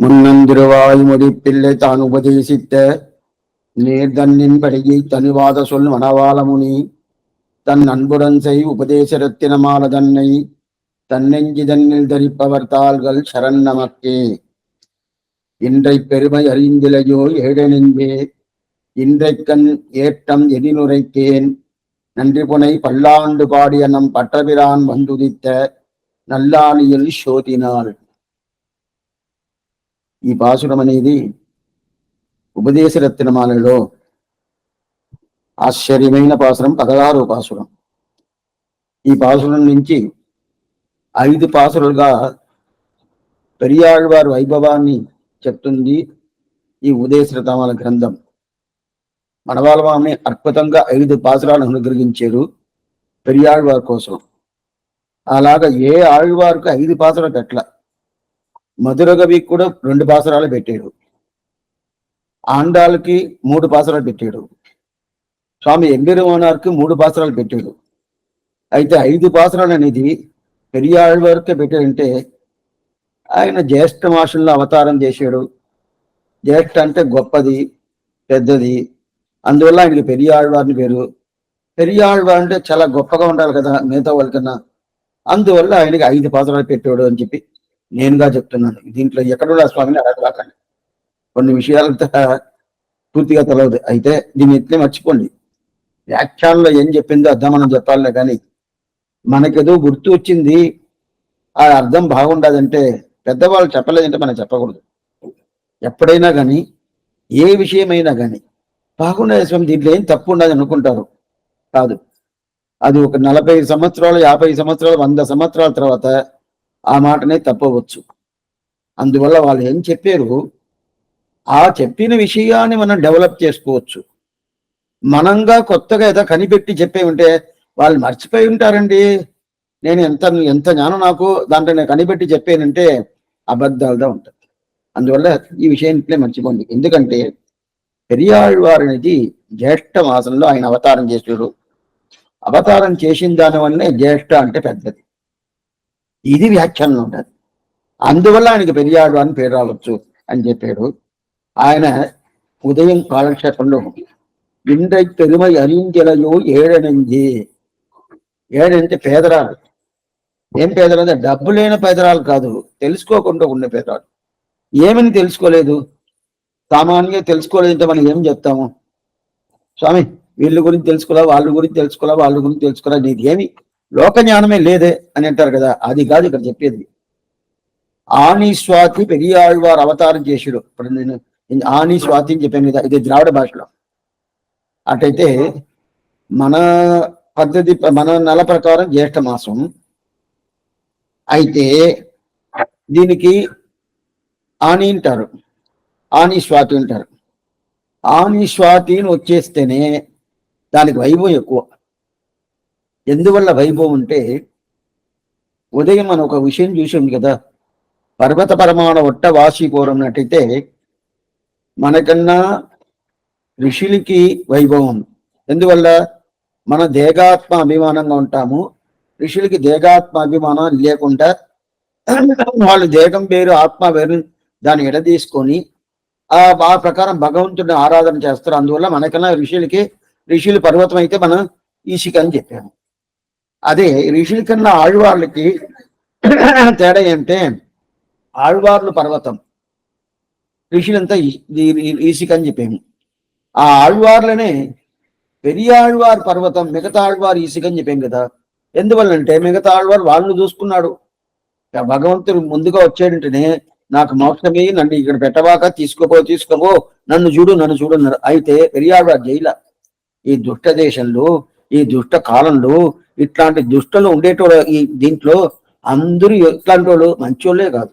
முன்னந்திருவாய் முடிப்பிள்ளை தான் உபதேசித்த நேர்தன்னின்படியை தனிவாத சொல் மணவாளமுனி தன் அன்புடன் செய் உபதேசரத்தினமான தன்னை தன்னெஞ்சிதன்னில் தரிப்பவர் தாள்கள் சரண் நமக்கே. இன்றை பெருமை அறிந்திலையோ ஏழனெஞ்சே, இன்றைக்கண் ஏற்றம் எதினுரைக்கேன். நன்றி புனை பல்லாண்டு பாடிய நம் பட்டபிரான் வந்துதித்த నల్లానియల్ శోధినారు. ఈ పాసురం అనేది ఉపదేశ రత్నమాలలో ఆశ్చర్యమైన పాసురం, 16వ పాసురం. ఈ పాసురం నుంచి 5 పాసులుగా పెరియాళ్వారు వైభవాన్ని చెప్తుంది ఈ ఉపదేశ రత్నమాల గ్రంథం. మనవాళ్ళని అద్భుతంగా 5 పాసురాలను అనుగ్రహించారు పెరియాళ్వారి కోసం. అలాగా ఏ ఆళ్వారికి 5 పాసురాలు పెట్టల. మధురగవికి కూడా 2 పాసురాలు పెట్టాడు. ఆండాళ్ళకి 3 పాసురాలు పెట్టాడు. స్వామి ఎంబెరుమానార్కి 3 పాసురాలు పెట్టాడు. అయితే 5 పాసురాలు అనేది పెరియాళ్వారికే పెట్టాడంటే ఆయన జ్యేష్ఠ మాసంలో అవతారం చేశాడు. జ్యేష్ఠ అంటే గొప్పది, పెద్దది. అందువల్ల ఆయనకి పెరియాళ్వారిని పేరు. పెరియాళ్వారు అంటే చాలా గొప్పగా ఉండాలి కదా మిగతా వాళ్ళకన్నా. అందువల్ల ఆయనకి 5 పాసురాలు పెట్టాడు అని చెప్పి నేనుగా చెప్తున్నాను. దీంట్లో ఎక్కడున్నా స్వామిని అడగలాకండి. కొన్ని విషయాలంతా పూర్తిగా తెలియదు. అయితే దీన్ని ఎట్లే మర్చిపోండి. వ్యాఖ్యానంలో ఏం చెప్పిందో అర్థం మనం చెప్పాలే కానీ మనకేదో గుర్తు వచ్చింది ఆ అర్థం బాగుండదంటే పెద్దవాళ్ళు చెప్పలేదంటే మనం చెప్పకూడదు. ఎప్పుడైనా కానీ ఏ విషయమైనా కానీ బాగుండదు స్వామి, దీంట్లో ఏం తప్పు ఉండదు అనుకుంటారు. కాదు, అది ఒక 40 సంవత్సరాలు, 50 సంవత్సరాలు, 100 సంవత్సరాల తర్వాత ఆ మాటనే తప్పవచ్చు. అందువల్ల వాళ్ళు ఏం చెప్పారు, ఆ చెప్పిన విషయాన్ని మనం డెవలప్ చేసుకోవచ్చు. మనంగా కొత్తగా ఏదో కనిపెట్టి చెప్పేమంటే వాళ్ళు మర్చిపోయి ఉంటారండి. నేను ఎంత జ్ఞానం నాకు దాంట్లో నేను కనిపెట్టి చెప్పానంటే అబద్ధాలుగా ఉంటుంది. అందువల్ల ఈ విషయాన్ని మర్చిపోండి. ఎందుకంటే పెరియాళ్వారు అనేది జ్యేష్ఠ మాసంలో ఆయన అవతారం చేశాడు. అవతారం చేసిన దాని వల్లనే జ్యేష్ఠ అంటే పెద్దది. ఇది వ్యాఖ్యానంలో ఉంటుంది. అందువల్ల ఆయనకి పెరియాడు అని పేరు రావచ్చు అని చెప్పాడు. ఆయన ఉదయం కాలక్షేపంలో ఇండ్రై పెరుమై అరించెలయో ఏడనంది. ఏడంటే పేదరాలు. ఏం పేదరాలు అంటే డబ్బు లేని పేదరాలు కాదు, తెలుసుకోకుండా ఉండే పేదరాలు. ఏమని తెలుసుకోలేదు, సామాన్యంగా తెలుసుకోలేదంటే మనం ఏం చెప్తాము, స్వామి వీళ్ళ గురించి తెలుసుకోలే, వాళ్ళ గురించి తెలుసుకోలే, వాళ్ళ గురించి తెలుసుకోలే, నీకు ఏమి లోక జ్ఞానమే లేదే అని అంటారు కదా. అది కాదు ఇక్కడ చెప్పేది. ఆని స్వాతి పెరియాళ్వారు అవతారం చేసాడు. ఇప్పుడు నేను ఆని స్వాతి అని చెప్పాను కదా, ఇది ద్రావిడ భాషలో. అటైతే మన పద్ధతి, మన నెల ప్రకారం జ్యేష్ఠ మాసం. అయితే దీనికి ఆని అంటారు, ఆని స్వాతి అంటారు. ఆని స్వాతిని వచ్చేస్తేనే దానికి వైభవం ఎక్కువ. ఎందువల్ల వైభవం అంటే ఉదయం మనం ఒక విషయం చూసాం కదా, పర్వత పరమాణ ఒట్ట వాసీకూరం అన్నట్టయితే మనకన్నా ఋషులకి వైభవం. ఎందువల్ల మన దేగాత్మ అభిమానంగా ఉంటాము. ఋషులకి దేగాత్మ అభిమానం లేకుండా వాళ్ళు దేహం వేరు ఆత్మ వేరు దాన్ని ఎడదీసుకొని ఆ ప్రకారం భగవంతుడిని ఆరాధన చేస్తారు. అందువల్ల మనకన్నా ఋషులు పర్వతం అయితే మనం ఈశిక అని చెప్పాము. అదే ఋషుల కన్నా ఆళ్వార్లకి తేడా ఏంటంటే ఆళ్వార్లు పర్వతం, ఋషులంతా ఈశిక అని చెప్పాము. ఆ ఆళ్వార్లనే పెరియాళ్వారు పర్వతం, మిగతా ఆళ్వారు ఈశిక అని చెప్పాం కదా. ఎందువల్లంటే మిగతా ఆళ్వారు వాళ్ళని చూసుకున్నాడు. భగవంతుడు ముందుగా వచ్చాడంటేనే నాకు మోక్షమే, నన్ను ఇక్కడ పెట్టవాక తీసుకోపో నన్ను చూడు అన్నారు. అయితే పెరియాళ్వారు జైల ఈ దుష్ట దేశంలో, ఈ దుష్ట కాలంలో ఇట్లాంటి దుష్టలు ఉండేటోళ్ళు ఈ దీంట్లో అందరూ ఎట్లాంటి వాళ్ళు మంచోళ్ళే కాదు.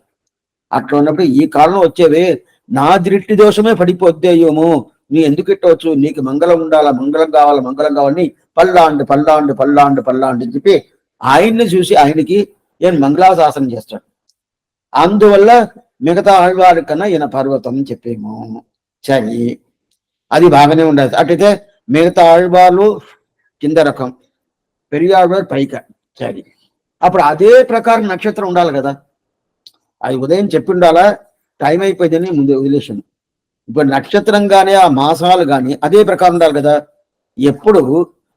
అట్లా ఉన్నప్పుడు ఈ కాలం వచ్చేవే నా దృష్టి దోషమే పడిపోద్దేయేమో, నీ ఎందుకు ఇట్టవచ్చు, నీకు మంగళం ఉండాలా, మంగళం కావాలని పల్లాండు అని చెప్పి ఆయన్ని చూసి ఆయనకి ఏం మంగళాశాసనం చేస్తాడు. అందువల్ల మిగతా ఆళ్వారి కన్నా ఈయన పర్వతం అని చెప్పేమో సరే, అది బాగానే ఉండదు. అటైతే మిగతా ఆళ్వార్లు కింద రకం, పెరియాళ్వారు పైక సరే. అప్పుడు అదే ప్రకారం నక్షత్రం ఉండాలి కదా, అది ఉదయం చెప్పి ఉండాలా. టైం అయిపోయిందని ముందు వదిలేసాను. ఇప్పుడు నక్షత్రం కానీ ఆ మాసాలు కానీ అదే ప్రకారం ఉండాలి కదా. ఎప్పుడు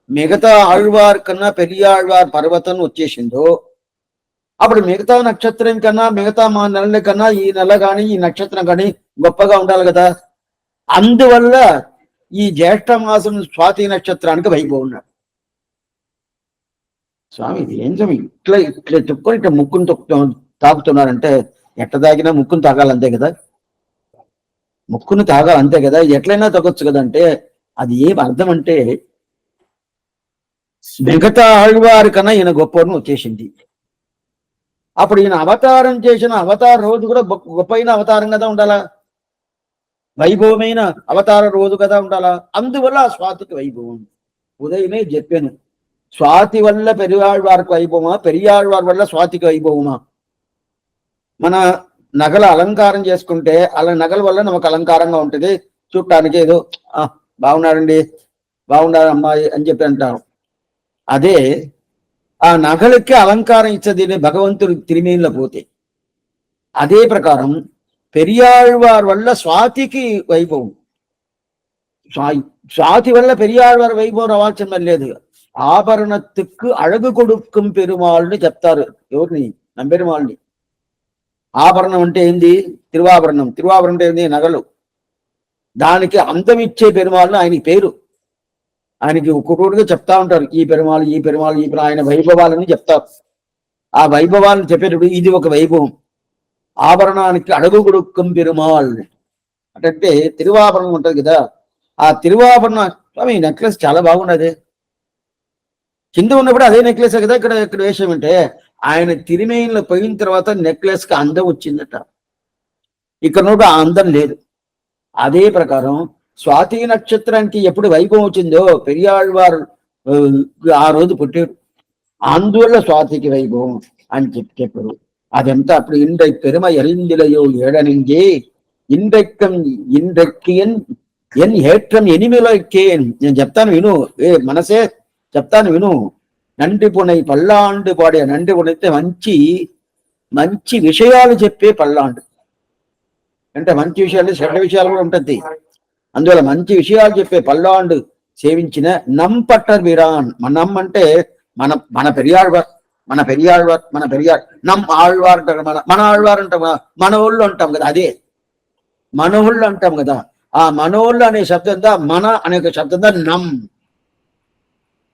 మిగతా ఆళ్వార్ కన్నా పెరియాళ్వార్ పర్వతం వచ్చేసిందో అప్పుడు మిగతా నక్షత్రం కన్నా మిగతా మా నెలల కన్నా ఈ నెల కానీ ఈ నక్షత్రం కానీ గొప్పగా ఉండాలి కదా. అందువల్ల ఈ జ్యేష్ఠ మాసం స్వాతి నక్షత్రానికి వైభవం ఉన్నాడు. స్వామి ఇది ఏం స్వామి ఇట్లా ఇట్లా చెప్పుకొని ఇట్లా ముక్కును తాగుతున్నారంటే ఎట్ట తాగినా ముక్కును తాగాలి అంతే కదా. ముక్కును తాగాలి అంతే కదా, ఎట్లయినా తగ్గొచ్చు కదా. అంటే అది ఏం అర్థం అంటే మిగతా ఆళ్వారి కన్నా ఈయన గొప్పను వచ్చేసింది. అప్పుడు ఈయన అవతారం చేసిన అవతార రోజు కూడా గొప్పైన అవతారం కదా ఉండాలా, వైభవమైన అవతార రోజు కదా ఉండాలా. అందువల్ల ఆ స్వాతికి వైభవం. ఉదయమే చెప్పాను, స్వాతి వల్ల పెరియాళ్వారికి వైభవమా, పెరియాళ్వారి వల్ల స్వాతికి వైభవమా. మన నగల అలంకారం చేసుకుంటే అలా నగల వల్ల நமக்கு అలంకారంగా ఉంటుంది, చూడటానికి ఏదో బాగున్నారండి బాగున్నారు అమ్మాయి అని చెప్పి అంటారు. అదే ఆ నగలకి అలంకారం ఇచ్చేది భగవంతుడు తిరిమేనిలో పోతే. అదే ప్రకారం పెరియాళ్వార్ వల్ల స్వాతికి వైభవం, స్వాతి వల్ల పెరియాళ్వార్ వైభవం రావాల్సిన లేదు. ఆభరణத்துக்கு అழகு கொடுக்கும் పెరుమాళ్ళని చెప్తారు. ఎవరిని? నంబెరుమాళ్ళని. ఆభరణం అంటే ఏంది? తిరువాభరణం. తిరువాభరణం అంటే ఏంది? నగలు. దానికి అందం ఇచ్చే పెరుమాళ్ళని ఆయనకి పేరు. ఆయనకి ఒక్కొక్కటిగా చెప్తా ఉంటారు, ఈ పెరుమాళ్ళు ఈ పెరుమాళ్ళు ఈ ఆయన వైభవాలని చెప్తారు. ఆ వైభవాలను చెప్పేటప్పుడు ఇది ఒక వైభవం. ఆభరణానికి అడుగు కొడుక్కం పెరుమాళ్ అంటే తిరువాభరణం ఉంటుంది కదా. ఆ తిరువాభరణ స్వామి నెక్లెస్ చాలా బాగున్నది. కింద ఉన్నప్పుడు అదే నెక్లెస్ కదా ఇక్కడ ఇక్కడ వేసామంటే ఆయన తిరుమేనిలో పోయిన తర్వాత నెక్లెస్ కి అందం వచ్చిందట. ఇక్కడ నుండి ఆ అందం లేదు. అదే ప్రకారం స్వాతి నక్షత్రానికి ఎప్పుడు వైభవం వచ్చిందో పెరియాళ్వారు ఆ రోజు పుట్టాడు, అందువల్ల స్వాతికి వైభవం అని చెప్పారు. అదంతా అప్పుడు ఇండ్రై పెరుమ ఎరిందిలయో ఏడనింగే ఇండ్రెక్కం ఇండ్రెక్కియన్ ఎన్ ఏట్రం ఎనిమిలో ఎక్కేన్. నేను చెప్తాను విను, మనసే చెప్తాను విను. నండి పునై పల్లాండు పాడే నండి పునైతే మంచి మంచి విషయాలు చెప్పే పల్లాండు అంటే మంచి విషయాలు చెడ్డ విషయాలు కూడా ఉంటుంది. అందువల్ల మంచి విషయాలు చెప్పే పల్లాండు సేవించిన నంపట్టర్ విరాన్. నమ్ అంటే మన మన పెరియాళ్వార్ మన పెరియాళ్వార్ మన పెరియాళ్ నమ్ ఆళ్వార్ అంటారు. మన ఆళ్వార్ అంటాం కదా, మనోళ్ళు అంటాం కదా, అదే మనోళ్ళు అంటాం కదా. ఆ మనోళ్ళు అనే శబ్దంగా మన అనే శబ్దంగా నమ్.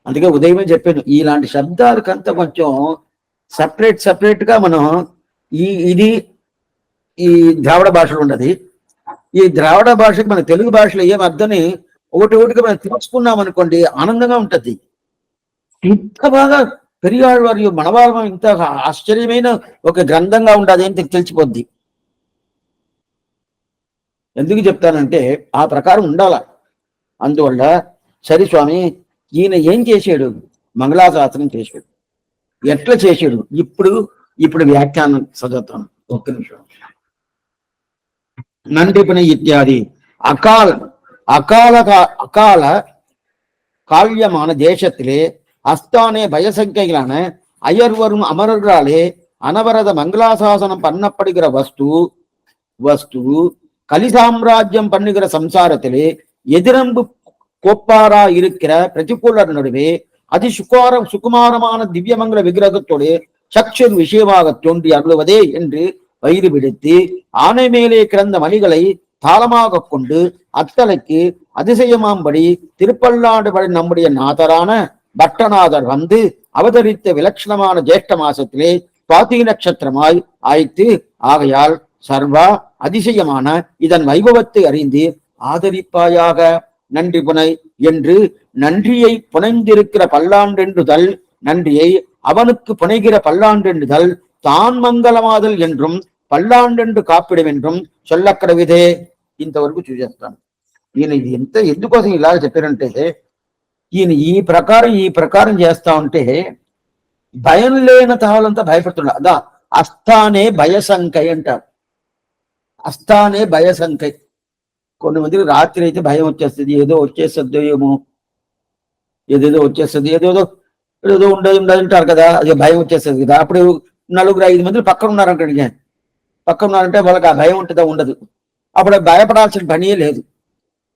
అందుకే ఉదయమే చెప్పాను, ఇలాంటి శబ్దాలకంతా కొంచెం సపరేట్ గా మనం ఇది ఈ ద్రావిడ భాషలో ఉన్నది. ఈ ద్రావిడ భాషకి మన తెలుగు భాషలో ఏం అర్థని ఒకటిగా మనం తెలుసుకున్నాం అనుకోండి, ఆనందంగా ఉంటది. ఇంత బాగా పెరియాళ్వారి మనవాళ్ళం ఇంత ఆశ్చర్యమైన ఒక గ్రంథంగా ఉండదు అని తెలిసిపోద్ది. ఎందుకు చెప్తానంటే ఆ ప్రకారం ఉండాల. అందువల్ల సరే స్వామి ఈయన ఏం చేశాడు? మంగళాశాసనం చేశాడు. ఎట్లా చేశాడు? ఇప్పుడు వ్యాఖ్యానం చదువుతాను, ఒక్క నిమిషం. నందిపని ఇత్యాది அகால அகால காவியமான தேசத்திலே அஸ்தானே பயசங்கைகளான அயர்வரும் அமரர்களாலே அனவரத மங்களாசாசனம் பண்ணப்படுகிற வஸ்து கலி சாம்ராஜ்யம் பண்ணுகிற சம்சாரத்திலே எதிரம்பு கோப்பாரா இருக்கிற பிரதிகூலர் நடுவே அதி சுகுமாரமான திவ்யமங்கல விக்கிரகத்தோடு சக்ஷர் விஷயமாக தோன்றி அருளுவதே என்று வயிறு பிடித்து ஆனை மேலே கிடந்த மணிகளை தாளமாக கொண்டு அத்தலைக்கு அதிசயமாம்படி திருப்பல்லாண்டு படி நம்முடைய நாதரான பட்டநாதர் வந்து அவதரித்த விலட்சணமான ஜேஷ்ட மாசத்திலே சுவாதி நட்சத்திரமாய் ஆய்த்து ஆகையால் சர்வா அதிசயமான இதன் வைபவத்தை அறிந்து ஆதரிப்பாயாக. நன்றி புனை என்று நன்றியை புனைந்திருக்கிற பல்லாண்டென்றுதல், நன்றியை அவனுக்கு புனைகிற பல்லாண்டென்றுதல் தான் మంగళమాదల్ என்றும் పల్లాండెండు కాపిడం என்றும் చొల్లక్కడవిదే. ఇంతవరకు చూసేస్తాను. ఈయన ఇది ఎందుకోసం ఇలా చెప్పారంటే, ఈయన ఈ ప్రకారం చేస్తా ఉంటే భయం లేని తాళంతా భయపడుతున్నా. అదా అస్థానే భయసంకై అంటారు. అస్థానే భయసంకై. కొంతమందికి రాత్రి అయితే భయం వచ్చేస్తుంది, ఏదో వచ్చేస్తుందో ఏమో, ఏదేదో వచ్చేస్తుంది, ఏదో ఉండదు అంటారు కదా, అది భయం వచ్చేస్తుంది కదా. అప్పుడు 4-5 మంది పక్కన ఉన్నారంటే పక్కన ఉన్నారంటే వాళ్ళకి ఆ భయం ఉంటుందా? ఉండదు. అప్పుడు భయపడాల్సిన పనే లేదు.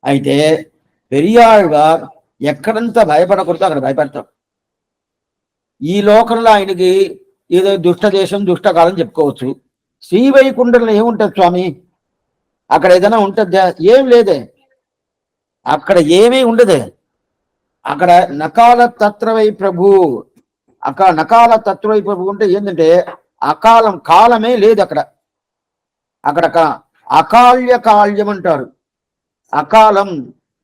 అయితే పెరియాళ్వార్ ఎక్కడంతా భయపడకూడదు అక్కడ భయపడతాం. ఈ లోకంలో ఆయనకి ఏదో దుష్ట దేశం దుష్టకాలం చెప్పుకోవచ్చు. శ్రీవైకుంఠంలో ఏముంటది స్వామి? అక్కడ ఏదైనా ఉంటుందా? ఏం లేదే. అక్కడ ఏమీ ఉండదే. అక్కడ నకాల తత్రవై ప్రభు. అక్కడ నకాల తత్రవై ప్రభు అంటే ఏంటంటే అకాలం, కాలమే లేదు అక్కడ. అక్కడ అకాల్య కాల్యం అంటారు. అకాలం,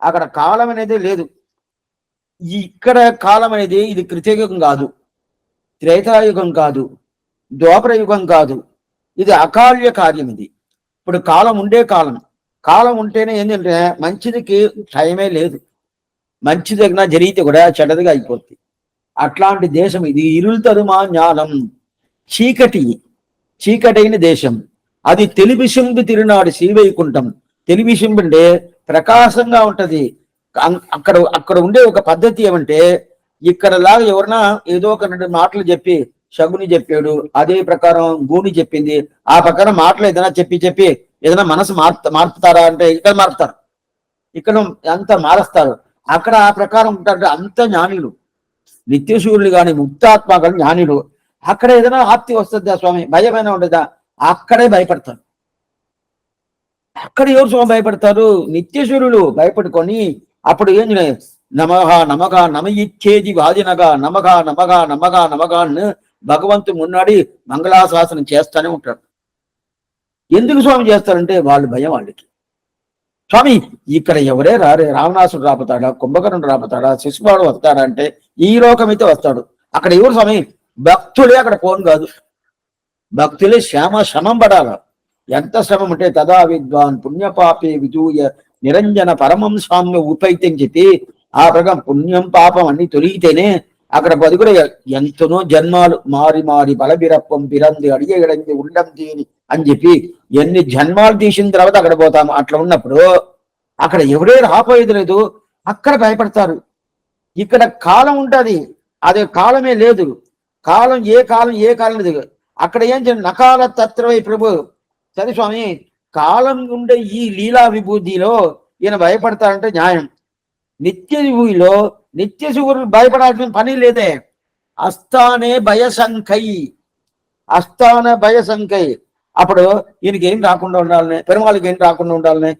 అక్కడ కాలం అనేది లేదు. ఇక్కడ కాలం అనేది ఇది కృతయుగం కాదు, త్రేతాయుగం కాదు, ద్వాపర యుగం కాదు. ఇది అకాల్య కార్యం. ఇది ఇప్పుడు కాలం ఉండే కాలం. కాలం ఉంటేనే ఏంటంటే మంచిదికి టైమే లేదు. మంచి దగ్గర జరిగితే కూడా చెడ్డదిగా అయిపోద్ది. అట్లాంటి దేశం ఇది. ఇరుల్ తరుమా జ్ఞానం, చీకటైన దేశం. అది తెలివిశంబు తిరునాడు శ్రీవైకుంఠం. తెలివిశంబు అంటే ప్రకాశంగా ఉంటది. అక్కడ ఉండే ఒక పద్ధతి ఏమంటే ఇక్కడ లాగా ఎవరన్నా ఏదో ఒక 2 మాటలు చెప్పి శగుని చెప్పాడు, అదే ప్రకారం గూని చెప్పింది, ఆ ప్రకారం మాటలు ఏదైనా చెప్పి ఏదైనా మనసు మార్పుతారా అంటే ఇక్కడ మారుతారు, ఇక్కడ అంతా మారుస్తారు. అక్కడ ఆ ప్రకారం ఉంటారు. అంత జ్ఞానులు, నిత్యశూరులు కానీ ముక్తాత్మ కానీ జ్ఞానులు. అక్కడ ఏదైనా ఆప్తి వస్తుందా స్వామి? భయమైనా ఉండదా? అక్కడే భయపడతారు. అక్కడ ఎవరు స్వామి భయపడతారు? నిత్యశూరులు భయపడుకొని అప్పుడు ఏం నమగా నమయిచ్చేది వాదినగా నమగా భగవంతు మున్నాడి మంగళాశాసనం చేస్తానే ఉంటాడు. ఎందుకు స్వామి చేస్తారంటే వాళ్ళు భయం వాళ్ళకి. స్వామి ఇక్కడ ఎవరే రారే, రావణాసుడు రాబోతాడా, కుంభకర్ణుడు రాబోతాడా, శిశుపాడు వస్తాడా అంటే ఈ లోకమైతే వస్తాడు. అక్కడ ఎవరు స్వామి? భక్తులే అక్కడ పోను కాదు. భక్తులే శ్రమం పడాల. ఎంత శ్రమం అంటే తదా విద్వాన్ పుణ్యపాపే విదూయ నిరంజన పరమం స్వామ్య ఉపైతే అని చెప్పి ఆ ప్రకారం పుణ్యం పాపం అన్ని తొలిగితేనే అక్కడ అది కూడా ఎంతనో జన్మాలు మారి బలబిరప్పం బిరంది అడిగేగడంది ఉండం తీని అని చెప్పి ఎన్ని జన్మాలు తీసిన తర్వాత అక్కడ పోతాము. అట్లా ఉన్నప్పుడు అక్కడ ఎవరే రాపోయేది లేదు. అక్కడ భయపడతారు. ఇక్కడ కాలం ఉంటుంది, అదే కాలమే లేదు. కాలం ఏ కాలం లేదు. అక్కడ ఏం చేయండి? నకాల తత్రవై ప్రభు. సరే స్వామి, కాలం ఉండే ఈ లీలా విభూతిలో ఈయన భయపడతారంటే న్యాయం. నిత్య విభూతిలో నిత్య శివుడు భయపడాల్సిన పని లేదే. అస్థానే భయసంకై. అప్పుడు ఈయనకి ఏం రాకుండా ఉండాలని, పెరుమాళకి ఏం రాకుండా ఉండాలని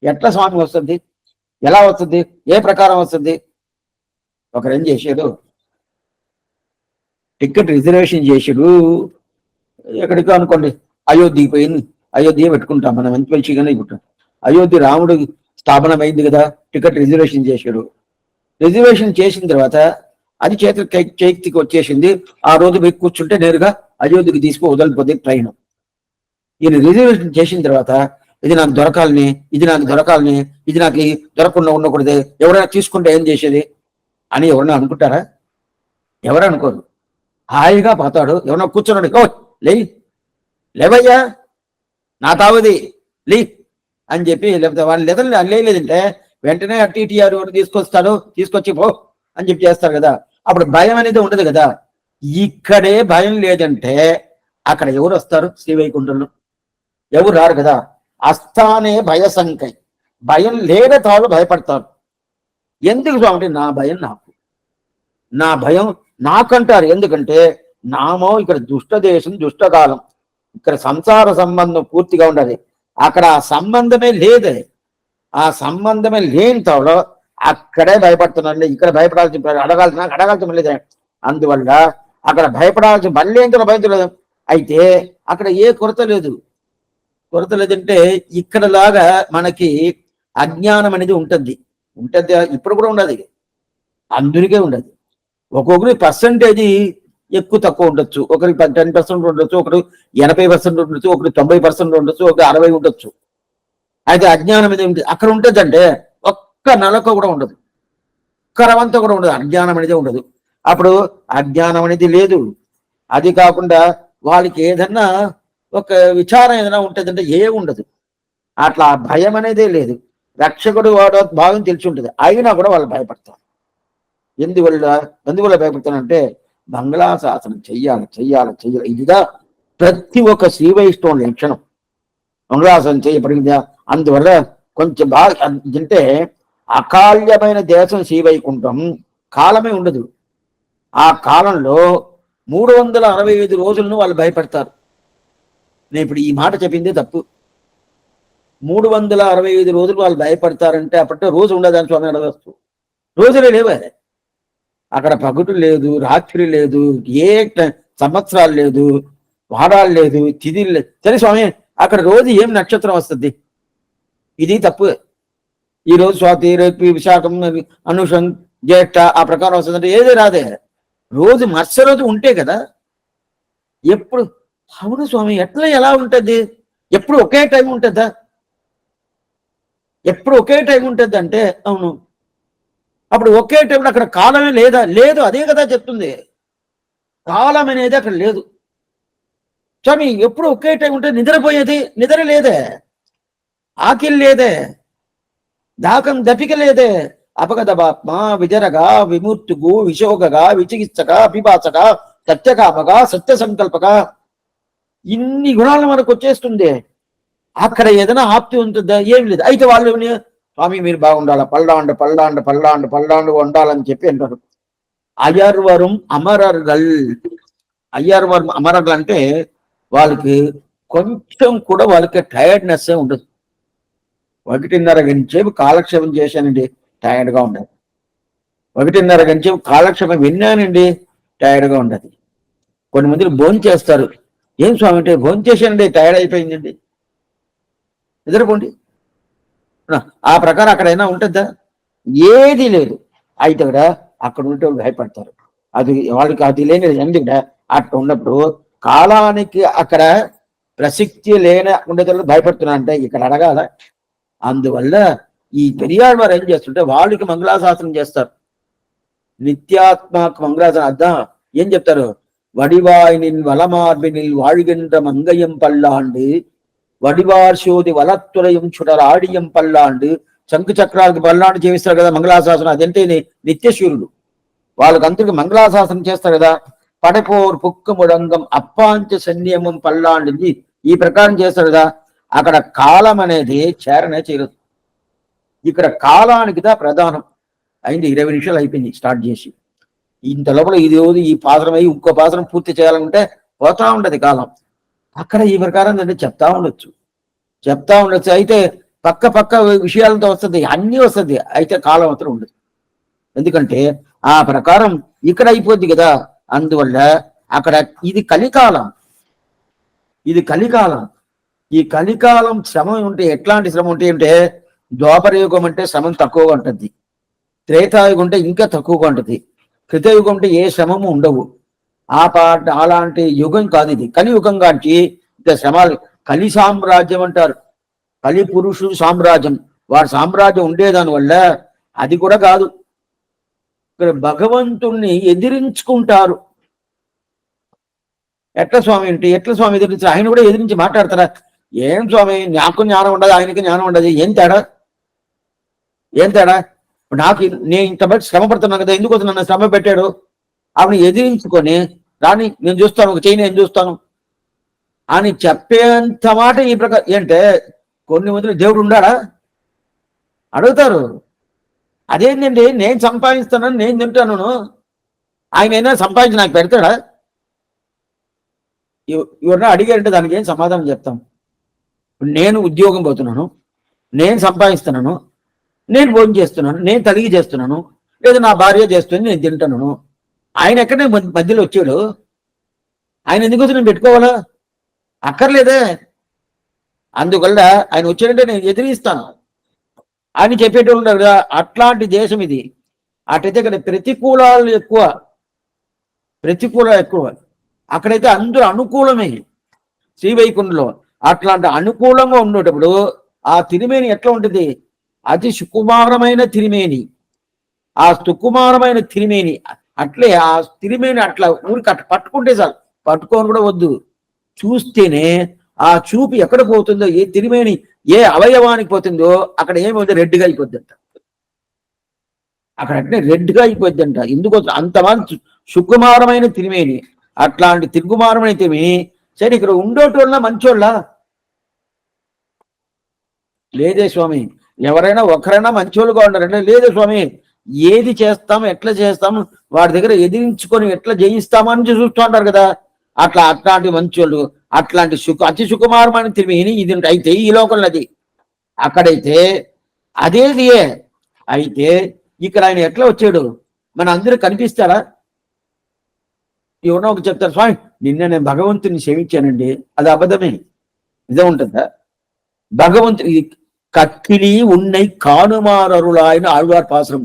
ఎట్లా స్వామి వస్తుంది? ఎలా వస్తుంది? ఏ ప్రకారం వస్తుంది? ఒకరేం చేశాడు, టికెట్ రిజర్వేషన్ చేసాడు. ఎక్కడికో అనుకోండి, అయోధ్యకి పోయింది. అయోధ్య పెట్టుకుంటాం మనం, ఎంత మంచిగానే పెట్టుకుంటాం. అయోధ్య రాముడు స్థాపనమైంది కదా, టికెట్ రిజర్వేషన్ చేశాడు. రిజర్వేషన్ చేసిన తర్వాత అది చేతికి వచ్చేసింది. ఆ రోజు పోయి కూర్చుంటే నేరుగా అయోధ్యకి తీసుకుని వదలిపోతే ట్రైన్. ఈయన రిజర్వేషన్ చేసిన తర్వాత ఇది నాకు దొరకాలని, ఇది నాకు దొరకకుండా ఉండకూడదు, ఎవరైనా తీసుకుంటే ఏం చేసేది అని ఎవరైనా అనుకుంటారా? ఎవరు అనుకోరు. హాయిగా పోతాడు. ఎవరైనా కూర్చున్నాడు, ఓ లేవయ్యా నా తావుది లీ అని చెప్పి, లేకపోతే వాళ్ళు లేదంటే వెంటనే టీటీఆర్ తీసుకొచ్చి పో అని చెప్పి చేస్తారు కదా. అప్పుడు భయం అనేది ఉండదు కదా. ఇక్కడే భయం లేదంటే అక్కడ ఎవరు వస్తారు? శ్రీవైకుంఠంలో ఎవరు రారు కదా. అస్థానే భయసంకై. భయం లేని తాళ్ళు భయపడతారు. ఎందుకు స్వామి? నా భయం నాకంటారు. ఎందుకంటే నామో ఇక్కడ దుష్ట దేశం, దుష్టకాలం. ఇక్కడ సంసార సంబంధం పూర్తిగా ఉండాలి. అక్కడ ఆ సంబంధమే లేదే. ఆ సంబంధమే లేని తావులో అక్కడే భయపడుతున్నాను. ఇక్కడ భయపడాల్సిన అడగాల్సిన లేదే. అందువల్ల అక్కడ భయపడాల్సిన మళ్ళీ ఏంటో భయపడలేదు. అయితే అక్కడ ఏ కొరత లేదంటే ఇక్కడ లాగా మనకి అజ్ఞానం అనేది ఉంటుంది. ఇప్పుడు కూడా ఉండదు, అందరికీ ఉండదు. ఒక్కొక్కరి పర్సంటేజ్ ఎక్కువ తక్కువ ఉండొచ్చు. ఒకరికి 10% ఉండొచ్చు, ఒకరు 80% ఉండొచ్చు, ఒకరు 90% ఉండొచ్చు, ఒకరు 60 ఉండొచ్చు. అయితే అజ్ఞానం అనేది అక్కడ ఉంటుందంటే ఒక్క నలక కూడా ఉండదు, ఒక్క కూడా ఉండదు. అజ్ఞానం అనేది ఉండదు. అప్పుడు అజ్ఞానం అనేది లేదు. అది కాకుండా వాళ్ళకి ఏదన్నా ఒక విచారం ఏదైనా ఉంటుందంటే ఉండదు. అట్లా భయం అనేదే లేదు. రక్షకుడు వాడు భాగం తెలిసి ఉంటుంది, అయినా కూడా వాళ్ళు భయపడతారు. ఎందువల్ల భయపడతానంటే మంగళాశాసనం చెయ్యాలి. ఇదిగా ప్రతి ఒక్క శ్రీ వైష్ణవుల లక్షణం. మంగళాసనం చేయబడిందా. అందువల్ల కొంచెం బాగా అంటే అకాల్యమైన దేశం శ్రీవైకుంఠం, కాలమే ఉండదు. ఆ కాలంలో 365 రోజులను వాళ్ళు భయపడతారు. నేను ఇప్పుడు ఈ మాట చెప్పిందే తప్పు. 365 రోజులు వాళ్ళు భయపడతారంటే అప్పట్లో రోజు ఉండదని స్వామి అడగచ్చు. రోజులే లేవే అక్కడ, పగటు లేదు, రాత్రి లేదు, ఏ సంవత్సరాలు లేదు, వారాలు లేదు, తిథిలు లేదు. సరే స్వామి, అక్కడ రోజు ఏం నక్షత్రం వస్తుంది? ఇది తప్పు. ఈ రోజు స్వాతి, రేపు విశాఖం, అనుషం, జ్యేష్ఠ ఆ ప్రకారం వస్తుందంటే ఏది రాదే. రోజు మత్స్య రోజు ఉంటే కదా. ఎప్పుడు? అవును స్వామి, ఎట్లా ఎలా ఉంటుంది? ఎప్పుడు ఒకే టైం ఉంటుందా? ఎప్పుడు ఒకే టైం ఉంటుంది అంటే అవును. అప్పుడు ఒకే టైంలో అక్కడ కాలమే లేదా? లేదు, అదే కదా చెప్తుంది. కాలం అనేది అక్కడ లేదు స్వామి. ఎప్పుడు ఒకే టైం ఉంటే నిద్రపోయేది, నిద్ర లేదే, ఆకిలి లేదే, దాకం దపిక లేదే, అపగదపాత్మ, విజరగా, విమూర్తుగు, విశోగగా, విచికిత్సక, పిపాసక, సత్యకామగా, సత్య సంకల్పక, ఇన్ని గుణాలు మనకు వచ్చేస్తుంది. అక్కడ ఏదైనా ఆప్తి ఉంటుందా? ఏం లేదు. అయితే వాళ్ళు స్వామి మీరు బాగుండాల, పల్లాండు పల్లాండు పల్లాండు పల్లాండు ఉండాలని చెప్పి అంటారు. అయర్వరం అమరర్గల్. అయ్యర్వరం అమరర్గల్ అంటే వాళ్ళకి కొంచెం కూడా వాళ్ళకి టైర్డ్నెస్ ఉండదు. 1:30 గంటసేపు కాలక్షేపం చేశానండి, టైర్డ్గా ఉండదు. 1:30 గంటసేపు కాలక్షేపం విన్నానండి, టైర్డ్గా ఉండదు. కొన్ని మందికి భోజనం చేస్తారు. ఏం స్వామి అంటే భోజనం చేశానండి, టైర్డ్ అయిపోయిందండి, నిద్రపోండి. ఆ ప్రకారం అక్కడైనా ఉంటుందా? ఏది లేదు. అయితే కూడా అక్కడ ఉంటే భయపడతారు. అది వాళ్ళకి అది లేని ఎందుకు అట్లా ఉన్నప్పుడు కాలానికి అక్కడ ప్రసక్తి ఉండేటప్పుడు భయపడుతున్నా అంటే ఇక్కడ అడగాల. అందువల్ల ఈ పెరియాడు వారు ఏం చేస్తుంటే వాళ్ళకి మంగళాశాసనం చేస్తారు. నిత్యాత్మక మంగళాశాసనం అర్థం ఏం చెప్తారు? వడివాయినిన్ వలమార్బినిల్ வாழ்கின்ற మంగయం పల్లాండు, వడివార్ శోధి వలత్తురయం చుడరాడియం పల్లాండు. శంకు చక్రాలకు పల్లాండు చేయిస్తారు కదా మంగళాశాసనం. అదంటే నిత్యశూరుడు. వాళ్ళకందరికి మంగళాశాసనం చేస్తారు కదా. పడపోర్ పుక్కు ముడంగం అప్పాంచ సన్నియమం పల్లాండింది ఈ ప్రకారం చేస్తారు కదా. అక్కడ కాలం అనేది చేరనే చేరదు. ఇక్కడ కాలానికి ప్రధానం అయింది. 20 నిమిషాలు అయిపోయింది స్టార్ట్ చేసి. ఇంత లోపల ఇది రోజు ఈ పాత్రం అయ్యి ఇంకో పాత్రం పూర్తి చేయాలంటే పోతా ఉండదు కాలం. అక్కడ ఈ ప్రకారం చెప్తా ఉండొచ్చు. అయితే పక్క విషయాలతో వస్తుంది, అన్నీ వస్తుంది. అయితే కాలం మాత్రం ఉండదు. ఎందుకంటే ఆ ప్రకారం ఇక్కడ అయిపోద్ది కదా. అందువల్ల అక్కడ ఇది కలికాలం. ఇది కలికాలం. ఈ కలికాలం శ్రమ ఉంటే ఎట్లాంటి శ్రమ ఉంటే అంటే ద్వాపరయుగం అంటే శ్రమం తక్కువగా ఉంటుంది, త్రేతాయుగం అంటే ఇంకా తక్కువగా ఉంటుంది, కృతయుగం అంటే ఏ శ్రమము ఉండవు. అలాంటి యుగం కాదు ఇది. కలియుగం కాంచి ఇంకా శ్రమాలు. కలి సామ్రాజ్యం అంటారు. కలి పురుషుడు సామ్రాజ్యం. వారి సామ్రాజ్యం ఉండేదాని వల్ల అది కూడా కాదు. ఇక్కడ భగవంతుణ్ణి ఎదిరించుకుంటారు. ఎట్లా స్వామి అంటే ఎట్లా స్వామి ఎదిరించి? ఆయన కూడా ఎదిరించి మాట్లాడతారా? ఏం స్వామి, నాకు జ్ఞానం ఉండదు, ఆయనకి జ్ఞానం ఉండదు. ఏం తేడా? నాకు నేను ఇంతమంది శ్రమ పడుతున్నాను కదా, ఎందుకు నన్ను శ్రమ పెట్టాడు? ఆవిడ ఎదిరించుకొని రాని నేను చూస్తాను, ఒక చేయి నేను చూస్తాను అని చెప్పేంత మాట ఈ ప్రకారం. ఏంటంటే కొన్ని మందిలో దేవుడు ఉండాడా అడుగుతారు. అదేంటండి, నేను సంపాదిస్తానని నేను తింటాను, ఆయన అయినా సంపాదించి నాకు పెడతాడా? ఎవరన్నా అడిగారంటే దానికి ఏం సమాధానం చెప్తాం? నేను ఉద్యోగం పోతున్నాను, నేను సంపాదిస్తున్నాను, నేను భోజనం చేస్తున్నాను, నేను తలిగి చేస్తున్నాను, లేదా నా భార్య చేస్తుంది, నేను తింటున్నాను. ఆయన ఎక్కడే మధ్యలో వచ్చాడు? ఆయన ఎందుకోసం నేను పెట్టుకోవాలా? అక్కర్లేదే. అందువల్ల ఆయన వచ్చాడంటే నేను ఎదిరిస్తాను అని చెప్పేటోళ్ళు ఉన్నారు కదా. అట్లాంటి దేశం ఇది. అటైతే ఇక్కడ ప్రతికూలాలు ఎక్కువ. అక్కడైతే అందరూ అనుకూలమే. శ్రీవైకుంఠంలో అట్లాంటి అనుకూలంగా ఉండేటప్పుడు ఆ తిరిమేని ఎట్లా ఉంటుంది? అతి సుకుమారమైన తిరిమేని. ఆ సుకుమారమైన తిరిమేని అట్లే ఆ తిరిమేని అట్లా ఊరికి అట్లా పట్టుకుంటే చాలు. పట్టుకొని కూడా వద్దు, చూస్తేనే ఆ చూపు ఎక్కడ పోతుందో, ఏ తిరిమేని ఏ అవయవానికి పోతుందో అక్కడ ఏమవుతుంది? రెడ్గా అయిపోద్దంట. అక్కడ అంటే రెడ్గా అయిపోద్దంట. ఎందుకు? అంతమంది సుకుమారమైన తిరిమేని. అట్లాంటి తిరుగుమారమైన తిరిమి సరే ఇక్కడ ఉండేటోళ్ళ మంచోళ్ళ? లేదే స్వామి, ఎవరైనా ఒకరైనా మంచోళ్ళుగా ఉండాలంటే లేదే స్వామి, ఏది చేస్తాం ఎట్లా చేస్తాం వాడి దగ్గర ఎదిరించుకొని ఎట్లా జయిస్తామని చూస్తూ ఉంటారు కదా. అట్లాంటి మంచోళ్ళు, అట్లాంటి అతి సుకుమారమైన తిరిగి ఇది అయితే ఈ లోకంలో అది, అక్కడైతే అదేదియే. అయితే ఇక్కడ ఆయన ఎట్లా వచ్చాడు, మన అందరూ కనిపిస్తారా? ఎవరో ఒక చెప్తారు, స్వామి నిన్న నేను భగవంతుని సేవించానండి, అది అబద్ధమే, నిజం ఉంటుందా? భగవంతుని కక్కిలి ఉన్నై కానుమారరులాయన ఆళ్వార్ పాసరం,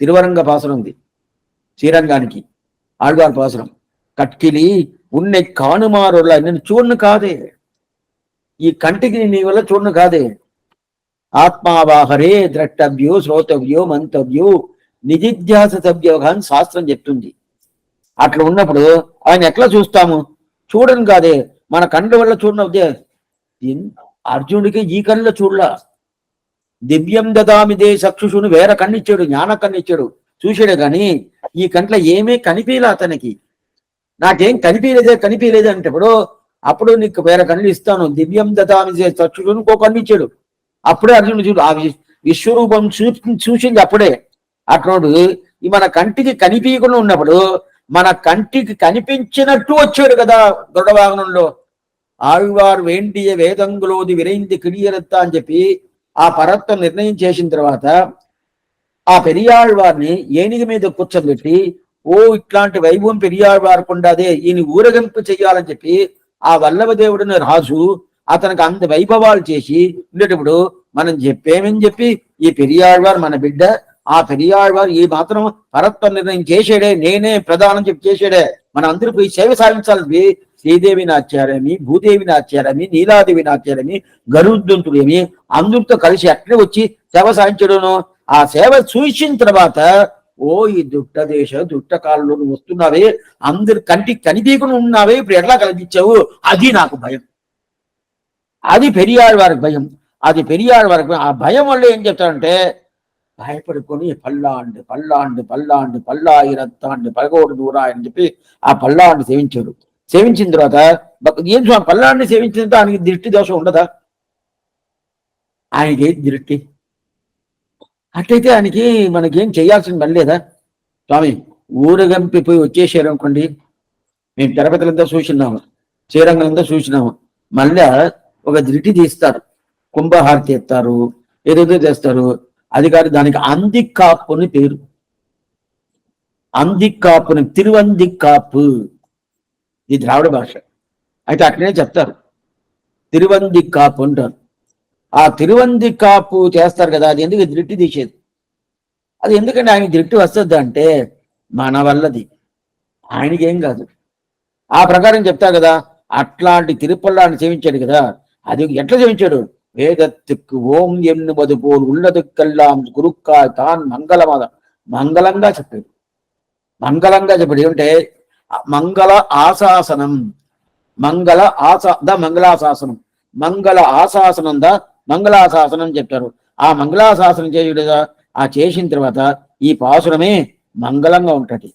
తిరువరంగ పాసరం ఉంది శ్రీరంగానికి, ఆళ్వార్ పాసరం. కట్కిలి ఉన్నై కానుమారులా, నేను చూడను కాదే, ఈ కంటికి నీ వల్ల చూడను కాదే. ఆత్మావాహరే ద్రష్టవ్యో శ్రోతవ్యో మంతవ్యో నిజిధ్యాసవ్యో అని శాస్త్రం చెప్తుంది. అట్లా ఉన్నప్పుడు ఆయన ఎట్లా చూస్తాము? చూడను కాదే, మన కంటి వల్ల చూడనవుదే. అర్జునుడికి ఈ కళ్ళలో చూడలా, దివ్యం దదామిదే చక్షుషును వేరే కన్నిచ్చాడు, జ్ఞాన కన్నిచ్చాడు, చూసాడే కానీ ఈ కంట్లో ఏమీ కనిపించలే అతనికి. నాకేం కనిపించలేదే అంటే అప్పుడు నీకు వేరే కళ్ళు ఇస్తాను, దివ్యం దదామిదే చక్షుషును ఇంకో కన్నిచ్చాడు. అప్పుడే అర్జునుడు చూడు ఆ విశ్వరూపం చూసింది అప్పుడే. అట్లోడు ఈ మన కంటికి కనిపించకుండా ఉన్నప్పుడు మన కంటికి కనిపించినట్టు వచ్చాడు కదా దృఢవాహనంలో. ఆళ్వార్ వేండియ వేదంగులోది విరైంది కిడియరత్త అని చెప్పి ఆ పరత్వం నిర్ణయం చేసిన తర్వాత ఆ పెరియాళ్వారిని ఏనిగి మీద కూర్చోబెట్టి, ఓ ఇట్లాంటి వైభవం పెరియాళ్వారికి ఉండదే, ఈయన ఊరగింపు చెయ్యాలని చెప్పి ఆ వల్లభదేవుడిని రాజు అతనికి అంత వైభవాలు చేసి ఉండేటప్పుడు మనం చెప్పేమని చెప్పి ఈ పెరియాళ్వారు మన బిడ్డ, ఆ పెరియాళ్వారు ఈ మాత్రం పరత్వ నిర్ణయం చేసాడే, నేనే ప్రధానం చెప్పి చేసాడే, మన అందరూ పోయి సేవ సాధించాలి. శ్రీదేవి నాచ్యారమి, భూదేవి నాచ్యారమి, నీలాదేవి నాచ్యారమి, గరుద్దంతుడేమి అందరితో కలిసి అట్లే వచ్చి సేవ సాధించడను. ఆ సేవ చూసిన తర్వాత ఓ ఈ దుట్ట కాలంలో నువ్వు వస్తున్నావే, అందరు కంటికి కనిపించకుండా ఉన్నావే, ఇప్పుడు ఎట్లా కనిపించావు, అది నాకు భయం. అది పెరియాళ్ళ వారికి భయం. అది పెరియాళ్ళ వారికి ఆ భయం వల్ల ఏం చెప్తారంటే భయపడుకొని పల్లాయిరత్తాండి పలగోడు దూరా అని చెప్పి ఆ పల్లాన్ని సేవించాడు. సేవించిన తర్వాత ఏం స్వామి పల్లాన్ని సేవించిన తర్వాత ఆయనకి దృష్టి దోషం ఉండదా? ఆయనకి దృష్టి అట్లయితే ఆయనకి మనకేం చేయాల్సిన పని లేదా? స్వామి ఊరగంపిపోయి వచ్చేసారు అనుకోండి, మేము తిరుపతిలంతా చూసినాము, శ్రీరంగంతా చూసినాము, మళ్ళా ఒక దృష్టి తీస్తారు, కుంభహారతి ఎత్తారు, ఏదేదో చేస్తారు. అది కాదు, దానికి అందిక్కాపుని పేరు. అందిక్కాపుని తిరువందిక్కాపు, ఇది ద్రావిడ భాష. అయితే అట్లనే చెప్తారు, తిరువందిక్కాపు అంటారు. ఆ తిరువందిక్కాపు చేస్తారు కదా, అది ఎందుకు దృష్టి తీసేది? అది ఎందుకంటే ఆయన దృష్టి వస్తుంది అంటే మన వల్లది, ఆయనకేం కాదు. ఆ ప్రకారం చెప్తారు కదా. అట్లాంటి తిరుపల్లాన్ని సేవించాడు కదా, అది ఎట్లా సేవించాడు? వేదత్తుకు ఓం ఎన్ను బదుపోలు ఉన్నదుక్కల్లాం గురుక్కా తాన్ మంగళంగా చెప్పాడు. మంగళంగా చెప్పాడు ఏమంటే మంగళ ఆశాసనం, మంగళాశాసనం, మంగళ ఆశాసనం మంగళాశాసనం చెప్తారు. ఆ మంగళాశాసనం చేయడా ఆ చేసిన తర్వాత ఈ పాసురమే మంగళంగా ఉంటది.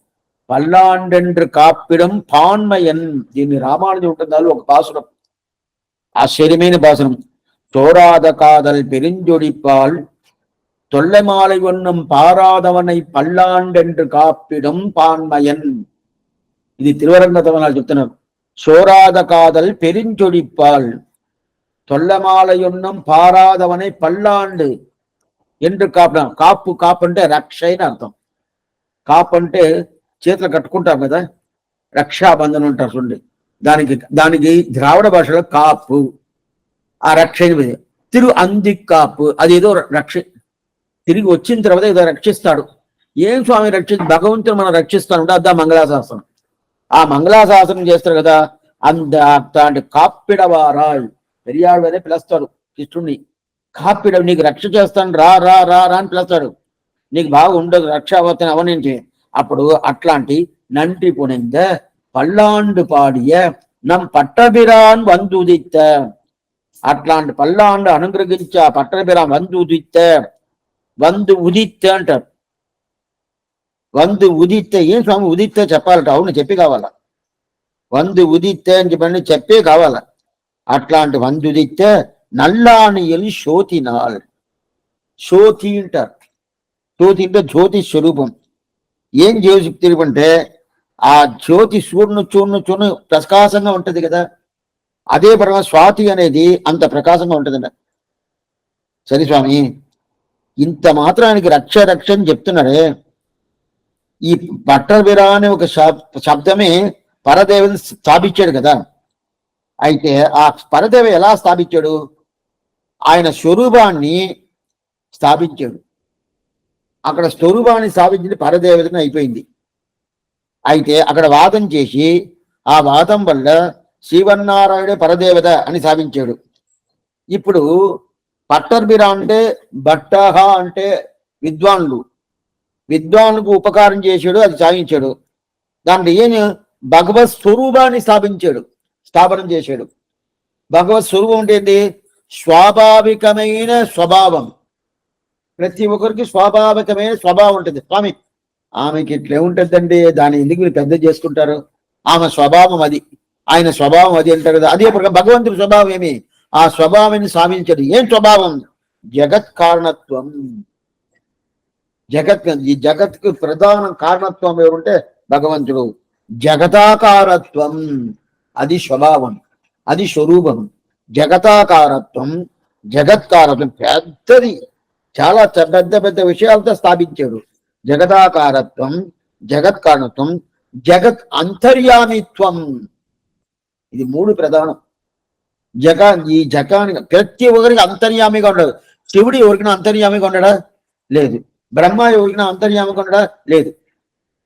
పల్లాండెండ్రు కాప్పిడం పాన్మయన్, దీన్ని రామానుజం ఉంటుందాలు ఒక పాసురం, ఆశ్చర్యమైన పాసురం. చోరాద కాదల్ పెరింజొడిపాల్ తొల్లెమాலை ஒன்னும் பாராதவனை పల్లాండెండ్రు కాప్పిడం పాన్మయన్. ఇది తిరువరంగ తమనాలు చెప్తున్నారు. చోరాద కాదల్ పెరింజొడిపాల్ తొల్లమాల ఒన్నం పారాదవனை పల్లాండు ఎండ్రు కాపు. కాపు అంటే రక్ష అని అర్థం. కాపు అంటే చేతులు కట్టుకుంటాం కదా, రక్షాబంధనం ఉంటారు చూడండి, దానికి ద్రావిడ భాషలో కాపు, ఆ రక్ష. తిరు అందిక్కాపు, అది ఏదో రక్ష, తిరిగి వచ్చిన తర్వాత ఏదో రక్షిస్తాడు. ఏం స్వామి భగవంతుడు మనం రక్షిస్తాడు, అద్దా మంగళాశాసనం. ఆ మంగళాశాసనం చేస్తారు కదా, అంత కాప్పిడవారాయ్, పెరియాళ్ళనే పిలుస్తాడు కృష్ణుడిని. కాప్పిడ, నీకు రక్ష చేస్తాను రా రా రా రా అని పిలుస్తాడు. నీకు బాగా ఉండదు రక్ష అవతని అవనించి. అప్పుడు అట్లాంటి నంటి పునింద పల్లాండు పాడియ నం పట్టబిరాన్ వందుదిత్త, అట్లాంటి పల్లాండు అనుగ్రహించా పట్టబిరాన్ వందు ఉదిత్త అంటారు. వందు ఉదిత్త, ఏం స్వామి ఉదిత్త చెప్పాలట? అవును చెప్పి కావాలా, వందు ఉదిత్త అని చెప్పండి చెప్పే కావాలా. అట్లాంటి వందుదిత్త నల్లానియల్ శోతినాల్. శోతి అంటారు. జ్యోతి అంటే జ్యోతి స్వరూపం. ఏం జ్యోతి స్వరూపం అంటే ఆ జ్యోతి చూర్ణ ప్రకాశంగా ఉంటది కదా, అదే పరమ స్వాతి అనేది అంత ప్రకాశంగా ఉంటుందంట. సరే స్వామి, ఇంత మాత్రానికి రక్ష రక్ష అని చెప్తున్నారే, ఈ పట్టబిరా అనే ఒక శబ్దమే పరదేవని స్థాపించాడు కదా. అయితే ఆ పరదేవ ఎలా స్థాపించాడు? ఆయన స్వరూపాన్ని స్థాపించాడు. అక్కడ స్వరూపాన్ని స్థాపించింది పరదేవతని అయిపోయింది. అయితే అక్కడ వాదం చేసి ఆ వాదం వల్ల శ్రీవన్నారాయణే పరదేవత అని స్థాపించాడు. ఇప్పుడు పట్టర్బిరా అంటే భట్టహ అంటే విద్వాన్లు, విద్వాన్లకు ఉపకారం చేశాడు, అది సాధించాడు. దాంట్లో ఏం భగవత్ స్వరూపాన్ని స్థాపనం చేశాడు. భగవత్ స్వరూపం అంటే ఏంటి? స్వాభావికమైన స్వభావం. ప్రతి ఒక్కరికి స్వాభావికమైన స్వభావం ఉంటుంది. స్వామి, ఆమెకి ఇట్లే ఉంటుందండి, దాన్ని ఎందుకు మీరు పెద్ద చేసుకుంటారు? ఆమె స్వభావం అది, ఆయన స్వభావం అది అంటారు కదా. అదే భగవంతుడి స్వభావం ఏమి? ఆ స్వభావాన్ని సాధించడు. ఏం స్వభావం? జగత్ కారణత్వం. ఈ జగత్కు ప్రధాన కారణత్వం ఎవరుంటే భగవంతుడు. జగతాకారత్వం అది స్వభావం, అది స్వరూపం. జగతాకారత్వం, జగత్కారత్వం పెద్దది, చాలా పెద్ద పెద్ద విషయాలతో స్థాపించాడు. జగదాకారత్వం, జగత్కారణత్వం, జగత్ అంతర్యామిత్వం. ఇది మూడు ప్రధానం. ఈ జగానికి ప్రతి ఒక్కరికి అంతర్యామిగా ఉండదు. శివుడు ఎవరికైనా అంతర్యామిగా ఉండడా? లేదు. బ్రహ్మ ఎవరికైనా అంతర్యామిగా ఉండడా? లేదు.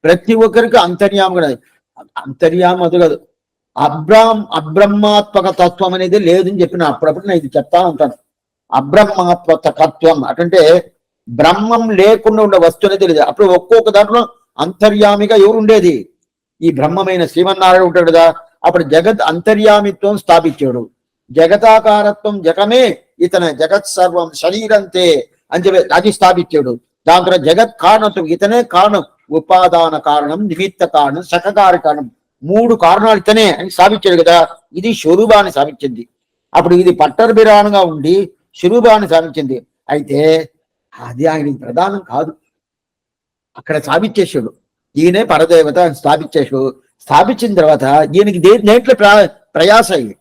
ప్రతి ఒక్కరికి అంతర్యామిగా. అంతర్యామి అది కాదు, అబ్రహ్మాత్మక తత్వం అనేది లేదని చెప్పిన అప్పుడప్పుడు నేను ఇది చెప్తా ఉంటాను. అబ్రహ్మాత్మక తత్వం అంటే బ్రహ్మం లేకుండా ఉండే వస్తువు అనేది తెలియదు. అప్పుడు ఒక్కొక్క దాంట్లో అంతర్యామిగా ఎవరు ఉండేది? ఈ బ్రహ్మమైన శ్రీమన్నారాయణ ఉంటాడు కదా. అప్పుడు జగత్ అంతర్యామిత్వం స్థాపించాడు. జగతాకారత్వం, జగమే ఇతన జగత్ సర్వం శరీరంతే అని చెప్పి అది స్థాపించాడు. దాని తర్వాత జగత్ కారణత్వం, ఇతనే కారణం, ఉపాదాన కారణం, నిమిత్త కారణం, సహకార కారణం, మూడు కారణాలు ఇతనే అని స్థాపించాడు కదా. ఇది స్వరూపాన్ని స్థాపించింది. అప్పుడు ఇది పట్టర్బిరానుగా ఉండి స్వరూపాన్ని స్థాపించింది. అయితే అది ఆయనకి ప్రధానం కాదు, అక్కడ స్థాపించేశాడు. ఈయనే పరదేవత అని స్థాపించేశాడు. స్థాపించిన తర్వాత ఈయనకి దేంట్లో ప్రయాస అయ్యి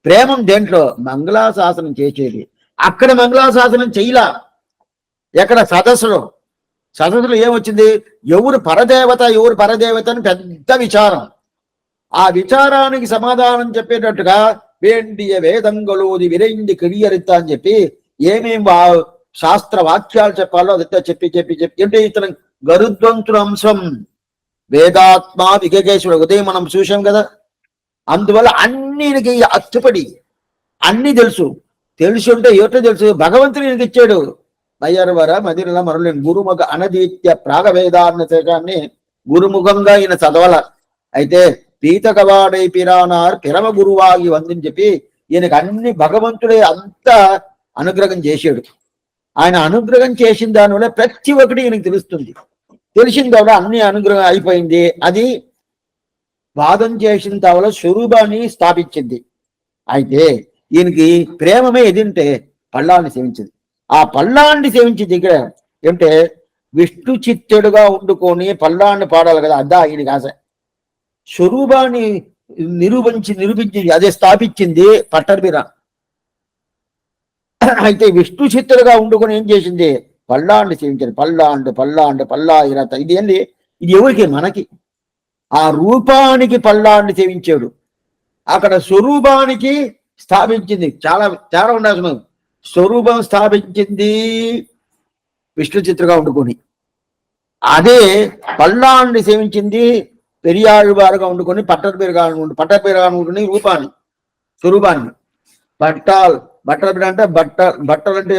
ప్రేమం దేంట్లో? మంగళాశాసనం చేసేది. అక్కడ మంగళాశాసనం చెయ్యలా. ఎక్కడ? సదస్సులో ఏమొచ్చింది? ఎవరు పరదేవత అని పెద్ద విచారం. ఆ విచారానికి సమాధానం చెప్పేటట్టుగా వేండియ వేదంగలోది విరైంది కిడియరిత అని చెప్పి ఏమేం శాస్త్ర వాక్యాలు చెప్పాలో అదంతా చెప్పి అంటే ఇతను గరుద్వంతుల అంశం వేదాత్మ విగేశ్వరుడు ఉదయం మనం చూసాం కదా. అందువల్ల అన్నిటికి అచ్చుపడి అన్ని తెలుసుంటే ఏటో తెలుసు. భగవంతుడు ఈయనకి ఇచ్చాడు. మయ్యర్వర మదిరల మరలేని గురుముఖ అనదీత్య ప్రాగవేదాన్న శేఖాన్ని గురుముఖంగా ఈయన చదవాల. అయితే పీతకవాడై పిరానార్ పిరమ గురువాగి వందని చెప్పి ఈయనకి అన్ని భగవంతుడే అంతా అనుగ్రహం చేశాడు. ఆయన అనుగ్రహం చేసిన దానివల్ల ప్రతి ఒక్కటి ఈయనకి తెలుస్తుంది. తెలిసిన తర్వాత అన్ని అనుగ్రహం అయిపోయింది. అది వాదం చేసిన తర్వాత స్వరూపాన్ని స్థాపించింది. అయితే ఈయనకి ప్రేమమే ఎదింటే పళ్ళాన్ని సేవించింది. ఆ పళ్ళాన్ని సేవించింది ఇక్కడ ఏంటంటే విష్ణు చిత్తుడుగా ఉండుకొని పళ్ళాన్ని పాడాలి కదా. అద్దా ఈయనకి ఆశ. స్వరూపాన్ని నిరూపించి అదే స్థాపించింది పట్టర్బిరా. అయితే విష్ణు చిత్తుడుగా ఉండుకొని ఏం చేసింది? పళ్ళాన్ని సేవించింది. పల్లాయిరత. ఇది ఏంటి? ఇది ఎవరికి? మనకి. ఆ రూపానికి పళ్ళాన్ని సేవించాడు. అక్కడ స్వరూపానికి స్థాపించింది. చాలా తేడా ఉండాల్సిన. స్వరూపం స్థాపించింది విష్ణు చిత్తుగా ఉండుకొని, అదే పళ్ళాన్ని సేవించింది పెరియాళ్ళవారుగా ఉండుకొని పట్టర్బిరగా ఉండుకొని రూపాన్ని స్వరూపాన్ని. బట్టలు అంటే బట్టలు అంటే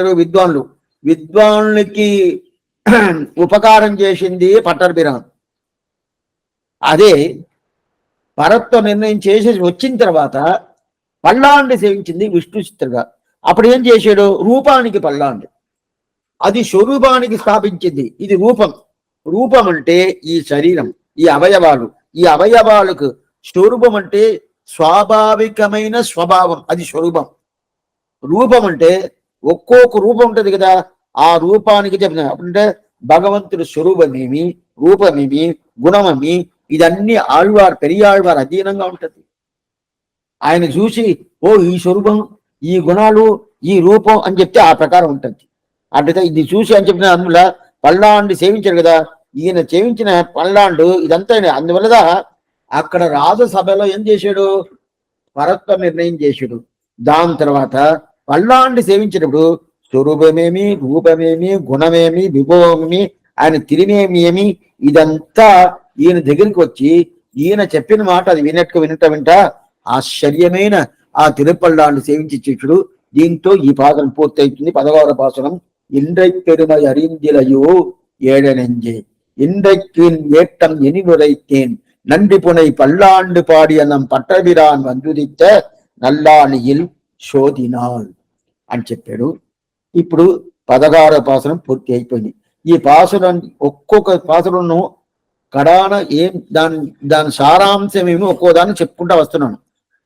విద్వాన్లకి ఉపకారం చేసింది పట్టర్బిరా. అదే పరత్వ నిర్ణయం చేసేసి వచ్చిన తర్వాత పళ్ళాండి సేవించింది విష్ణు చిత్రగా. అప్పుడు ఏం చేశాడు? రూపానికి పళ్ళాండి, అది స్వరూపానికి స్థాపించింది. ఇది రూపం అంటే ఈ శరీరం, ఈ అవయవాలకు స్వరూపం అంటే స్వాభావికమైన స్వభావం, అది స్వరూపం. రూపం అంటే ఒక్కొక్క రూపం ఉంటుంది కదా, ఆ రూపానికి చెప్పిన అంటే భగవంతుడి స్వరూపమేమి, రూపమేమి, గుణమేమి, ఇదన్నీ ఆళ్వార్ పెరియాళ్వార్ అధీనంగా ఉంటుంది. ఆయన చూసి ఓ ఈ స్వరూపం, ఈ గుణాలు, ఈ రూపం అని చెప్తే ఆ ప్రకారం ఉంటుంది. అంటే ఇది చూసి అని చెప్పిన అందువల్ల పల్లాండు సేవించాడు కదా, ఈయన సేవించిన పల్లాండు ఇదంతా అందువల్ల అక్కడ రాజసభలో ఏం చేశాడు, పరత్వ నిర్ణయం చేశాడు. దాని తర్వాత పల్లాండు సేవించినప్పుడు స్వరూపమేమి, రూపమేమి, గుణమేమి, విభవమేమి, ఆయన తిరిమేమి ఏమి, ఇదంతా ఈయన దగ్గరికి వచ్చి ఈయన చెప్పిన మాట అది వింట ఆశ్చర్యమైన ఆ తిరుపల్లాండు సేవించి చూచుడు. దీంతో ఈ పాదం పూర్తవుతుంది. 16వ పాసనం. ఇండ్రై పెరుమై அறிந்திலையோ ஏழனெஞ்சே இன்றைக்கு ஏட்டம் எனினுரைத்தேன் நன்றி புனை பல்லாண்டு பாடிய நம் పట్టబిరాన్ వందుదిత్త నల్లానిயில் శోధినాల్ అని చెప్పాడు. ఇప్పుడు 16వ పాసనం పూర్తి అయిపోయింది. ఈ పాసనం ఒక్కొక్క పాసనం కడాన ఏం దాని సారాంశం ఏమి ఒక్కో దాన్ని చెప్పుకుంటా వస్తున్నాను.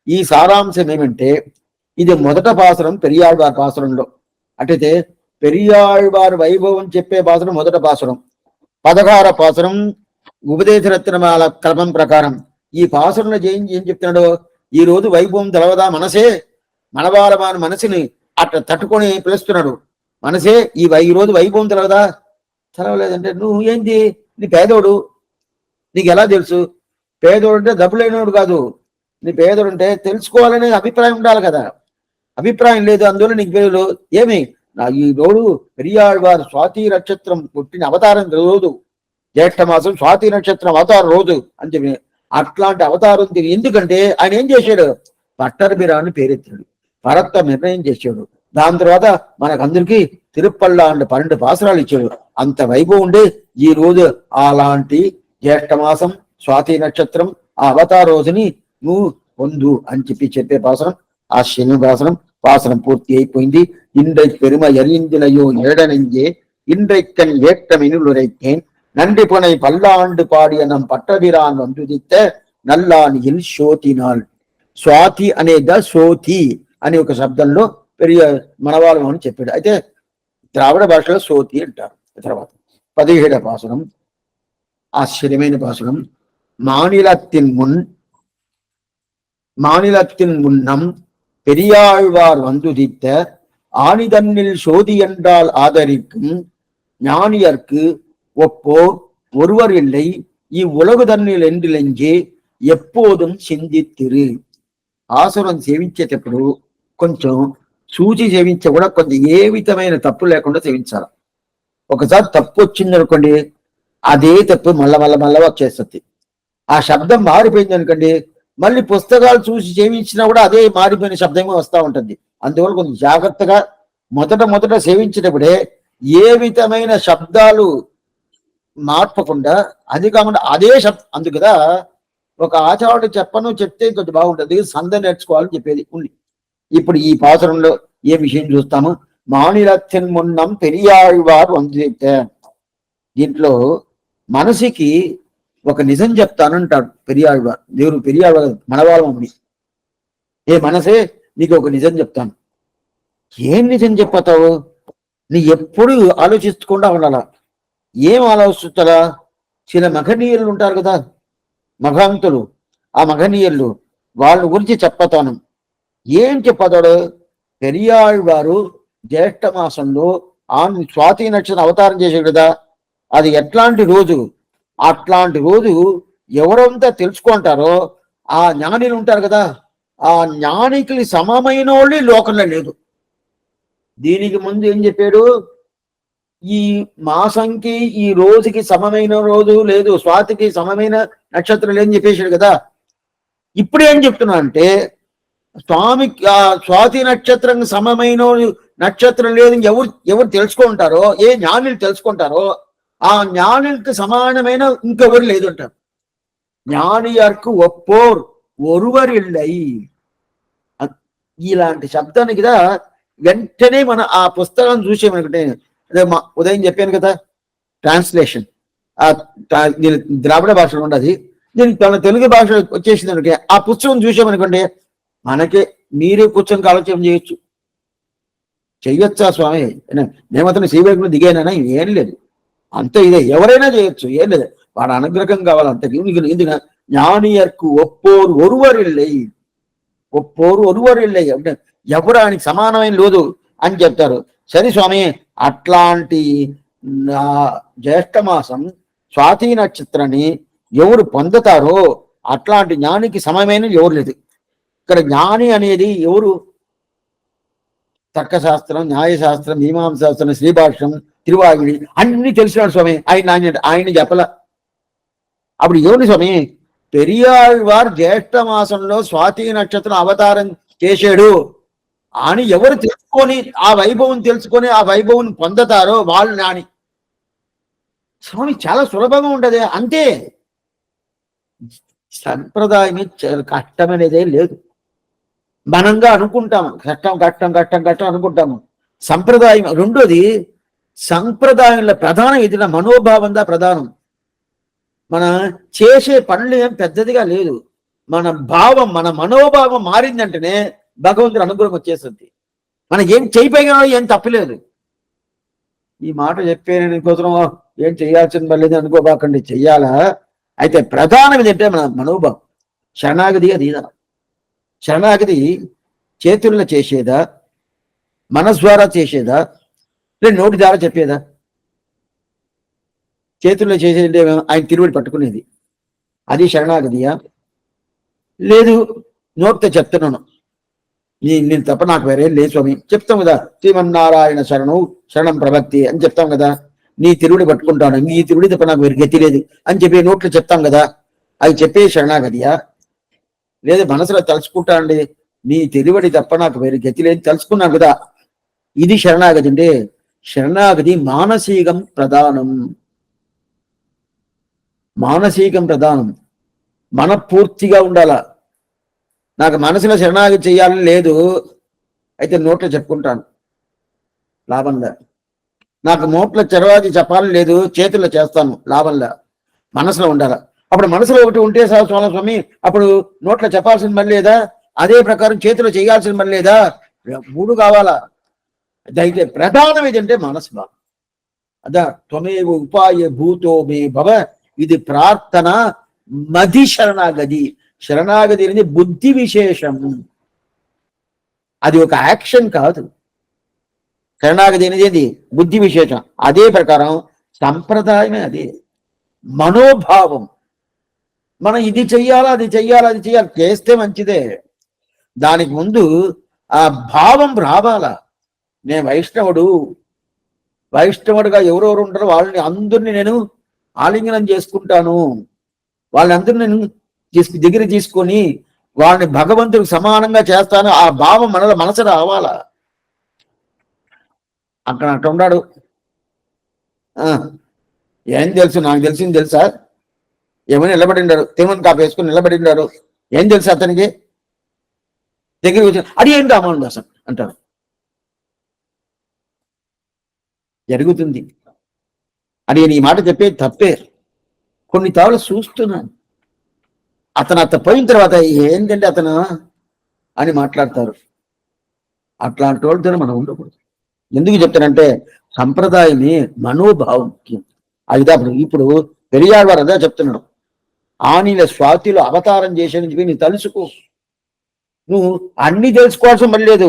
ఈ సారాంశం ఏమంటే ఇది మొదట పాసనం పెరియాళ్వార్ పాసనంలో. అంటే పెరియాళ్వార్ వైభవం చెప్పే పాసనం మొదట పాసనం. 16వ పాసనం ఉపదేశరత్నమాల క్రమం ప్రకారం ఈ పాసనంలో ఏం చెప్తున్నాడు, ఈ రోజు వైభవం తెలవదా మనసే, మనవారమాన మనసుని అట్లా తట్టుకొని పిలుస్తున్నాడు. మనసే ఈ రోజు వైభవం తెలవదా, తెలవలేదంటే నువ్వు ఏంటి, నీ పేదోడు, నీకు ఎలా తెలుసు? పేదోడు అంటే డబ్బులైనోడు కాదు, నీ పేదోడు అంటే తెలుసుకోవాలనే అభిప్రాయం ఉండాలి కదా. అభిప్రాయం లేదు, అందువల్ల నీకు పేరు ఏమి నా ఈ రోజు పెరియాళ్వారు స్వాతి నక్షత్రం పుట్టిన అవతారం రోజు, జ్యేష్ఠ మాసం స్వాతి నక్షత్రం అవతారం రోజు అని చెప్పి అట్లాంటి అవతారం తిని, ఎందుకంటే ఆయన ఏం చేశాడు, పట్టర్బిరాన్ని పేరెత్తాడు, పరత్వ నిర్ణయం చేశాడు. దాని తర్వాత మనకందరికీ తిరుపల్లాండు 12 పాసరాలు ఇచ్చాడు. అంత వైభవం ఉండే ఈ రోజు అలాంటి జ్యేష్ఠ మాసం స్వాతి నక్షత్రం ఆ అవతార రోజుని నువ్వు పొందు అని చెప్పే పాసనం ఆ శని పాసనం. పాసనం పూర్తి అయిపోయింది. ఇండ్రై పెరుమ ఎరిందిలయో ఏడనెంజే இன்றைக்கன் ஏற்றமெனுரைத்தேன் நன்றி புனை பல்லாண்டு பாடிய நம் పట్టబిరాన్ వందుదిత్త నల్లానిயில் శోతినాల్. స్వాతి అనేదా శోతి అనే ఒక శబ్దంలో పెరియ మనవాళ్ళం అని చెప్పాడు. అయితే ద్రావిడ భాషలో సోతి అంటారు. తర్వాత 17వ పాసనం ఆశ్చర్యమైన పాసనం. மாநிலத்தின் முன்னம் பெரியாழ்வார் வந்துதித்த ஆணிதன்னில் சோதி என்றால் ஆதரிக்கும் ஞானியர்க்கு ஒப்போர் ஒருவர் இல்லை இவ்வுலகு தன்னில் என்றிலెంజే எப்போதும் చిందిత్తిరు. ఆసురం సేవించేటప్పుడు కొంచెం సూచి సేవించే కూడా కొంచెం ఏ విధమైన తప్పు లేకుండా సేవించాలి. ఒకసారి తప్పు వచ్చింది అనుకోండి, అదే తప్పు మళ్ళా వచ్చేస్తుంది. ఆ శబ్దం మారిపోయింది అనుకోండి, మళ్ళీ పుస్తకాలు చూసి సేవించినా కూడా అదే మారిపోయిన శబ్దమే వస్తూ ఉంటుంది. అందువల్ల కొంచెం జాగ్రత్తగా మొదట సేవించేటప్పుడే ఏ విధమైన శబ్దాలు మార్పకుండా, అది కాకుండా అదే శబ్దం. అందుకదా ఒక ఆచార్యుడు చెప్తే కొంచెం బాగుంటుంది, సంద నేర్చుకోవాలని చెప్పేది ఉంది. ఇప్పుడు ఈ పాసరంలో ఏ విషయం చూస్తాము, మానిలత్తిన్ మున్నం పెరియాళ్వార్ వందిత. దీంట్లో మనసుకి ఒక నిజం చెప్తానంటాడు పెరియాళ్వార్. దేవుడు పెరియాళ్వార్ మనవాళ్ళమని, ఏ మనసే నీకు ఒక నిజం చెప్తాను. ఏం నిజం చెప్పతావు? నీ ఎప్పుడు ఆలోచిస్తకుండా ఉండాలా. ఏం ఆలోచిస్తారా? చిన్న మహనీయులు ఉంటారు కదా, మహాంతులు, ఆ మహనీయులు వాళ్ళ గురించి చెప్పతాను. ఏం చెప్పతాడు? పెరియాళ్వారు జ్యేష్ఠ మాసంలో స్వాతి నక్షత్రం అవతారం చేశాడు కదా, అది ఎట్లాంటి రోజు, అట్లాంటి రోజు ఎవరంతా తెలుసుకుంటారో ఆ జ్ఞానిలు ఉంటారు కదా, ఆ జ్ఞానికులు సమమైన వాళ్ళు లోకంలో లేదు. దీనికి ముందు ఏం చెప్పాడు, ఈ మాసంకి ఈ రోజుకి సమమైన రోజు లేదు, స్వాతికి సమమైన నక్షత్రం లేదని చెప్పేశాడు కదా. ఇప్పుడు ఏం చెప్తున్నా అంటే స్వాతి నక్షత్రం సమమైన నక్షత్రం లేదని ఎవరు తెలుసుకుంటారో, ఏ జ్ఞానులు తెలుసుకుంటారో ఆ జ్ఞానులకు సమానమైన ఇంకెవరు లేదు అంటారు. జ్ఞానియర్కు ఒప్పోర్ ఒరువరు ఇళ్ళై. ఇలాంటి శబ్దాన్ని కదా వెంటనే మన ఆ పుస్తకం చూసేమనుకుంటే, అదే ఉదయం చెప్పాను కదా ట్రాన్స్లేషన్, ద్రావిడ భాషలో ఉండదు, దీనికి తన తెలుగు భాష వచ్చేసింది అనుకుంటే ఆ పుస్తకం చూసామనుకోండి, మనకే మీరే కూర్చొని ఆలోచన చేయొచ్చు. చెయ్యొచ్చా స్వామి? మేమతను శ్రీవైకుంఠం దిగానైనా ఏం లేదు, అంతే. ఇదే ఎవరైనా చేయొచ్చు, ఏం లేదు, వాడు అనుగ్రహం కావాలి అంతే. ఇందున ஞானியர்க்கு ఒప్పోరు ఒరువరు இல்லை, ఒప్పోరు ఒరువరు இல்லை అంటే ఎవరు ఆయనకి సమానమైన లేదు అని చెప్తారు. సరే స్వామి, అట్లాంటి జ్యేష్ఠ మాసం స్వాతి నక్షత్రాన్ని ఎవరు పొందుతారో అట్లాంటి జ్ఞానికి సమమైన ఎవరు లేదు. ఇక్కడ జ్ఞాని అనేది ఎవరు? తర్కశాస్త్రం, న్యాయశాస్త్రం, మీమాంసాస్త్రం, శ్రీభాష్యం, తిరువాగిడి అన్ని తెలిసినాడు స్వామి. ఆయన చెప్పల. అప్పుడు ఎవరు స్వామి? పెరియాళ్వారు జ్యేష్ఠ మాసంలో స్వాతి నక్షత్రం అవతారం చేశాడు అని ఎవరు తెలుసుకొని ఆ వైభవం తెలుసుకొని ఆ వైభవం పొందుతారో వాళ్ళు నాని. స్వామి చాలా సులభంగా ఉంటది అంతే. సంప్రదాయం కష్టమనేదే లేదు. మనంగా అనుకుంటాము కష్టం కష్టం కష్టం కష్టం అనుకుంటాము. సంప్రదాయం రెండోది, సంప్రదాయంలో ప్రధానం ఇది మనోభావంగా ప్రధానం. మన చేసే పనులు ఏం పెద్దదిగా లేదు, మన భావం మన మనోభావం మారిందంటేనే భగవంతుడు అనుగ్రహం వచ్చేస్తుంది. మనకేం చేయిపోయినా ఏం తప్పలేదు. ఈ మాట చెప్పే కోసం ఏం చేయాల్సిన పర్లేదు అనుకోబాకండి, చెయ్యాలా. అయితే ప్రధానం ఏంటంటే మన మనోభావం. శరణాగతి అది ఇదా. శరణాగతి చేతుల్లో చేసేదా, మనసు ద్వారా చేసేదా, లేదు నోటి ద్వారా చెప్పేదా? చేతుల్లో చేసేది ఆయన తిరువడి పట్టుకునేది, అది శరణాగతియా? లేదు నోటితో చెప్తున్నాను, నేను తప్ప నాకు వేరే లేదు స్వామి చెప్తాం కదా. శ్రీమన్నారాయణ శరణం శరణం ప్రభక్తి అని చెప్తాం కదా. నీ తిరువుడి పట్టుకుంటాను, ఈ తిరువుడి తప్ప నాకు వేరే గతి లేదు అని చెప్పి నోట్లో చెప్తాం కదా. అవి చెప్పే శరణాగతియా? లేదా మనసులో తలుచుకుంటా అండి, నీ తిరువడి తప్ప నాకు వేరే గతి లేదు తెలుసుకున్నాను కదా, ఇది శరణాగతి. అంటే శరణాగతి మానసికం ప్రధానం. మానసికం ప్రధానం, మనపూర్తిగా ఉండాల. నాకు మనసులో శరణాగతి చెయ్యాలని లేదు, అయితే నోట్లో చెప్పుకుంటాను లాభంలా. నాకు నోట్లో శరణాగతి చెప్పాలని లేదు, చేతుల్లో చేస్తాను లాభంలా. మనసులో ఉండాల. అప్పుడు మనసులో ఒకటి ఉంటే స్వామి, అప్పుడు నోట్లో చెప్పాల్సిన పని లేదా, అదే ప్రకారం చేతిలో చేయాల్సిన పని లేదా? మూడు కావాలా. అయితే ప్రధానం ఏదంటే మనసు భావం. అదా త్వమేవ ఉపాయ భూతో మే భవ, ఇది ప్రార్థన మది శరణాగతి. శరణాగతి అనేది బుద్ధి విశేషం, అది ఒక యాక్షన్ కాదు. శరణాగతి అనేది బుద్ధి విశేషం. అదే ప్రకారం సంప్రదాయమే అదే మనోభావం. మనం ఇది చెయ్యాలా అది చెయ్యాలా అది చెయ్యాలి, చేస్తే మంచిదే. దానికి ముందు ఆ భావం రావాలా. నేను వైష్ణవుడుగా ఎవరెవరు ఉంటారో వాళ్ళని అందరినీ నేను ఆలింగనం చేసుకుంటాను, వాళ్ళందరినీ నేను దగ్గర తీసుకొని వాళ్ళని భగవంతుడికి సమానంగా చేస్తాను. ఆ భావం మనసు రావాలా. అక్కడ అట్లా ఉన్నాడు. ఏం తెలుసు, నాకు తెలిసింది తెలుసా? ఏమైనా నిలబడిండారు, తిరుమల కాపు వేసుకుని నిలబడిండారు, ఏం తెలుసు అతనికి? దగ్గరికి వచ్చి అది ఏం రామానుడు అసలు అంటారు. జరుగుతుంది అని ఈ మాట చెప్పేది తప్పే. కొన్ని తాళ్ళు చూస్తున్నాను, అతను పోయిన తర్వాత ఏంటంటే అతను అని మాట్లాడతారు. అట్లాంటి వాళ్ళతో మనం ఉండకూడదు. ఎందుకు చెప్తానంటే సంప్రదాయమే మనోభావం ముఖ్యం. అది ఇప్పుడు పెరియాళ్వారు అదే చెప్తున్నాడు, ఆనిల స్వాతిలో అవతారం చేసేది నీ తలుసుకో. నువ్వు అన్ని తెలుసుకోవాల్సిన పని లేదు,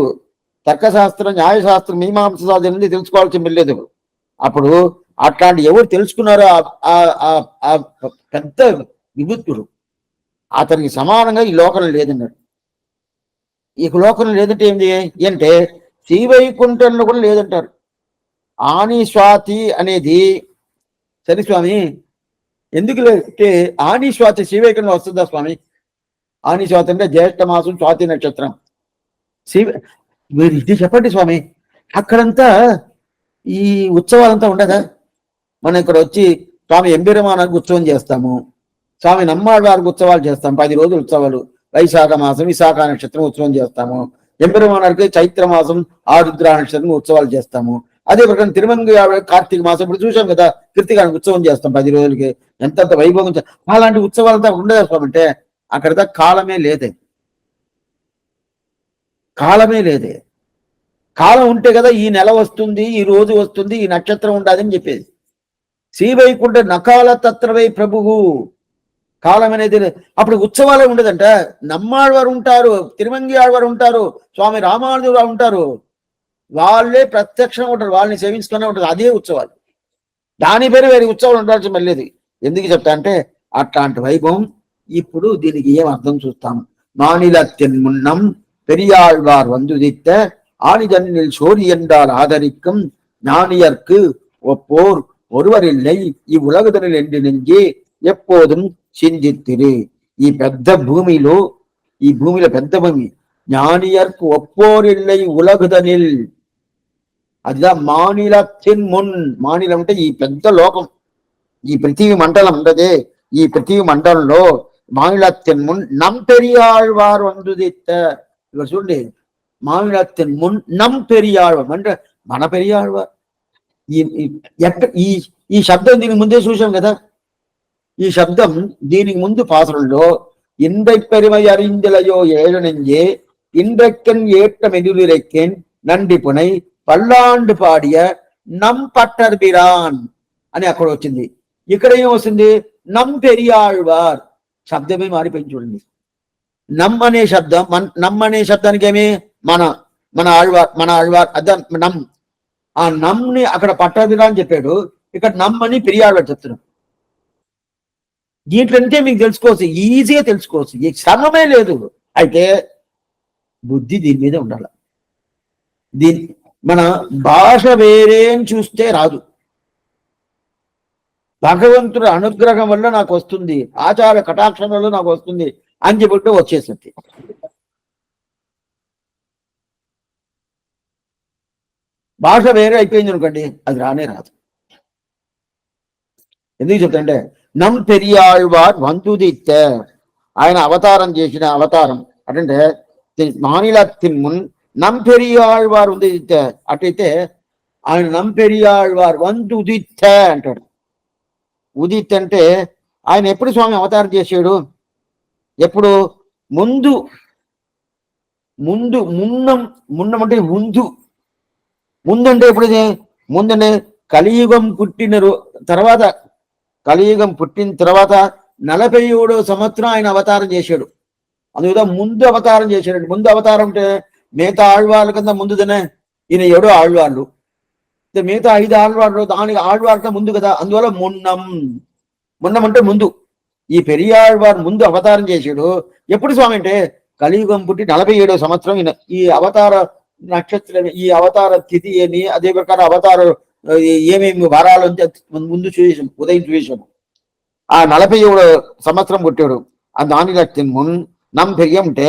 తర్కశాస్త్రం, న్యాయశాస్త్రం, మీమాంస అన్ని తెలుసుకోవాల్సిన పని లేదు. అప్పుడు అట్లాంటి ఎవరు తెలుసుకున్నారో ఆ పెద్ద విభుత్తుడు, అతనికి సమానంగా ఈ లోకంలో లేదన్నాడు. ఈ లోకంలో లేదంటే ఏంటి అంటే శ్రీవైకుంఠంలో కూడా లేదంటారు. ఆని స్వాతి అనేది సరే స్వామి ఎందుకు లేదంటే ఆని స్వాతి శ్రీవైకుంఠంలో వస్తుందా స్వామి? ఆని స్వాతి అంటే జ్యేష్ఠ మాసం స్వాతి నక్షత్రం. మీరు ఇది చెప్పండి స్వామి, అక్కడంతా ఈ ఉత్సవాలంతా ఉండదా? మనం ఇక్కడ వచ్చి స్వామి ఎంబిరమానానికి ఉత్సవం చేస్తాము, స్వామి నమ్మాళ్ళవారికి ఉత్సవాలు చేస్తాం, 10 రోజులు ఉత్సవాలు. వైశాఖ మాసం విశాఖ నక్షత్రం ఉత్సవం చేస్తాము, ఎంబెరుమానానికి చైత్ర మాసం ఆరుద్ర నక్షత్రం ఉత్సవాలు చేస్తాము. అదే ప్రకారం తిరుమంగ కార్తీక మాసం ఇప్పుడు చూసాం కదా, కృతికానికి ఉత్సవం చేస్తాం 10 రోజులకి. ఎంతంత వైభవం. అలాంటి ఉత్సవాలంతా ఉండదేస్తామంటే అక్కడ కాలమే లేదే, కాలమే లేదే. కాలం ఉంటే కదా ఈ నెల వస్తుంది, ఈ రోజు వస్తుంది, ఈ నక్షత్రం ఉండాలని చెప్పేది. శ్రీవైకుంఠ నకాల తత్రవై ప్రభువు, కాలం అనేది అప్పుడు ఉత్సవాలే ఉండదంట. నమ్మాళ్వారు ఉంటారు, తిరుమంగి ఆళ్వారు ఉంటారు, స్వామి రామానుజులు ఉంటారు, వాళ్ళే ప్రత్యక్షంగా ఉంటారు, వాళ్ళని సేవించుకునే ఉంటారు. అదే ఉత్సవాలు. దాని పేరు వేరే ఉత్సవాలు ఉండాల్సి మళ్ళీ. ఎందుకు చెప్తా అంటే అట్లాంటి వైభవం. ఇప్పుడు దీనికి ఏం అర్థం చూస్తాం. மாநிலத்தின் முன்னம் பெரியாழ்வார் வந்துதித்த ஆணிதன்னில் சோரி என்றால் ஆதரிக்கும் ஞானியர்க்கு ஒப்போர் ஒருவரில்லை இவ்வுலகுதனில் என்று நெஞ்சే எப்போதும் చిందిత్తిరి. ఈ పెద్ద భూమిలో, ఈ భూమిలో పెద్ద భూమి, ஞானியர்க்கு ఒప్పోరిల్లై ఉలగుదనిల్. అదిదా మానిలத்தின் మున్. మానిలం అంటే ఈ పెద్ద లోకం, ఈ పృథివీ మండలం ఉండదే, ఈ పృథివీ మండలంలో మానిలத்தின் మున్ నం పెరియాళ్వార్ వందుదిత్త. ఇక్కడ చూడండి, మానిలத்தின் మున్ నం పెరియాళ్వార్ అంటే మన పెరియాళ్వార్. ఈ ఈ శబ్దం దీనికి ముందే చూసాం కదా. ఈ శబ్దం దీనికి ముందు పాసరంలో இன்பை பெருமை அறிந்திலையோ ஏழு நெஞ்சே இன்றைக்கன் ஏற்ற மெதுவிரைக்கேன் నండి పునై పల్లాండు పాడియ నం పట్టర్బిరాన్ అని అక్కడ వచ్చింది. ఇక్కడ ఏం వస్తుంది? నం పెరియాళ్వార్. శబ్దమే మారిపోయింది చూడండి. నమ్ అనే శబ్దం, నమ్ అనే శబ్దానికి ఏమి మన మన ఆళ్వార్, మన ఆళ్వార్ అర్థం నమ్. ఆ నమ్ని అక్కడ పట్టర్బిరా అని చెప్పాడు, ఇక్కడ నమ్ అని పెరియాళ్వార్ చెప్తున్నాడు. దీంట్లంటే మీకు తెలుసుకోవచ్చు, ఈజీగా తెలుసుకోవచ్చు, ఈ శ్రమమే లేదు. అయితే బుద్ధి దీని మీద ఉండాలి. దీని మన భాష వేరే అని చూస్తే రాదు. భగవంతుడి అనుగ్రహం వల్ల నాకు వస్తుంది, ఆచార కటాక్షం వల్ల నాకు వస్తుంది అని చెప్పి వచ్చేసింది. భాష వేరే అయిపోయింది అనుకోండి, అది రానే రాదు. ఎందుకు చెప్తాంటే నం పెరియాళ్వార్ వంతుదిత్త, ఆయన అవతారం చేసిన అవతారం అంటే మానిలத்தின் మున్ నం పెరియాళ్వార్ వంతుదిత్త. అటైతే ఆయన నం పెరియాళ్వార్ వంతుదిత్త అంటాడు. ఉదిత్ అంటే ఆయన ఎప్పుడు స్వామి అవతారం చేశాడు? ఎప్పుడు? ముందు ముందు మున్నం. మున్నం అంటే ముందు. ముందంటే ఎప్పుడుది? ముందనే కలియుగం పుట్టిన తర్వాత, కలియుగం పుట్టిన తర్వాత 47వ సంవత్సరం ఆయన అవతారం చేశాడు. అందువల్ల ముందు అవతారం చేశాడు. ముందు అవతారం అంటే మిగతా ఆళ్వార్ల కింద ముందుదనే, ఈయన 7 ఆళ్వార్లు, మిగతా 5 ఆళ్వార్లు దానికి ఆళ్వార్ల ముందు కదా. అందువల్ల మున్నం. మున్నం అంటే ముందు. ఈ పెరియాళ్వార్ ముందు అవతారం చేశాడు. ఎప్పుడు స్వామి అంటే కలియుగం పుట్టి 47వ సంవత్సరం. ఈ అవతార నక్షత్రం, ఈ అవతార తిథి ఏమి, అదే ప్రకారం అవతార ఏమేమి వారాలు ముందు చూసాం, ఉదయం చూసాము. ఆ 47వ సంవత్సరం పుట్టాడు. ఆ దానిలத்தின் మున్ నం పెరియం అంటే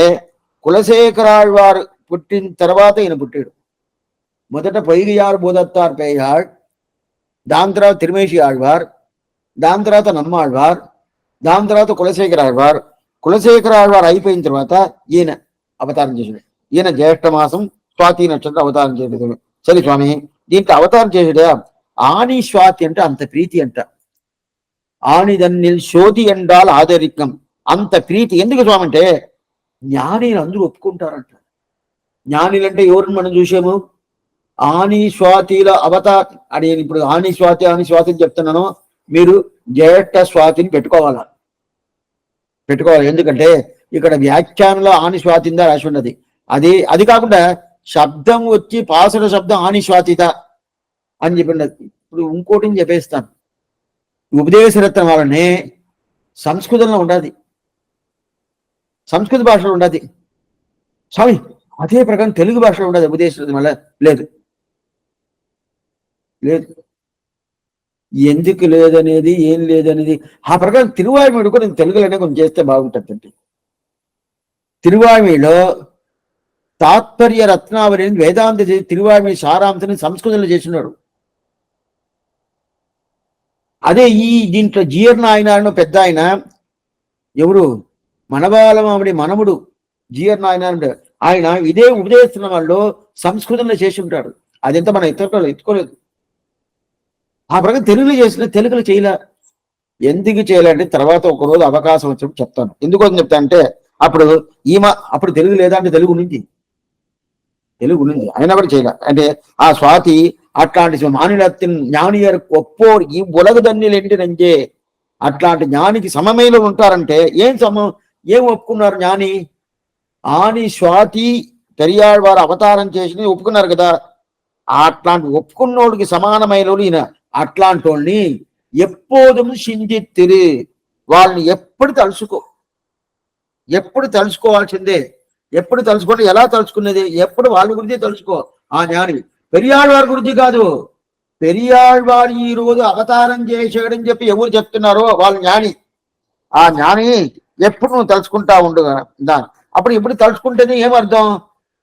కులశేఖరాళ్వారు పుట్టిన తర్వాత ఈయన పుట్టాడు. మొదట పొయ్యియార్ బోధత్తార్ పెయ్యాళ్, దాని తర్వాత తిరుమేషి ఆళ్వార్, దాని తర్వాత నమ్మాళ్వార్, దాని తర్వాత కులశేఖర ఆళ్వార్. కులశేఖర ఆళ్వార్ అయిపోయిన తర్వాత ఈయన అవతారం చేశాడు. ఈయన జ్యేష్ఠ మాసం స్వాతి నక్షత్రం అవతారం చేశాడు. సరే స్వామి, దీంట్లో అవతారం చేసాడా? ఆని స్వాతి అంటే అంత ప్రీతి అంట. ఆనిదన్నిల్ శోధి ఎండాల్ ఆదరికం, అంత ప్రీతి. ఎందుకు స్వామి అంటే జ్ఞానిలు అందరూ ఒప్పుకుంటారంట. జ్ఞానిలు అంటే ఎవరిని మనం చూసాము? ఆని స్వాతిల అవతార అని. ఇప్పుడు ఆని స్వాతి అని చెప్తున్నాను, మీరు జ్యేష్ఠ స్వాతిని పెట్టుకోవాలి. ఎందుకంటే ఇక్కడ వ్యాఖ్యానంలో ఆని స్వాతిందా రాసి ఉన్నది. అది కాకుండా శబ్దం వచ్చి పాసర శబ్దం ఆని స్వాతిత అని చెప్పినది. ఇప్పుడు ఇంకోటిని చెప్పేస్తాను. ఉపదేశరత్నం వాళ్ళని సంస్కృతంలో ఉండదు, సంస్కృత భాషలో ఉండదు స్వామి. అదే ప్రకారం తెలుగు భాషలో ఉండదు ఉపదేశరత్నం వల్ల. లేదు లేదు. ఎందుకు లేదనేది, ఏం లేదనేది ఆ ప్రకారం తిరువాయుమీడు కూడా నేను తెలుగులోనే కొంచెం చేస్తే బాగుంటుందండి. తిరువాయుమీలో తాత్పర్య రత్నావళి వేదాంత తిరువాయుమీ సారాంశని సంస్కృతంలో చేసినాడు. అదే ఈ దీంట్లో జీర్ణ ఆయన పెద్ద ఆయన ఎవరు? మనబాలమామిడి మనముడు జీర్ణ ఆయన ఇదే ఉపదేశిస్తున్న వాళ్ళు సంస్కృతంలో చేసి ఉంటాడు. అదంతా మనం ఎత్తుకోలేదు. ఆ ప్రకారం తెలుగులో చేసిన, తెలుగులో చేయలే. ఎందుకు చేయాలంటే తర్వాత ఒకరోజు అవకాశం వచ్చినప్పుడు చెప్తాను. ఎందుకోసం చెప్తా అంటే అప్పుడు అప్పుడు తెలుగు లేదా అంటే తెలుగు ఉంది. తెలుగు ఉంది, అయినా కూడా చేయలే. అంటే ఆ స్వాతి అట్లాంటి మానిలத்தின் ஞானியருக்கு ஒப்போர் இவ்வுலகுதன்னில் என்று நெஞ்சே, అట్లాంటి జ్ఞానికి సమమేలో ఉంటారంటే ఏం ఒప్పుకున్నారు జ్ఞాని? ఆని స్వాతి పెరియాళ్వారు అవతారం చేసి ఒప్పుకున్నారు కదా, అట్లాంటి ఒప్పుకున్నోడికి సమానమైన ఈయన. అట్లాంటి వాళ్ళని ఎప్పుడూ సింజిత్తిరి, వాళ్ళని ఎప్పుడు తలుచుకోవాల్సిందే. ఎప్పుడు తలుచుకుంటే ఎలా తలుచుకునేది? ఎప్పుడు వాళ్ళ గురించి తలుచుకో. ఆ జ్ఞాని పెరియాళ్వారి గురించి కాదు, పెరియాళ్వారు ఈ రోజు అవతారం చేసాడని చెప్పి ఎవరు చెప్తున్నారో వాళ్ళ జ్ఞాని. ఆ జ్ఞాని ఎప్పుడు నువ్వు తలుచుకుంటా ఉండు దాన్ని. అప్పుడు ఎప్పుడు తలుచుకుంటేనే ఏమర్థం?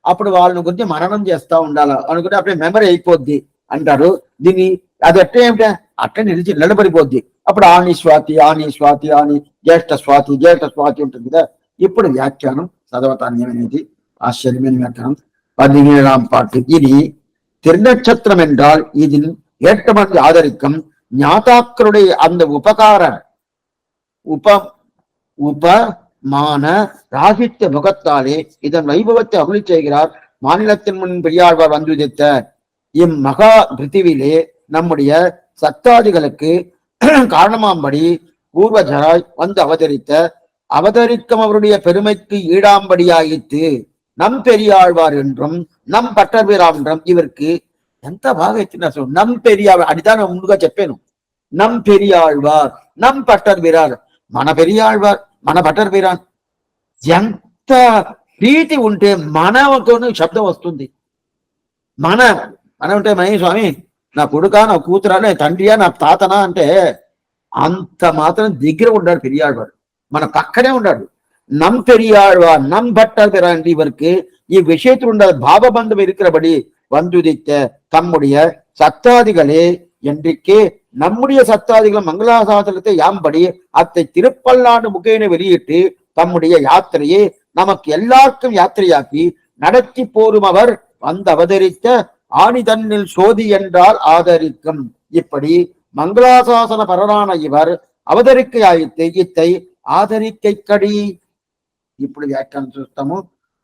అప్పుడు వాళ్ళని గురించి మననం చేస్తా ఉండాలి అనుకుంటే అప్పుడే మెమరీ అయిపోద్ది అంటారు. దీన్ని అది ఎట్లా ఏమిటా అట్లా నిలబడిపోద్ది. అప్పుడు ఆని స్వాతి ఆని జ్యేష్ఠ స్వాతి ఉంటుంది కదా. ఇప్పుడు వ్యాఖ్యానం చదవటాన్ని అనేది ఆశ్చర్యమైన వ్యాఖ్యానం 17ஆம் பாட்டு. ఇది திருநட்சத்திரம் என்றால் இதில் ஏற்றமன் ஆதரிக்கம் ஞாதாக்களுடைய அந்த உபமான ராகித்ய முகத்தாலே இதன் வைபவத்தை அருளி செய்கிறார். மாநிலத்தின் முன் பெரியாழ்வார் வந்துதித்த இம்மகா பிருத்திவிலே நம்முடைய சத்தாதிகளுக்கு காரணமாம்படி பூர்வஜராய் வந்து அவதரிக்கும் அவருடைய பெருமைக்கு ஈடாம்படியாயிற்று நம் பெரியாழ்வார் என்றும் நம் పట్టర్విరామ్ என்றும். ఇవరికి ఎంత బాగా ఇచ్చిన నమ్ పెరియాళ్ అడిదా ముందుగా చెప్పాను. నమ్ పెరియాళ్వార్, నమ్ పట్టర్విరార్, మన పెరియాళ్వార్ మన పట్టర్విరాన్. ఎంత ప్రీతి ఉంటే మనకు శబ్దం వస్తుంది. మన అంటే మహేష్ స్వామి నా కొడుకా నా కూతురా నా తండ్రియా నా తాతనా అంటే అంత మాత్రం దగ్గర ఉన్నాడు పెరియాళ్వాడు, మన పక్కనే ఉన్నాడు. நம் பெரியாழ்வார் நம் பட்டர்பிரான் இவருக்கு இவ்விஷயத்தில் உள்ள பாவபந்தம் இருக்கிறபடி வந்துதித்த தம்முடைய சத்தாதிகளே என்றைக்கு நம்முடைய சத்தாதிகள் மங்களாசாசனத்தை யாம்படி அத்தை திருப்பல்லாண்டு முகேன வெளியிட்டு தம்முடைய யாத்திரையை நமக்கு எல்லாருக்கும் யாத்திரையாக்கி நடத்தி போரும் அவர் வந்து அவதரித்த ஆணி தன்னில் சோதி என்றால் ஆதரிக்கும். இப்படி மங்களாசாசன பரரான இவர் அவதரிக்கை ஆயித்து இத்தை ఆదరికై కడి. ఇప్పుడు వ్యాఖ్యానం చూస్తాము,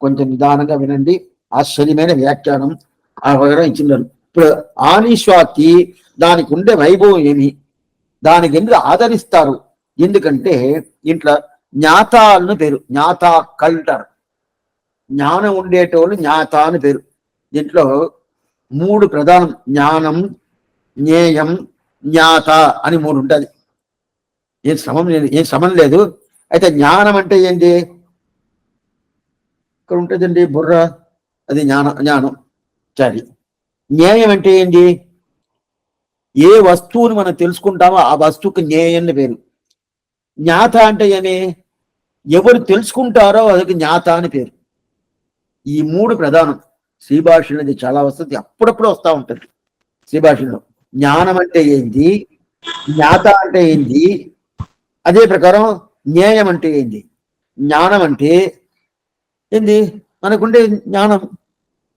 కొంచెం నిదానంగా వినండి. ఆశ్చర్యమైన వ్యాఖ్యానం ఆ వివరం ఇచ్చినారు. ఇప్పుడు ఆనిస్వాతి దానికి ఉండే వైభవం ఏమి, దానికి ఎందుకు ఆదరిస్తారు? ఎందుకంటే ఇంట్లో జ్ఞాతాలను పేరు, జ్ఞాతా కల్టారు, జ్ఞానం ఉండేటోళ్ళు జ్ఞాత అని పేరు. దీంట్లో 3 ప్రధానం, జ్ఞానం, జ్ఞేయం, జ్ఞాత అని 3 ఉంటుంది. ఏం సమం లేదు. అయితే జ్ఞానం అంటే ఏంటి? ఇక్కడ ఉంటుందండి బుర్ర, అది జ్ఞానం సరే. జ్ఞేయం అంటే ఏంటి? ఏ వస్తువుని మనం తెలుసుకుంటామో ఆ వస్తువుకి జ్ఞేయం పేరు. జ్ఞాత అంటే ఏమి? ఎవరు తెలుసుకుంటారో అదికి జ్ఞాత అని పేరు. ఈ 3 ప్రధానం. శ్రీభాషలో ఇది చాలా వస్తుంది, అప్పుడప్పుడు వస్తూ ఉంటుంది శ్రీభాషలో. జ్ఞానం అంటే ఏంటి, జ్ఞాత అంటే ఏంటి, అదే ప్రకారం జ్ఞేయం అంటే ఏంటి. జ్ఞానం అంటే ఏంది? మనకుండే జ్ఞానం.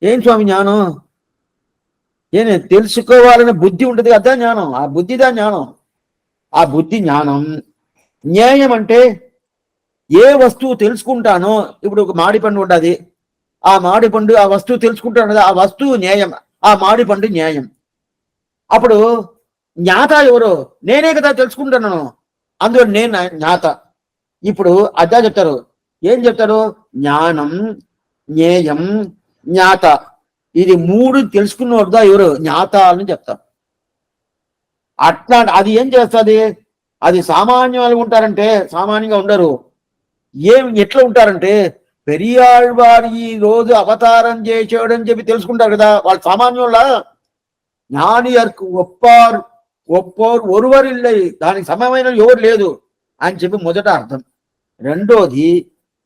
ఏం స్వామి జ్ఞానం? ఏమి తెలుసుకోవాలనే బుద్ధి ఉంటుంది, అదే జ్ఞానం. ఆ బుద్ధిదా జ్ఞానం, ఆ బుద్ధి జ్ఞానం. జ్ఞేయం అంటే ఏ వస్తువు తెలుసుకుంటానో, ఇప్పుడు ఒక మాడి పండు ఉంటుంది, ఆ మాడి పండు ఆ వస్తువు తెలుసుకుంటాను కదా, ఆ వస్తువు న్యాయం, ఆ మాడి పండు న్యాయం. అప్పుడు జ్ఞాత ఎవరు? నేనే కదా తెలుసుకుంటున్నాను, అందువల్ల నేను జ్ఞాత. ఇప్పుడు అదే చెప్తారు. ఏం చెప్తారు? జ్ఞానం, జ్ఞేయం, జ్ఞాత. ఇది 3 తెలుసుకున్నవాడుదా ఎవరు? జ్ఞాత అని చెప్తారు. అట్లా అది ఏం చేస్తుంది? అది సామాన్యులు ఉంటారంటే సామాన్యంగా ఉండరు. ఎట్లా ఉంటారంటే, పెరియాళ్వారు ఈ రోజు అవతారం చేసేవాడని చెప్పి తెలుసుకుంటారు కదా, వాళ్ళు సామాన్యుల. జ్ఞానియర్కు ఒప్పోరు ఒరువరిల్లై, దానికి సమయమైన ఎవరు లేదు అని చెప్పి మొదట అర్థం. రెండోది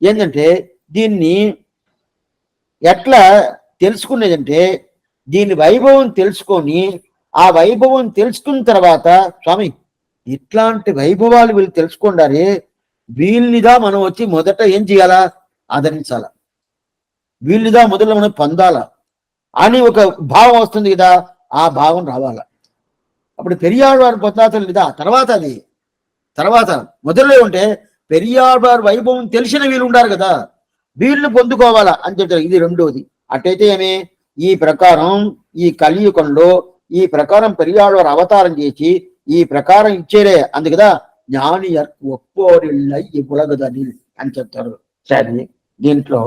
ఏంటంటే, దీన్ని ఎట్లా తెలుసుకునేదంటే, దీని వైభవం తెలుసుకొని, ఆ వైభవం తెలుసుకున్న తర్వాత స్వామి ఇట్లాంటి వైభవాలు వీళ్ళు తెలుసుకుంటారే, వీళ్ళనిదా మనం వచ్చి మొదట ఏం చేయాలా? ఆదరించాల. వీళ్ళనిదా మొదలు మనం పొందాల అని ఒక భావం వస్తుంది కదా, ఆ భావం రావాల. అప్పుడు పెరియాళ్వారు పొందాతలు లేదా తర్వాత, అది తర్వాత మొదల్లో ఉంటే పెరియాళ్వారు వైభవం తెలిసిన వీళ్ళు ఉండారు కదా, వీళ్ళు పొందుకోవాలా అని చెప్తారు. ఇది రెండోది. అటైతే ఏమి ఈ ప్రకారం ఈ కలియుగంలో ఈ ప్రకారం పెరియాళ్ళవారు అవతారం చేసి ఈ ప్రకారం ఇచ్చేరే అందుకదా ஞானியர் ఒప్పోరిళ్ళై ఈ ఉలగదని అని చెప్తారు. సరే దీంట్లో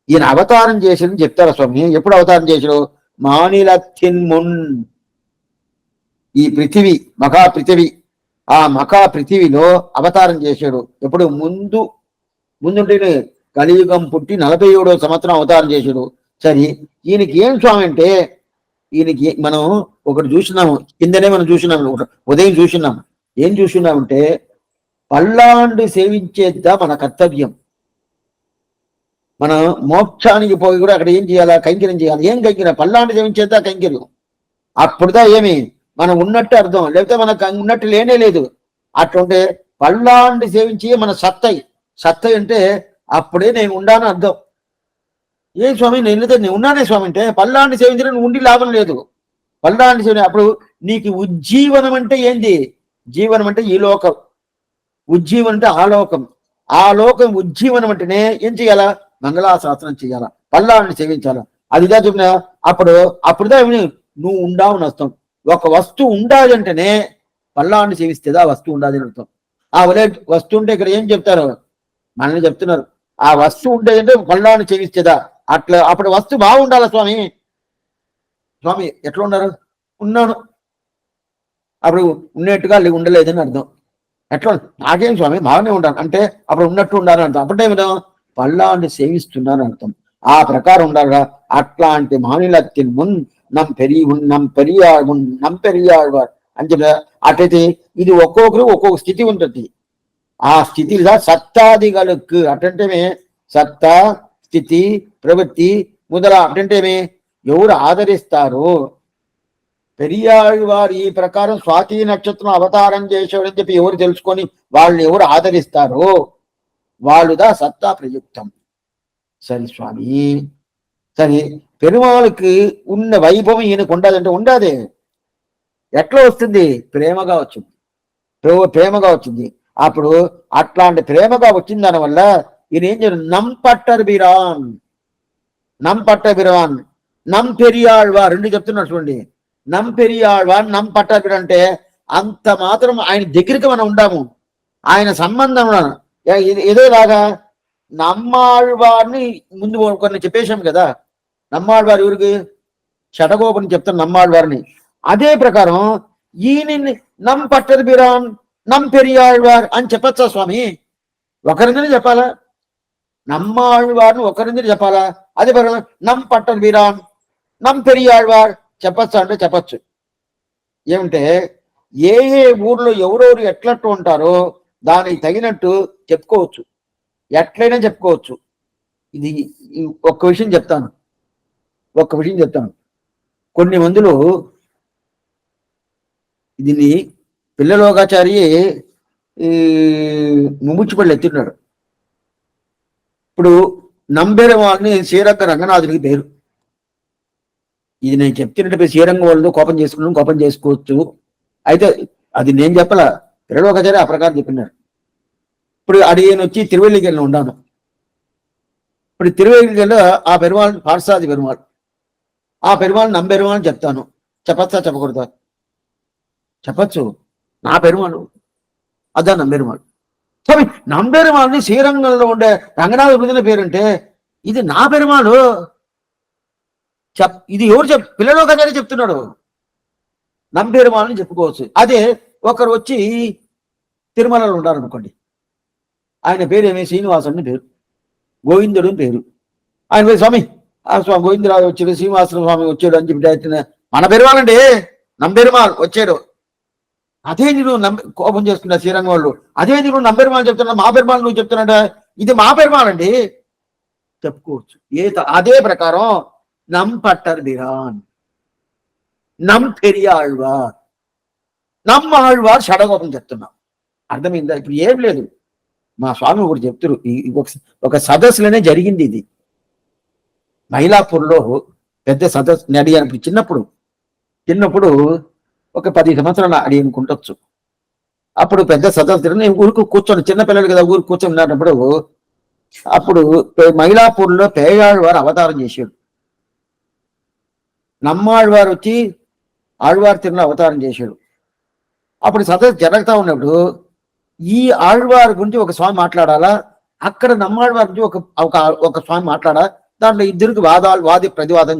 ఈయన అవతారం చేసింది చెప్తారు స్వామి. ఎప్పుడు అవతారం చేసాడు? మానిలత్తిన్ మున్ ఈ పృథివీ మఖా పృథివీ ఆ మఖా పృథివీలో అవతారం చేశాడు. ఎప్పుడు ముందుంటే కలియుగం పుట్టి 47వ సంవత్సరం అవతారం చేశాడు. సరే ఈయనకి ఏం స్వామి అంటే ఈయనకి మనం ఒకటి చూసినాము, కిందనే మనం చూసినాము, ఉదయం చూసినాము. ఏం చూసినామంటే పల్లాండు సేవించేద్దా మన కర్తవ్యం. మనం మోక్షానికి పోయి కూడా అక్కడ ఏం చేయాలా? కైంకర్యం చేయాలి. ఏం కైంకర్యం? పల్లాండు సేవించేద్దా కైంకర్యం. అప్పుడుదా ఏమి మనం ఉన్నట్టు అర్థం, లేకపోతే మనకు ఉన్నట్టు లేనే లేదు. అట్లుంటే పల్లాండు సేవించి మన సత్తై అంటే అప్పుడే నేను ఉండాను అర్థం. ఏ స్వామి నేను ఉన్నానే స్వామి అంటే పల్లాండు సేవించిన నువ్వు ఉండి లాభం లేదు. పల్లాండు సేవించి అప్పుడు నీకు ఉజ్జీవనం అంటే ఏంది? జీవనం అంటే ఈ లోకం, ఉజ్జీవనం అంటే ఆ లోకం ఉజ్జీవనం అంటేనే ఏం చేయాలా? మంగళాశాసనం చేయాలా, పల్లాన్ని సేవించాలా. అదిగా చెప్పిన అప్పుడుదా నువ్వు ఉండావు నష్టం. ఒక వస్తువు ఉండాలి అంటేనే పల్లాన్ని సేవిస్తేదా వస్తువు ఉండాలి అని అర్థం. ఆ ఒలే వస్తువు ఉంటే ఇక్కడ ఏం చెప్తారు? మనల్ని చెప్తున్నారు. ఆ వస్తువు ఉండేదంటే పల్లాన్ని సేవిస్తేదా అట్లా. అప్పుడు వస్తువు బాగుండాలా స్వామి. స్వామి ఎట్లా ఉన్నారు? ఉన్నాను. అప్పుడు ఉన్నట్టుగా ఉండలేదని అర్థం. ఎట్లా నాకేం స్వామి బాగానే ఉంటాను అంటే అప్పుడు ఉన్నట్టు ఉండాలని అర్థం. అప్పుడే విధం పల్లాన్ని సేవిస్తున్నాను అర్థం. ఆ ప్రకారం ఉండాలిగా. అట్లాంటి మానిలత్తిన్ మున్ నంపెరియాழ்వార్ అని చెప్పి అట్లయితే ఇది ఒక్కొక్కరు ఒక్కొక్క స్థితి ఉంటుంది. ఆ స్థితిలో సత్తాదిగలకు అటంటే సత్తా స్థితి ప్రవృత్తి మొదల అటంటే ఎవరు ఆదరిస్తారో పెరియాழ்వారు ఈ ప్రకారం స్వాతి నక్షత్రం అవతారం చేసేవాడని చెప్పి ఎవరు తెలుసుకొని వాళ్ళని ఎవరు ఆదరిస్తారో వాళ్ళుదా సత్తా ప్రయుక్తం. సరే స్వామి, సరే పెరుమాళకి ఉన్న వైభవం ఈయనకు ఉండదంటే ఉండదే. ఎట్లా వస్తుంది? ప్రేమగా వచ్చింది. ప్రేమగా వచ్చింది. అప్పుడు అట్లాంటి ప్రేమగా వచ్చిన దాని వల్ల ఈయన ఏం చేయాలి? నంపట్టర్ బిరాన్ నం పెరియాழ்వార్ రెండు చెప్తున్నారు చూడండి. నం పెరియాழ்వార్ నం పట్టర్ అంటే అంత మాత్రం ఆయన దగ్గరికి మనం ఉండాము. ఆయన సంబంధం ఏదోలాగా నమ్మాళ్వారిని ముందు కొన్ని చెప్పేశాం కదా. నమ్మాళ్వారు ఎవరికి? షటగోపని చెప్తాను నమ్మాళ్వారిని. అదే ప్రకారం ఈయన్ని నం పట్టర్ బిరాన్ నం పెరియాళ్వార్ అని చెప్పచ్చా స్వామి? ఒకరిందని చెప్పాలా? నమ్మాళ్వారిని ఒకరిందని చెప్పాలా? అదే ప్రకారం నం పట్టర్ బిరాన్ నం పెరియాళ్వార్ చెప్పచ్చా అంటే చెప్పచ్చు. ఏమంటే ఏ ఊర్లో ఎవరెవరు ఎట్లట్టు ఉంటారో దానికి తగినట్టు చెప్పుకోవచ్చు, ఎట్లయినా చెప్పుకోవచ్చు. ఇది ఒక్క విషయం చెప్తాను. కొన్ని మందులు దీన్ని పిల్లలోకాచారి ముమ్ముచ్చిపళ్ళు ఎత్తున్నాడు. ఇప్పుడు నంబేరే వాళ్ళని శ్రీరంగ రంగనాథుడికి పేరు. ఇది నేను చెప్తున్నట్టు శ్రీరంగం వాళ్ళు కోపం చేసుకోవచ్చు. అయితే అది నేను చెప్పలా, పిల్లలోకాచారి ఆ ప్రకారం చెప్పినాడు. ఇప్పుడు అడిగిన వచ్చి తిరువెల్లికెళ్ళి ఉన్నాను. ఇప్పుడు తిరువెల్లికెళ్ళి ఆ పెరుమాళ్ పార్సాది పెరుమాళ్, ఆ పెరుమాళ్ నంబెరుమాళ్ చెప్తాను. చెప్పచ్చా చెప్పకూడదా? చెప్పచ్చు. నా పెరుమాళ్ అదా నంబెరుమాళ్. సరే నంబెరుమాళ్ళని శ్రీరంగంలో ఉండే రంగనాథ వృదిన పేరుంటే ఇది నా పెరుమాళు ఇది ఎవరు పిల్లలోకాచారి చెప్తున్నాడు. నంబెరుమాళ్ళని చెప్పుకోవచ్చు. అదే ఒకరు వచ్చి తిరుమలలో ఉండాలనుకోండి, ఆయన పేరు ఏమి? శ్రీనివాసుని పేరు, గోవిందుడు పేరు. ఆయన పేరు స్వామి, ఆ స్వామి గోవిందరాజు వచ్చాడు, శ్రీనివాస స్వామి వచ్చాడు అని చెప్పి మన పెరుమాళండి నంబెరుమాళ్ వచ్చాడు. అదే నేను కోపం చేసుకున్నా శ్రీరంగం వాళ్ళు. అదే నేను నంబెరుమాళ్ చెప్తున్నా, మా పెరుమాళ్ నువ్వు చెప్తున్నాడా? ఇది మా పెరుమాళండి చెప్పుకోవచ్చు. అదే ప్రకారం నం పట్టర్ బిరాన్ నం పెరియాళ్వార్ నమ్మాళ్వార్ షడగోపం చెప్తున్నాం. అర్థమైందా? ఇప్పుడు ఏం లేదు, మా స్వామి ఒకటి చెప్తారు. ఒక సదస్సులోనే జరిగింది ఇది. మైలాపూర్లో పెద్ద సదస్సు అడిగాను. చిన్నప్పుడు ఒక 10 సంవత్సరాలు అడిగనుకుంటొచ్చు. అప్పుడు పెద్ద సదస్సు నేను ఊరికి కూర్చొని, చిన్నపిల్లలు కదా ఊరికి కూర్చొని ఉన్నప్పుడు అప్పుడు మైలాపూర్లో పేయాళ్వారు అవతారం చేశాడు. నమ్మాళ్వారు వచ్చి ఆళ్వార్ తిరుమల అవతారం చేశాడు. అప్పుడు సదస్సు జరుగుతూ ఉన్నప్పుడు ఈ ఆళ్వార్ గురించి ఒక స్వామి మాట్లాడాలా, అక్కడ నమ్మాళ్వారి గురించి ఒక స్వామి మాట్లాడాలా, దాంట్లో ఇద్దరికి వాది ప్రతివాదం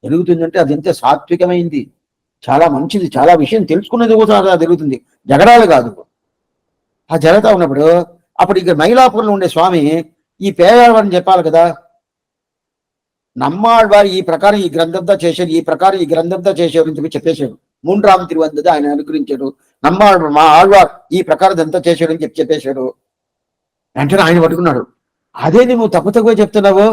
జరుగుతుందంటే అది ఎంత సాత్వికమైంది, చాలా మంచిది, చాలా విషయం తెలుసుకునేది కూడా జరుగుతుంది, జగడాలు కాదు. ఆ జరుగుతూ ఉన్నప్పుడు అప్పుడు ఇక మైలాపూర్లో ఉండే స్వామి ఈ పేదవాడిని చెప్పాలి కదా, నమ్మాళ్వారు ఈ ప్రకారం ఈ గ్రంథంతో చేశారు, ఈ ప్రకారం ఈ గ్రంథంతో చేశారు అని చెప్పి చెప్పేశాడు. మూండ్రామ తిరువందది ఆయన అనుగ్రహించాడు. మా ఆళ్వార్ ఈ ప్రకారం ఎంత చేశాడు అని చెప్పేశాడు. వెంటనే ఆయన పట్టుకున్నాడు, అదే నువ్వు తక్కువ చెప్తున్నావు,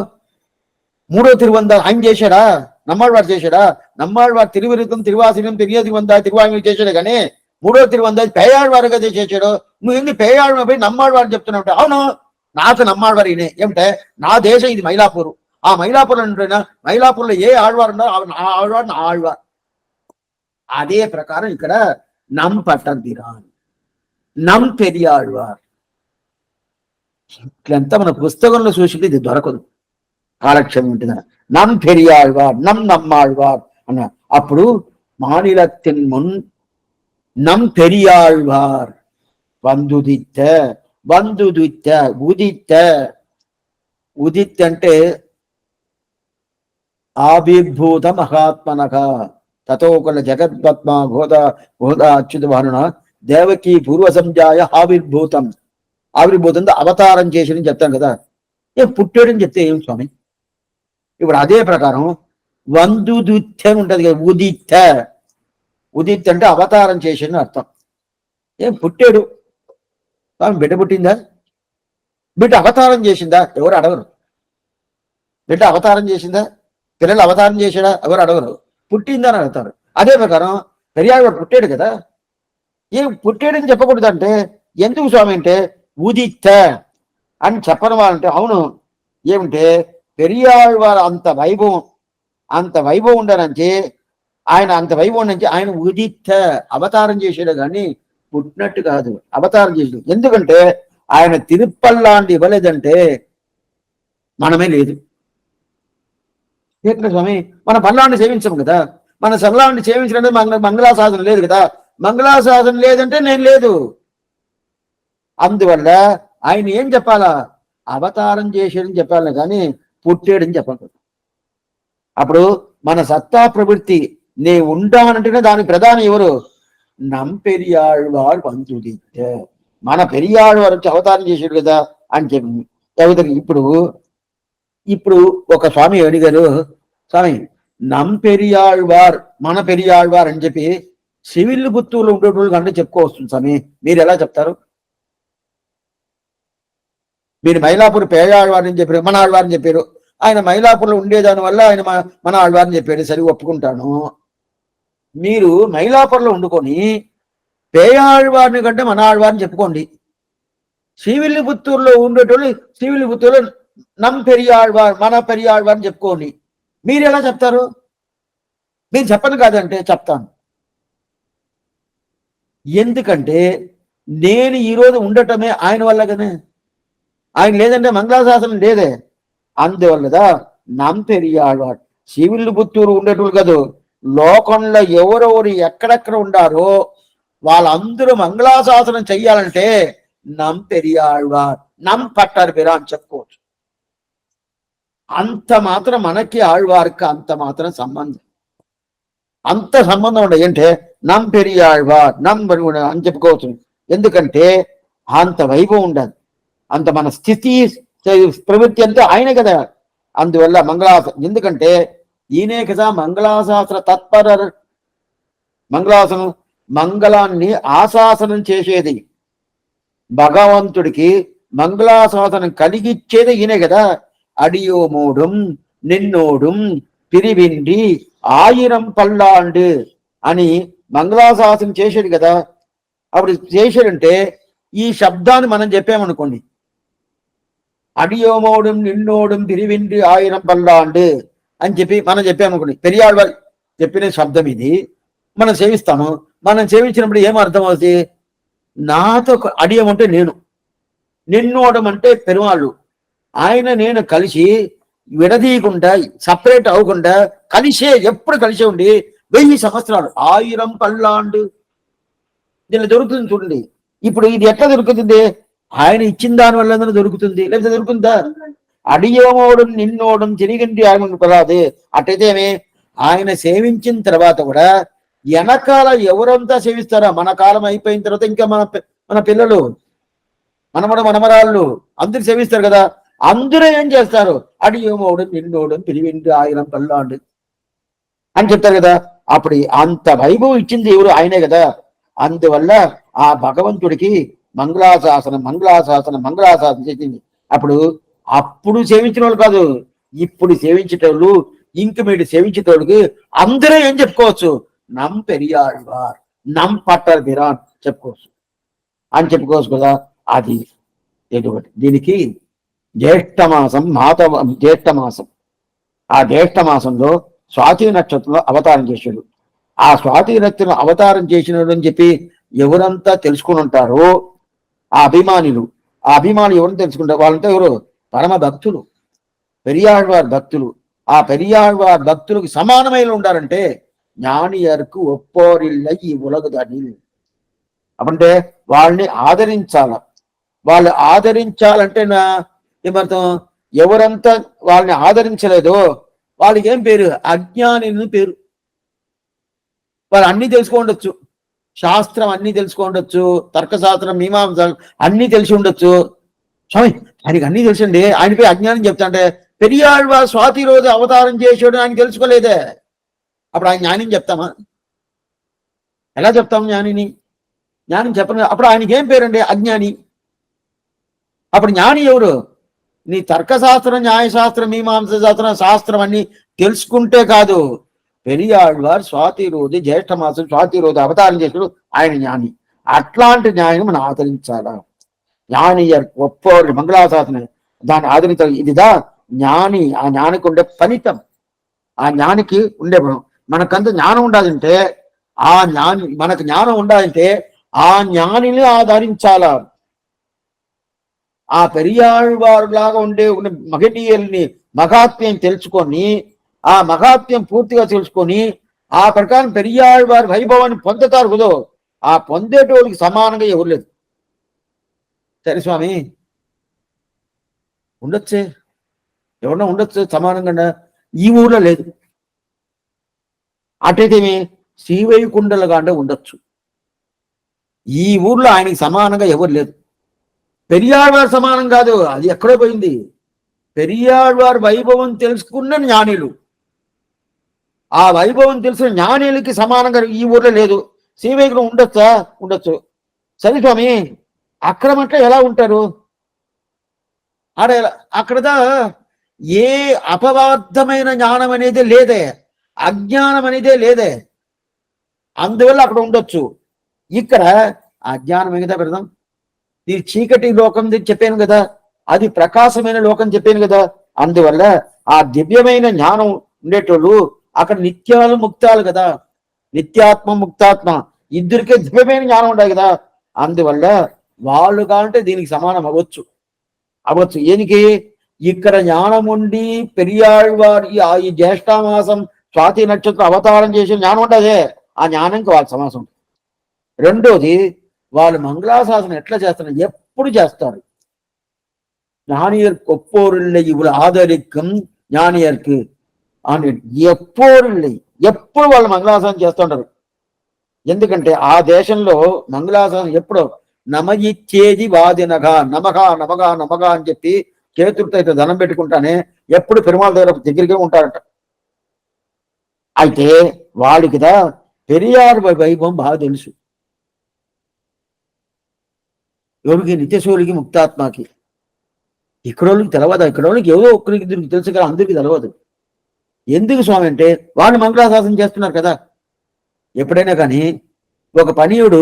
మూడో తిరువంద ఆయన చేశాడా, నమ్మాళ్వారు చేశాడా? నమ్మాళ్వారు తిరువిరుతం తిరువాసినం పెరియ తిరువంద తిరువాంగి చేశాడు, కానీ మూడో తిరువంద పేయాళ్వారుగా చేశాడు. నువ్వు ఎన్ని పేయాళ్వారు పోయి నమ్మాళ్వారు చెప్తున్నావు? అవును, నాకు నమ్మాళ్వారు ఈయనే. ఏమిటే, నా దేశం ఇది మైలాపూరు, ఆ మైలాపూర్ అంటున్నా, మైలాపూర్లో ఏ ఆళ్వారు ఉన్నారో ఆ ఆళ్వారు నా ఆళ్వార్. అదే ప్రకారం ఇక్కడ నమ్ పట్టందిరాన్, నమ్ పెరియాళ్వార్. ఇట్లంతా మన పుస్తకంలో చూసి ఇది దొరకదు, కాలక్షేమం ఉంటుంది. నమ్ పెరియాళ్వార్, నమ్మాళ్వార్ అన్న. అప్పుడు మానిలத்தின் முன் நம் பெரியாழ்வார் వందుదిత్త ఉదిత్ అంటే ఆవిర్భూత మహాత్మనక తతోకుల జగద్పద్మ గోద అచ్యుత భానున దేవకి పూర్వ సంజాయ ఆవిర్భూతం అవతారం చేసి చెప్తాను కదా. పుట్టాడని చెప్తే ఏం స్వామి? ఇప్పుడు అదే ప్రకారం వందుదిత్య ఉంటది కదా, ఉదిత్ అంటే అవతారం చేసిన అర్థం. ఏం పుట్టాడు స్వామి, బిడ్డ పుట్టిందా? బిడ్డ అవతారం చేసిందా? ఎవరు అడగరు. బిడ్డ అవతారం చేసిందా? పిల్లలు అవతారం చేశాడా? ఎవరు అడగరు. పుట్టిందా అని అడుగుతారు. అదే ప్రకారం పెరియాడు పుట్టాడు కదా, ఏం పుట్టాడని చెప్పకూడదు అంటే ఎందుకు స్వామి అంటే ఉదిత్త అని చెప్పని వాళ్ళంటే అవును. ఏమిటే పెరియాడు వారు అంత వైభవం ఉండనంటే ఆయన అంత వైభవం నుంచి ఆయన ఉదిత్త అవతారం చేసాడు, కానీ పుట్టినట్టు కాదు, అవతారం చేసాడు. ఎందుకంటే ఆయన తిరుపల్లాంటి ఇవ్వలేదంటే మనమే లేదు. ఎట్లా స్వామి? మన పల్లాన్ని సేవించము కదా, మన సల్లాన్ని సేవించడం మంగళాసాధన లేదు కదా, మంగళాసాధన లేదంటే నేను లేదు. అందువల్ల ఆయన ఏం చెప్పాలా? అవతారం చేసాడని చెప్పాలి, కానీ పుట్టాడని చెప్పకూడదు. అప్పుడు మన సత్తా ప్రవృత్తి నే ఉంటానంటేనే దాని ప్రధాని ఎవరు? నమ్ పెరియాళ్వార్ వందుదిత్త, మన పెరియాళ్వారు వచ్చి అవతారం చేశాడు కదా అని చెప్పి. ఇప్పుడు ఒక స్వామి అడిగారు, స్వామి నమ్ పెరియాళ్వార్ మన పెరియాళ్వార్ అని చెప్పి సివిల్ పుత్తూరులో ఉండేటోళ్ళు అంటే చెప్పుకోవస్తుంది స్వామి, మీరు ఎలా చెప్తారు? మీరు మైలాపూర్ పేయాళ్వారని చెప్పారు, మన ఆళ్వారని చెప్పారు. ఆయన మైలాపూర్లో ఉండేదాని వల్ల ఆయన మన ఆళ్వారని చెప్పాడు, సరి ఒప్పుకుంటాను. మీరు మైలాపూర్లో ఉండుకొని పేయాళ్వారిని కంటే మన ఆళ్వారిని చెప్పుకోండి. శ్రీవిల్లిపుత్తూరులో ఉండేటోళ్ళు శ్రీవిల్లిపుత్తూరులో నమ్ పెరియాళ్వార్ మన పెరియాళ్వారిని చెప్పుకోండి. మీరు ఎలా చెప్తారు? మీరు చెప్పను కాదంటే చెప్తాను. ఎందుకంటే నేను ఈరోజు ఉండటమే ఆయన వల్ల కదా, ఆయన లేదంటే మంగళాశాసనం లేదే. అందువల్లదా నమ్ పెరియాళ్వార్ శ్రీవిల్లిపుత్తూరు ఉండేటోళ్ళు కాదు, లోకంలో ఎవరెవరు ఎక్కడెక్కడ ఉండారో వాళ్ళందరూ మంగళాశాసనం చెయ్యాలంటే నమ్ పెరియాళ్వార్ నమ్ పట్టారు పేరా అని చెప్పుకోవచ్చు. అంత మాత్రం మనకి ఆళ్వార్కి అంత మాత్రం సంబంధం ఉండదు. ఏంటంటే నమ్ పెరియాళ్వార్ నమ్ అని చెప్పుకోవచ్చు. ఎందుకంటే అంత వైభవం ఉండదు, అంత మన స్థితి ప్రవృత్తి అంతా ఆయన కదా. అందువల్ల మంగళాశాసనం, ఎందుకంటే ఈయనే కదా మంగళాశాస్త్ర తత్పర, మంగళాన్ని ఆశాసనం చేసేది, భగవంతుడికి మంగళాశాసనం కలిగిచ్చేది ఈయనే కదా. అడియోమోడుం నిన్నోడుం పిరివిండి ఆయిరం పల్లాండు అని మంగళాశాసనం చేశాడు కదా. అప్పుడు చేశాడంటే ఈ శబ్దాన్ని మనం చెప్పామనుకోండి, అడియోమోడుం నిన్నోడుం పిరివిండి ఆయిరం పల్లాండు అని చెప్పి మనం చెప్పామనుకోండి, పెరియాళ్వారు చెప్పిన శబ్దం ఇది, మనం సేవిస్తాము. మనం సేవించినప్పుడు ఏం అర్థం అవుతుంది? నాతో అడియమంటే నేను, నిన్నోడం అంటే పెరుమాళ్ళు, ఆయన నేను కలిసి విడదీయకుండా సపరేట్ అవ్వకుండా ఎప్పుడు కలిసే ఉండి 1000 సంవత్సరాలు 1000 పల్లాండు దీనిలో దొరుకుతుంది చూడండి. ఇప్పుడు ఇది ఎట్లా దొరుకుతుంది? ఆయన ఇచ్చిన దాని వల్ల దొరుకుతుంది, లేకపోతే దొరుకుతుందా? అడియోమోడం నిన్నోడం తిరిగింటి ఆయన పరాదే. అట్టయితే ఆయన సేవించిన తర్వాత కూడా వెనకాల ఎవరంతా సేవిస్తారా? మన కాలం అయిపోయిన తర్వాత ఇంకా మన పిల్లలు, మనమరాళ్ళు అందరు సేవిస్తారు కదా. అందరూ ఏం చేస్తారు? అడియోమోడం నిన్నోడం పిరివింటి 1000 పల్లాండు అని చెప్తారు కదా. అప్పుడు అంత వైభవం ఇచ్చింది ఎవరు? ఆయనే కదా. అందువల్ల ఆ భగవంతుడికి మంగళాశాసనం చేసింది. అప్పుడు సేవించిన వాళ్ళు కాదు, ఇప్పుడు సేవించేటోళ్ళు, ఇంక మీరు సేవించేటోళ్ళకి అందరూ ఏం చెప్పుకోవచ్చు? నమ్ పెరియాళ్వార్, నమ్ పట్టర్ బిరాన్ చెప్పుకోవచ్చు అని చెప్పుకోవచ్చు కదా. అది ఎటువంటి దీనికి జ్యేష్ఠమాసం జ్యేష్ఠమాసం. ఆ జ్యేష్ఠమాసంలో స్వాతి నక్షత్రంలో అవతారం చేశాడు. ఆ స్వాతి నక్షత్రం అవతారం చేసినాడు అని చెప్పి ఎవరంతా తెలుసుకుని ఉంటారో ఆ అభిమానులు ఎవరిని తెలుసుకుంటారు? వాళ్ళంతా ఎవరు? పరమ భక్తులు, పెరియాళ్వార్ భక్తులు. ఆ పెరియాళ్వార్ భక్తులకు సమానమైన ఉండాలంటే ஞானியருக்கு ఒప్పోరిల్ల ఈ ఉలగదనిల్. అంటే వాళ్ళని ఆదరించాల. వాళ్ళు ఆదరించాలంటే ఏమర్థం? ఎవరంతా వాళ్ళని ఆదరించలేదో వాళ్ళకి ఏం పేరు? అజ్ఞాని పేరు. వాళ్ళు అన్ని తెలుసుకోండొచ్చు, శాస్త్రం అన్ని తెలుసుకోండొచ్చు, తర్కశాస్త్రం, మీమాంస అన్ని తెలిసి ఉండొచ్చు. స్వామి ఆయనకి అన్ని తెలుసండి, ఆయనపై అజ్ఞానం చెప్తాంటే పెరియాళ్వార్ స్వాతి రోజు అవతారం చేసాడు ఆయన తెలుసుకోలేదే. అప్పుడు ఆయన జ్ఞానిని చెప్తామా? ఎలా చెప్తాం జ్ఞానిని? జ్ఞానం చెప్పను. అప్పుడు ఆయనకి ఏం పేరండి? అజ్ఞాని. అప్పుడు జ్ఞాని ఎవరు? నీ తర్కశాస్త్రం, న్యాయశాస్త్రం, మీమాంస శాస్త్రం అన్ని తెలుసుకుంటే కాదు. పెరియాళ్వార్ స్వాతి రోజు జ్యేష్ఠమాసం స్వాతి రోజు అవతారం చేసాడు, ఆయన జ్ఞాని. అట్లాంటి న్యాయం మనం ఆదరించాలా? జ్ఞానియర్ ఒప్పోరు మంగళాశాసనం దాన్ని ఆదరించాలి. ఇదిదా జ్ఞాని. ఆ జ్ఞానికి ఉండే ఫలితం, ఆ జ్ఞానికి ఉండే మనకంత జ్ఞానం ఉండాలంటే మనకు జ్ఞానం ఉండాలంటే ఆ జ్ఞానిని ఆదరించాలా. ఆ పెరియాళ్వారు లాగా ఉండే మగనీయుల్ని మహాత్మ్యం తెలుసుకొని, ఆ మహాత్మ్యం పూర్తిగా తెలుసుకొని ఆ ప్రకారం పెరియాళ్వారి వైభవాన్ని పొందుతారు కుదో. ఆ పొందేటోళ్ళకి సమానంగా ఎవరు లేదు. సరే స్వామి ఉండొచ్చే, ఎవరన్నా ఉండొచ్చు సమానంగా, ఈ ఊర్లో లేదు. అటైతేమి శ్రీవైకుంఠలుగా అంటే ఉండొచ్చు. ఈ ఊర్లో ఆయనకి సమానంగా ఎవరు లేదు. పెరియాళ్వారు సమానం కాదు, అది ఎక్కడో పోయింది. పెరియాళ్వారి వైభవం తెలుసుకున్న జ్ఞానులు, ఆ వైభవం తెలిసిన జ్ఞానులకి సమానంగా ఈ ఊర్లో లేదు. శ్రీవైకుంఠం ఉండొచ్చా? ఉండొచ్చు. సరే స్వామి అక్రమంటే ఎలా ఉంటారు? అక్కడదా ఏ అపవార్థమైన జ్ఞానం అనేది లేదే, అజ్ఞానం అనేదే లేదే. అందువల్ల అక్కడ ఉండొచ్చు. ఇక్కడ అజ్ఞానం మిగతా పెడదాం. ఇది చీకటి లోకం చెప్పాను కదా, అది ప్రకాశమైన లోకం చెప్పాను కదా. అందువల్ల ఆ దివ్యమైన జ్ఞానం ఉండేటోళ్ళు అక్కడ నిత్యాలు ముక్తాలు కదా. నిత్యాత్మ ముక్తాత్మ ఇద్దరికే దివ్యమైన జ్ఞానం ఉండాలి కదా. అందువల్ల వాళ్ళు కాంటే దీనికి సమానం అవ్వచ్చు. ఏనికి? ఇక్కడ జ్ఞానం ఉండి పెరియాళ్వారి ఈ జ్యేష్ఠమాసం స్వాతి నక్షత్రం అవతారం చేసే జ్ఞానం ఉండదే, ఆ జ్ఞానంకి వాళ్ళ సమాసం. రెండోది వాళ్ళు మంగళాశాసనం ఎట్లా చేస్తారు? ఎప్పుడు చేస్తారు? ஞானியருக்கு ஒப்போரில்லை இவ்வளவு ஆதரிக்கும் ஞானியருக்கு అని ఎప్పుడు వాళ్ళు మంగళాశాసనం చేస్తుంటారు. ఎందుకంటే ఆ దేశంలో మంగళాశాసనం ఎప్పుడు నమయిచ్చేది వాదినగా నమగా అని చెప్పి చేతులతో అయితే ధనం పెట్టుకుంటానే ఎప్పుడు పెరుమాళ దగ్గరికే ఉంటారట. అయితే వాడికిదా పెరియార్ వైభవం బాగా తెలుసు. ఎవరికి? నిత్యశూరికి ముక్తాత్మకి. ఇక్కడోళ్ళకి తెలవదు. ఇక్కడోళ్ళకి ఎవరో ఒక్కరికి ఇద్దరికి తెలుసు కదా, అందరికీ తెలవదు. ఎందుకు స్వామి అంటే వాళ్ళు మంగళాశాసనం చేస్తున్నారు కదా. ఎప్పుడైనా కానీ ఒక పనియుడు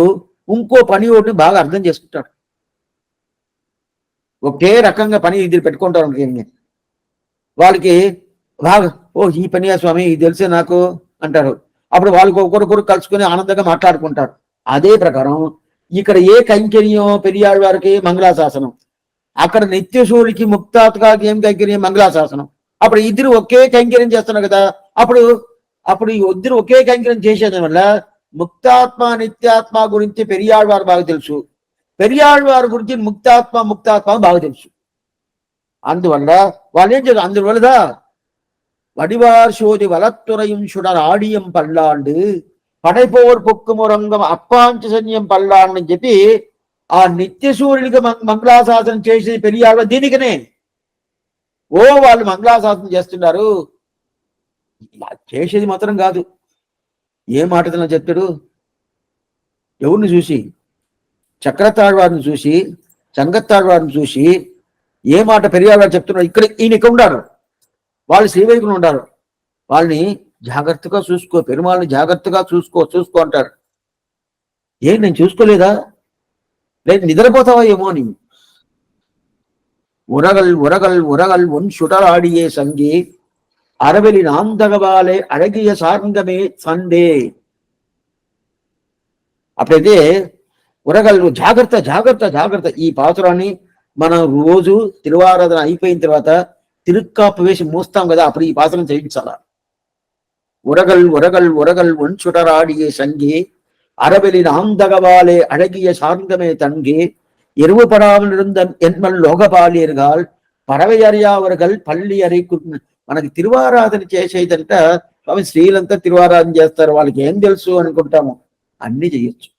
ఇంకో పనియుడిని బాగా అర్థం చేసుకుంటాడు. ఒకే రకంగా పని ఇద్దరు పెట్టుకుంటారు. వాళ్ళకి బాగా ఈ పనియా స్వామి ఇది తెలిసే నాకు అంటారు. అప్పుడు వాళ్ళకి ఒకరికొకరు కలుసుకొని ఆనందంగా మాట్లాడుకుంటారు. అదే ప్రకారం ఇక్కడ ఏ కైంకర్యం పెరియాడు వారికి మంగళాశాసనం, అక్కడ నిత్యశూరికి ముక్తాత్కాకి ఏం కైంకర్యం మంగళాశాసనం. అప్పుడు ఇద్దరు ఒకే కైంకర్యం చేస్తున్నారు కదా. అప్పుడు అప్పుడు ఈ ఇద్దరు ఒకే కైంకర్యం చేసేది వల్ల ముక్తాత్మ నిత్యాత్మ గురించి పెరియాళ్వారు బాగా తెలుసు, పెరియాళ్వారు గురించి ముక్తాత్మ బాగా తెలుసు. అందువల్ల వాళ్ళు ఏం చేయాలి, అందువల్ల వడివార్ சோதி வலத்துறையும் சுடர் ஆடியம் பல்லாண்டு పడైపోవర్ పొక్కుమురంగం అప్పాంచ సైన్యం పల్లాండి అని చెప్పి ఆ నిత్య సూర్యుడికి మంగళాశాసనం చేసేది పెరియాళ్ళ దీనికనే. ఓ వాళ్ళు మంగళాశాసనం చేస్తున్నారు, చేసేది మాత్రం కాదు. ఏ మాటతో చెప్తాడు, ఎవరిని చూసి, చక్రతాழ்వారిని చూసి, సంగత్తాழ்వారిని చూసి ఏ మాట పెరియాళ్ళ చెప్తున్నారు. ఇక్కడ ఈయన ఇక్కడ ఉండారు, వాళ్ళు శ్రీవైకులు ఉండారు, వాళ్ళని జాగ్రత్తగా చూసుకో, పెరుమాళ్ళని జాగ్రత్తగా చూసుకో అంటారు. నేను చూసుకోలేదా, లేదు నిద్రపోతావా ఏమో అని. ఉరగల్ ఉరగల్ ఉరగల్ ఒన్ சுடராடியே சங்கே அரவெளின் ஆந்தகவாலே அழகிய சார்ந்தமே సండే. అప్పుడైతే ఉరగల్ జాగ్రత్త జాగ్రత్త జాగ్రత్త. ఈ పాత్రాన్ని మనం రోజు తిరువారాధన అయిపోయిన తర్వాత తిరుక్కాపు వేసి మోస్తాం కదా, అప్పుడు ఈ పాత్రను చేయించాల. ఉరగల్ ఉరగల్ ఉరగల్ ఒన్ சுடராடியே சங்கே அரவெளின் ஆந்தகவாலே அழகிய சார்ந்தமே தன்கே ఎరువుపడాமல் இருந்த ఎన్మల్ లోకపాలియర్గాల్ పరవై அறியாவர்கள் పల్లి అరికు. మనకి తిరువారాధన చేసేదంట స్వామి స్త్రీలంతా తిరువారాధన చేస్తారు, వాళ్ళకి ఏం తెలుసు అనుకుంటాము. అన్ని చేయొచ్చు,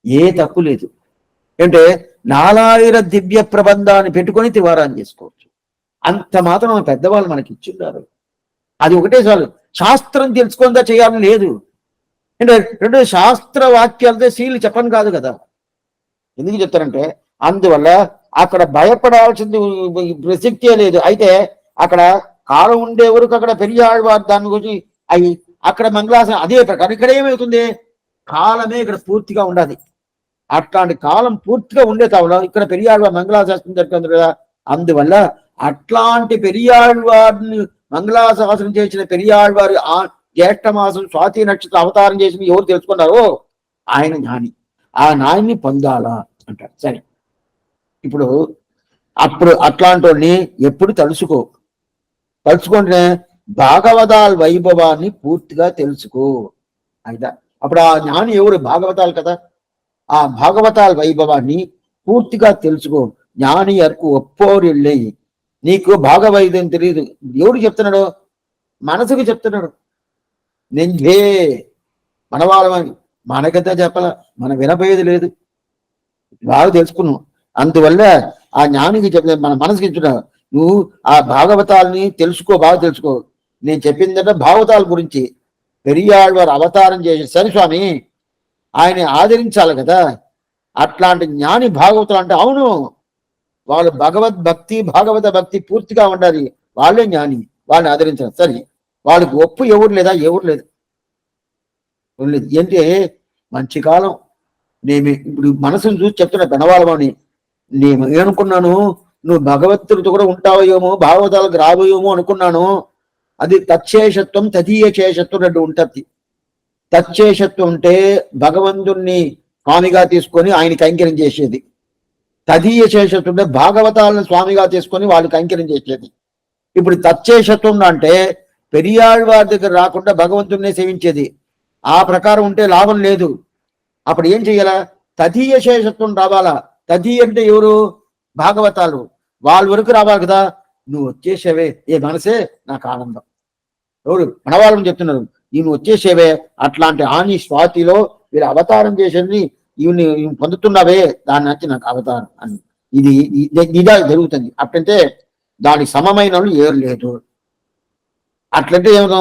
ఏ తప్పు లేదు. అంటే 4000 దివ్య ప్రబంధాన్ని పెట్టుకొని తిరువారాధన చేసుకోవచ్చు. అంత మాత్రం మన పెద్దవాళ్ళు మనకి ఇచ్చిండారు. అది ఒకటే చాలు. శాస్త్రం తెలుసుకుందా చేయాలని లేదు. అంటే రెండు శాస్త్ర వాక్యాలతో స్త్రీలు చెప్పను కాదు కదా. ఎందుకు చెప్తారంటే అందువల్ల అక్కడ భయపడాల్సింది ప్రసక్తే లేదు. అయితే అక్కడ కాలం ఉండే వరకు అక్కడ పెరియాళ్వారు దాని గురించి అవి అక్కడ మంగళాసనం అదే ప్రకారం ఇక్కడ ఏమవుతుంది, కాలమే ఇక్కడ పూర్తిగా ఉండాలి. అట్లాంటి కాలం పూర్తిగా ఉండే కావడం ఇక్కడ పెరియాళ్వారు మంగళాశాసనం జరుగుతుంది కదా. అందువల్ల అట్లాంటి పెరియాళ్వారిని మంగళాశాసనం చేసిన పెరియాళ్వారు ఆ జ్యేష్ఠ మాసం స్వాతి నక్షత్ర అవతారం చేసిన ఎవరు తెలుసుకున్నారో ఆయన జ్ఞాని, ఆ నాయన్ని పొందాలా అంటారు. సరే, ఇప్పుడు అప్పుడు అట్లాంటి ఎప్పుడు తలుచుకుంటే భాగవతాల వైభవాన్ని పూర్తిగా తెలుసుకో. అయితే అప్పుడు ఆ జ్ఞాని ఎవరు, భాగవతాలు కదా. ఆ భాగవతాల వైభవాన్ని పూర్తిగా తెలుసుకో. జ్ఞాని అరకు ఒప్పోరిళ్ళి నీకు భాగవైద్యం తెలియదు. ఎవడు చెప్తున్నాడు, మనసుకు చెప్తున్నాడు. నెంజే మనవాళ్ళమని మనకంతా చెప్పాల, మనం వినపోయేది లేదు, బాగా తెలుసుకున్నాం. అందువల్ల ఆ జ్ఞానికి చెప్ప మన మనసుకి చెప్తున్నా, నువ్వు ఆ భాగవతాలని తెలుసుకో, బాగా తెలుసుకో. నేను చెప్పిందంటే భాగవతాల గురించి. పెరియాళ్వారు అవతారం చేసి సరే స్వామి ఆయన ఆదరించాలి కదా. అట్లాంటి జ్ఞాని భాగవతాలు అంటే అవును, వాళ్ళు భగవద్భక్తి భాగవత భక్తి పూర్తిగా ఉండాలి, వాళ్ళే జ్ఞాని, వాళ్ళని ఆదరించాలి. సరే, వాళ్ళకి ఒప్పు ఎవరు లేదా, ఎవరు లేదు. ఏంటి మంచి కాలం. నేను ఇప్పుడు మనసును చూసి చెప్తున్నా పెనవాళ్ళమని. నేను ఏమనుకున్నాను, నువ్వు భగవత్తుడితో కూడా ఉంటావేమో, భాగవతాలకు రాబోయేమో అనుకున్నాను. అది తచ్చేషత్వం తదీయ శేషత్వం రెండు ఉంటుంది. తచ్చేషత్వం అంటే భగవంతుణ్ణి స్వామిగా తీసుకొని ఆయన కైంకర్యం చేసేది. తదీయ శేషత్వం అంటే భాగవతాలను స్వామిగా తీసుకొని వాళ్ళు కైంకర్యం చేసేది. ఇప్పుడు తచ్చేషత్వం అంటే పెరియాళ్వారి దగ్గర రాకుండా భగవంతుణ్ణి సేవించేది. ఆ ప్రకారం ఉంటే లాభం లేదు. అప్పుడు ఏం చెయ్యాలా, తదీయ శేషత్వం రావాలా. తదీయ అంటే ఎవరు, భాగవతాలు, వాళ్ళ వరకు రావాలి కదా. నువ్వు వచ్చేసేవే ఏ మనసే నాకు ఆనందం. ఎవరు మనవాళ్ళని చెప్తున్నారు, నువ్వు వచ్చేసేవే. అట్లాంటి ఆని స్వాతిలో వీరు అవతారం చేసేది ఇవి పొందుతున్నావే, దాని నుంచి నాకు అవతారం అని ఇది ఇదా జరుగుతుంది. అట్లంటే దానికి సమమైన వాళ్ళు ఏరు లేదు. అట్లంటే ఏమో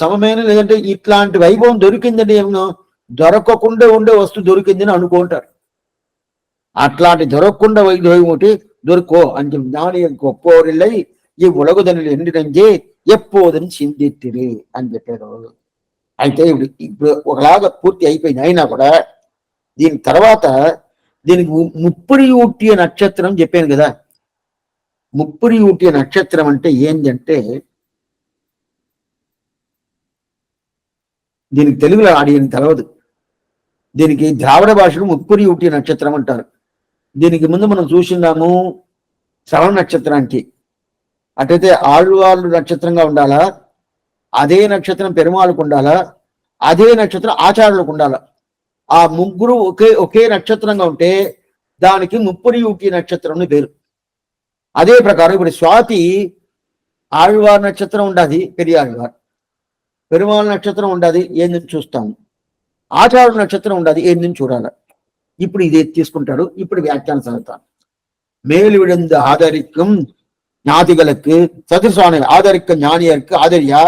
సమమైన లేదంటే ఇట్లాంటి వైభవం దొరికిందంటే ఏమో దొరకకుండా ఉండే వస్తువు దొరికిందని అనుకుంటారు. అట్లాంటి దొరకకుండా వైద్యం ఒకటి దొరుకో అని చెప్పి జ్ఞాని గొప్పోరిల్లై ఈ ఉలగుదనులు ఎండినంజే ఎప్పోదని చిందిత్తిరి అని చెప్పారు. అయితే ఇప్పుడు ఒకలాగా పూర్తి అయిపోయింది. అయినా కూడా దీని తర్వాత దీనికి ముప్పుడి ఊట్టియ నక్షత్రం చెప్పాను కదా. ముప్పుడి ఊట్టియ నక్షత్రం అంటే ఏంటంటే, దీనికి తెలుగులో ఆడియని తెలవదు. దీనికి ద్రావిడ భాషలో ముప్పురి ఊటి నక్షత్రం అంటారు. దీనికి ముందు మనం చూసినాము శ్రవణ నక్షత్రానికి. అటైతే ఆళ్వార్లు నక్షత్రంగా ఉండాలా, అదే నక్షత్రం పెరుమాళ్ళకు ఉండాలా, అదే నక్షత్రం ఆచార్యులకు ఉండాలా. ఆ ముగ్గురు ఒకే నక్షత్రంగా ఉంటే దానికి ముప్పురియూటి నక్షత్రం పేరు. అదే ప్రకారం ఇప్పుడు స్వాతి ఆళ్వార్ నక్షత్రం ఉండాది, పెరియాళ్వార్. పెరుమాళ్ నక్షత్రం ఉండాది, ఏంది చూస్తాము. ఆచార్య నక్షత్రం ఉండాది, ఏంది చూడాలి. ఇప్పుడు ఇది తీసుకుంటాడు. ఇప్పుడు వ్యాఖ్యానం చదువుతాను. மேல் விழுந்த ஆதரிக்கும் ஞாதிகளுக்கு சதுர்சுவாமி ஆதரிக்க ஞானியருக்கு ஆதரியா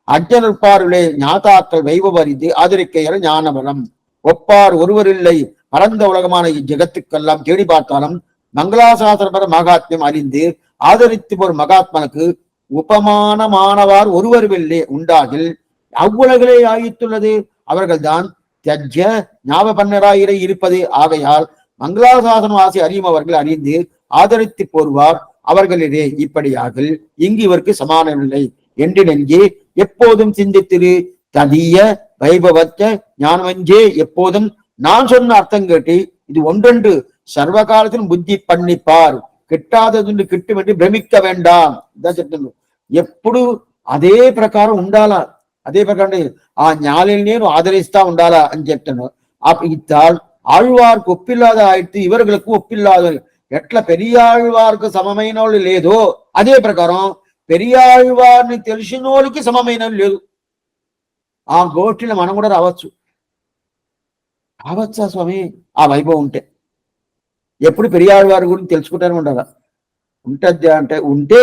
அஞ்சனற்பாருளே ஞாதாக்கள் வைபவரிது ஆதரிக்கையர் ஞானபலம் ஒப்பார் ஒருவரில்லை பரந்த உலகமான இஜகத்துக்கெல்லாம் தேடி பார்த்தாலும் மங்களாசாசனபர மகாத்மியம் அறிந்து ஆதரித்து ஒரு மகாத்மனுக்கு உபமானமானவார் ஒருவருவில்லை உண்டாகில் அவ்வுலகிலே ஆயித்துள்ளது. அவர்கள்தான் தியஜ்ய ஞாபகன்னராயிரை இருப்பது. ஆகையால் மங்களாசாசனம் ஆசை அறியும் அவர்கள் அறிந்து ஆதரித்து போர்வார் அவர்களிலே. இப்படியாக இங்கு இவருக்கு சமானமில்லை என்று நெஞ்சே எப்போதும் சிந்தித்திரு. ததிய வைபவத்த ஞானமஞ்சே எப்போதும் நான் சொன்ன அர்த்தம் கேட்டு இது ஒன்றென்று சர்வ காலத்திலும் புத்தி பண்ணிப்பார். కిట్టాదదుండి కిట్టు పెట్టి భ్రమిక్క వేండాం. ఎప్పుడు అదే ప్రకారం ఉండాలా, అదే ప్రకారం ఆ ஞானில் నేను ఆదరిస్తా ఉండాలా అని చెప్తాను. ఇత్తాల్ ఆళ్వార్కు ఒప్పిల్లాద ఆయితు ఇవர்களுக்கு ఒప్పిల్లాద. ఎట్లా పెరియాళ్వార్కు సమమైన వాళ్ళు లేదో అదే ప్రకారం పెరియాళ్వారిని తెలిసిన వాళ్ళకి సమమైన లేదు. ఆ గోష్ఠిలో మనం కూడా రావచ్చు. రావచ్చా స్వామి ఆ వైభవం ఉంటే? ఎప్పుడు పెరియాళ్వారి గురించి తెలుసుకుంటానే ఉండాలా. ఉంటుంది అంటే ఉంటే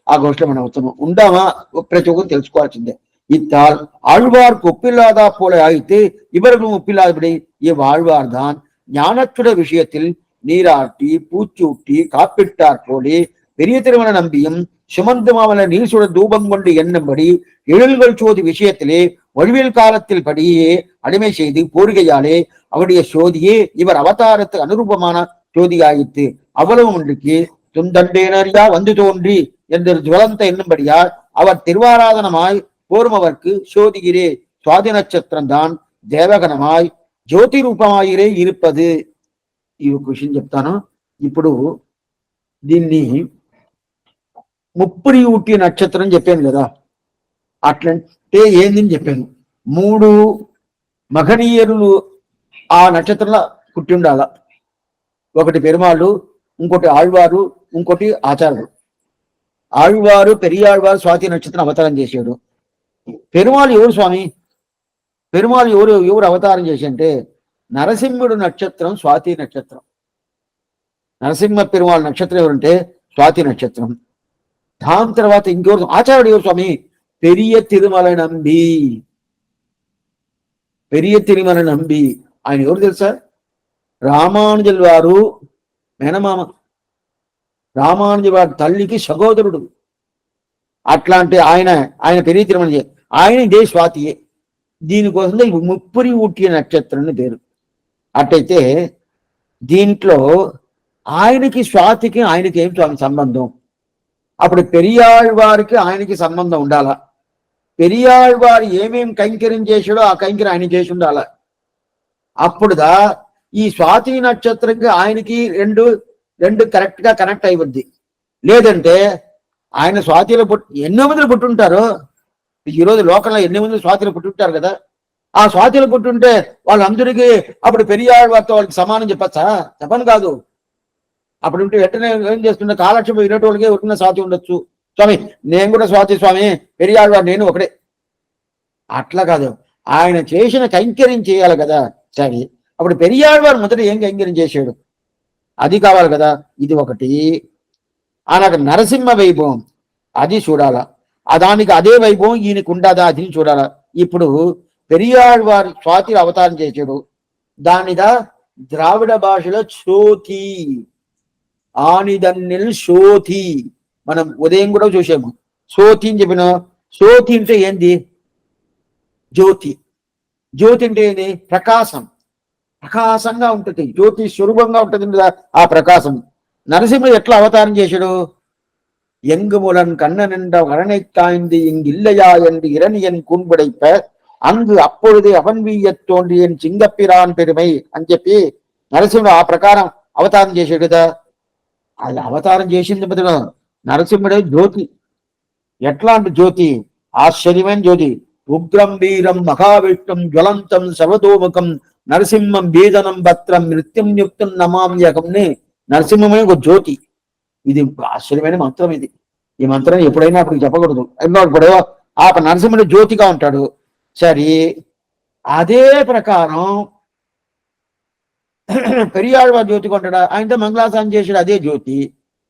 ఆ గోష్ఠిలో మనం అవుతాము. ఉండామా ప్రతి ఒక్కరు తెలుసుకోవాల్సిందే. இத்தால் ஆழ்வார்க்கு ஒப்பில்லாதா போல ஆயிட்டு இவர்களும் ஒப்பில்லாதபடி இவ்வாழ்வார்தான் ஞானத்துட விஷயத்தில் நீராட்டி பூச்சூட்டி காப்பிட்டார் போலே பெரிய திருமண நம்பியும் சுமந்து மாமல நீர் சுட தூபம் கொண்டு எண்ணும்படி எழில்கள் சோதி விஷயத்திலே வழிவில் காலத்தில் படியே அடிமை செய்து போர்கையாலே அவருடைய சோதியே இவர் அவதாரத்துக்கு அனுரூபமான சோதியாயிற்று. அவ்வளவு ஒன்றுக்கு துந்தண்டேனரியா வந்து தோன்றி என்று ஜுவலந்த என்னும்படியால் அவர் திருவாராதனமாய் పూర్వవర్కు శోధిగిరే స్వాతి నక్షత్రం దాన్ దేవగణమాయ్ జ్యోతి రూపమాయిరే ఇరుపది. ఈ ఒక విషయం చెప్తాను. ఇప్పుడు దీన్ని ముప్పురియూటి నక్షత్రం చెప్పాను కదా, అట్లంటే ఏందని చెప్పాను. 3 మహనీయులు ఆ నక్షత్రంలో పుట్టి ఉండాల. ఒకటి పెరుమాళ్ళు, ఇంకోటి ఆళ్వారు, ఇంకోటి ఆచార్యుడు. ఆళ్వారు పెరియాళ్వారు స్వాతి నక్షత్రం అవతారం చేశాడు. పెరుమాళ్ ఎవరు స్వామి? పెరుమాళ్ ఎవరు అవతారం చేసి అంటే నరసింహుడు నక్షత్రం స్వాతి నక్షత్రం. నరసింహ పెరుమాళ్ నక్షత్రం ఎవరంటే స్వాతి నక్షత్రం. దాని తర్వాత ఇంకెవరు ఆచార్యుడు ఎవరు స్వామి? పెరియ తిరుమల నంబి. పెరియ తిరుమల నంబి ఆయన ఎవరు తెలుసా? రామానుజుల వారు మేనమామ. రామానుజుల వారి తల్లికి సహోదరుడు. అట్లాంటి ఆయన పెరియ తిరుమల ఆయన ఇదే స్వాతియే. దీనికోసం ముప్పురి ఊటి నక్షత్రం పేరు. అట్టయితే దీంట్లో ఆయనకి స్వాతికి ఆయనకి ఏం సంబంధం? అప్పుడు పెరియాళ్వారికి ఆయనకి సంబంధం ఉండాలా. పెరియాళ్వారు ఏమేం కైంకర్యం చేశాడో ఆ కైంకర్యం ఆయన చేసి ఉండాల. అప్పుడుదా ఈ స్వాతి నక్షత్రంకి ఆయనకి రెండు కరెక్ట్ గా కనెక్ట్ అయిపోద్ది. లేదంటే ఆయన స్వాతిలో ఎన్నో మందిలో పుట్టుంటారు. ఈరోజు లోకంలో 8 మంది స్వాతిలో పుట్టుంటారు కదా. ఆ స్వాతిలో పుట్టుంటే వాళ్ళందరికీ అప్పుడు పెరియాళ్వారితో వాళ్ళకి సమానం చెప్పచ్చా? చెప్పను కాదు. అప్పుడు ఉంటే వెంటనే ఏం చేస్తుంటే కాలక్షేపం ఇరటి వాళ్ళకే ఉన్న స్వాతి ఉండొచ్చు. స్వామి నేను కూడా స్వాతి స్వామి, పెరియాళ్వారు నేను ఒకడే. అట్లా కాదు, ఆయన చేసిన కైంకర్యం చేయాలి కదా. సరే, అప్పుడు పెరియాళ్వారు మొదట ఏం కైంకర్యం చేశాడు అది కావాలి కదా. ఇది ఒకటి. ఆయనకు నరసింహ వైభవం అది చూడాలా. దానికి అదే వైభవం ఈయనకు ఉండదా అది చూడాలా. ఇప్పుడు పెరియాళ్వారి స్వాతి అవతారం చేశాడు. దానిదా ద్రావిడ భాషలో శోతి, ఆనిదన్నిల్ శోతి. మనం ఉదయం కూడా చూసాము. శోతి అని చెప్పిన శోతి అంటే ఏంది? జ్యోతి. జ్యోతి అంటే ఏంది? ప్రకాశం. ప్రకాశంగా ఉంటుంది, జ్యోతి స్వరూపంగా ఉంటుంది కదా ఆ ప్రకాశం. నరసింహుడు ఎట్లా అవతారం చేశాడు? எங்குமுலன் கண்ணனென்ற வரனை காய்ந்து இங்கில்லையா என்று இரணியன் கூன்புடைப்ப அங்கு அப்பொழுது அவன் வீயத் తోండియన్ చింగప్పిరాన్ పెరుమై అని చెప్పి నరసింహుడు ఆ ప్రకారం అవతారం చేశాడు కదా. అది అవతారం చేసింది నరసింహుడే జ్యోతి. ఎట్లాంటి జ్యోతి? ఆశ్చర్యమైన జ్యోతి. ఉగ్రం వీరం మహావిష్ణుం జ్వలంతం సర్వతోముఖం నరసింహం వేదనం భద్రం నృత్యం యుక్తం నమామ్యకంని నరసింహమే ఒక జ్యోతి. ఇది ఆశ్చర్యమైన మంత్రం. ఇది ఈ మంత్రం ఎప్పుడైనా అప్పుడు చెప్పకూడదు. ఇప్పుడు ఆ నరసింహుడు జ్యోతిగా ఉంటాడు. సరే, అదే ప్రకారం పెరియాళ్వారు జ్యోతిగా ఉంటాడా? ఆయనతో మంగళాసానం చేసాడు, అదే జ్యోతి.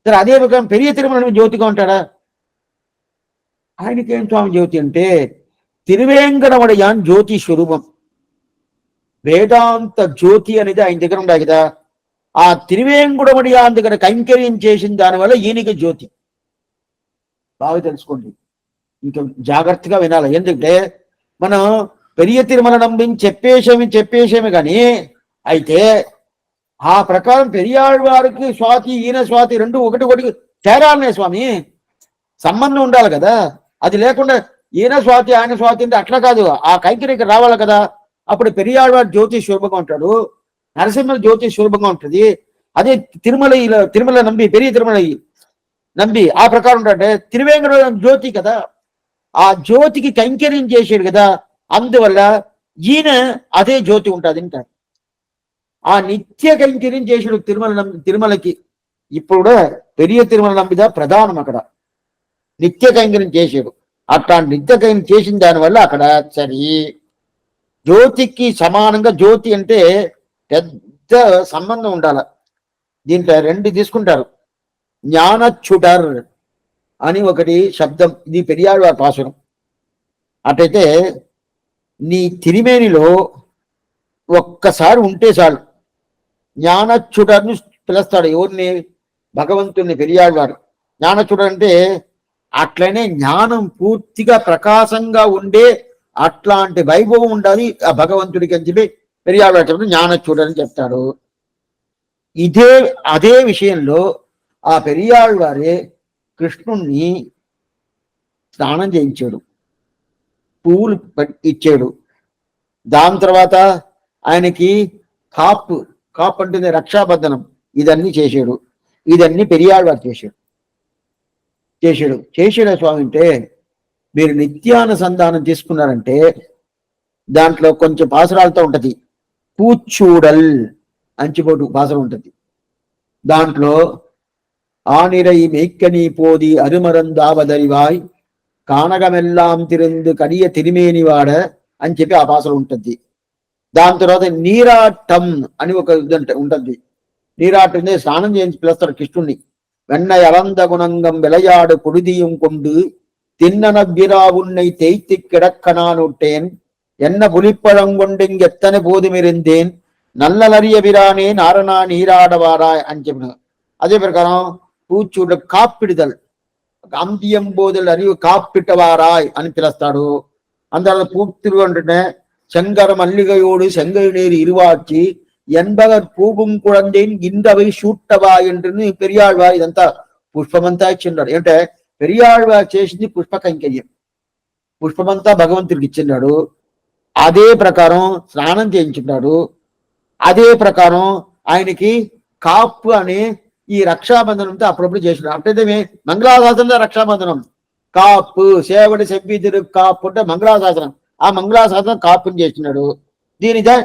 సరే, అదే ప్రకారం పెరియ తిరుమల జ్యోతిగా ఉంటాడా? ఆయనకేం స్వామి జ్యోతి అంటే తిరువేంకటవడయాన్ జ్యోతి స్వరూపం. వేదాంత జ్యోతి అనేది ఆయన దగ్గర ఉండాలి కదా. ఆ తిరువేంకుడమడియాన్ దగ్గర కైంకర్యం చేసిన దానివల్ల ఈయనకి జ్యోతి. బాగా తెలుసుకోండి, ఇంకా జాగ్రత్తగా వినాలి. ఎందుకంటే మనం పెరియ తిరుమల నంబిని చెప్పేసేమి కానీ అయితే ఆ ప్రకారం పెరియాళ్వారికి స్వాతి ఈయన స్వాతి రెండు ఒకటి తేరాలనే స్వామి, సంబంధం ఉండాలి కదా. అది లేకుండా ఈయన స్వాతి ఆయన స్వాతి అంటే అట్లా కాదు. ఆ కైంకర్యకి రావాలి కదా. అప్పుడు పెరియాళ్వారి జ్యోతి శుభంగా ఉంటాడు, నరసింహ జ్యోతి శుభంగా ఉంటుంది. అదే తిరుమల నంబి పెరియ తిరుమల నంబి ఆ ప్రకారం ఉంటాడే తిరువేంకట జ్యోతి కదా. ఆ జ్యోతికి కైంకర్యం చేసాడు కదా, అందువల్ల ఈయన అదే జ్యోతి ఉంటుంది అంటారు. ఆ నిత్య కైంకర్యం చేసాడు తిరుమలకి. ఇప్పుడు కూడా పెరియ తిరుమల నంబిదా ప్రధానం. అక్కడ నిత్య కైంకర్యం చేసాడు. అట్లా నిత్య కైంకర్యం చేసిన దానివల్ల అక్కడ సరి జ్యోతికి సమానంగా జ్యోతి అంటే పెద్ద సంబంధం ఉండాల. దీంట్లో రెండు తీసుకుంటారు. జ్ఞానచ్చుటర్ అని ఒకటి శబ్దం, ఇది పెరియాళ్వారి పాసురం. అటైతే నీ తిరిమేనిలో ఒక్కసారి ఉంటే చాలు. జ్ఞానచ్చుటర్ను పిలుస్తాడు. ఎవరిని? భగవంతుని పెరియాళ్వారు. జ్ఞానచ్చుటర్ అంటే అట్లనే జ్ఞానం పూర్తిగా ప్రకాశంగా ఉండే అట్లాంటి వైభవం ఉండాలి ఆ భగవంతుడికి అని చెప్పి పెరియాళ్వారు చెప్తే జ్ఞానచ్చుటర్ అని చెప్తాడు. అదే విషయంలో ఆ పెరియాళ్వారే కృష్ణుణ్ణి స్నానం చేయించాడు, పువ్వులు ఇచ్చాడు. దాని తర్వాత ఆయనకి కాపు అంటే రక్షాబంధనం ఇదన్నీ చేశాడు. ఇదన్నీ పెరియాళ్వారు చేసాడు స్వామి. అంటే మీరు నిత్యానుసంధానం తీసుకున్నారంటే దాంట్లో కొంచెం పాసురాలతో ఉంటది. పూచూడల్ అంచిపోటు పాసురం ఉంటుంది. దాంట్లో ఆనిరై మెయ్కని పోది అరుమరందావదరివాయ్ కానగమెల్లాం తిరందు కడియ తిరిమేనివాడ అని చెప్పి ఆ పాసురం ఉంటుంది. దాని తర్వాత నీరాటం అని ఒక ఉంటుంది. నీరాటం స్నానం చేయించి పిలుస్తారు కృష్ణుణ్ణి. వెన్న ఎలంద గుణంగం విளையாடு పొడిదీయం கொண்டு தின்னனபிராவுன்னை தேய்த்து கிடக்கனானுட்டேன் என்ன புலிப்பழங்கொண்டிங்கெத்தனை போதுமிருந்தேன் నల్లలరియ బిరానే నారనా నీరాడవారాయ్ అని చెప్పిన. అదే ప్రకారం పూచూడ కాప్పిడిదల్ అంబియం బోదల్ అని కాప్పిట్టవారాయ్ అని పిలుస్తాడు. అందువల్ల పూర్తిగా అంటే செங்கர மல்லிகையோடு செங்கை நேர் இருவாச்சி என்பவர் பூகும் குழந்தேன் ఇందవై షూట్టవా என்று పెరియాళ్వారు ఇదంతా పుష్పమంతా ఇచ్చిన్నాడు. ఏంటంటే పెరియాళ్వారు చేసింది పుష్ప కైంకర్యం. పుష్పమంతా భగవంతుడికి ఇచ్చిన్నాడు. అదే ప్రకారం స్నానం చేయించున్నాడు. అదే ప్రకారం ఆయనకి కాపు అనే ఈ రక్షాబంధనంతో అప్పుడప్పుడు చేసినాడు. అప్పుడైతే మంగళాశాసనం రక్షాబంధనం కాపు సేవడి సెబ్బిదిరు కాపు అంటే మంగళాశాసనం. ఆ మంగళాశాసనం కాపుని చేసినాడు. దీనిదే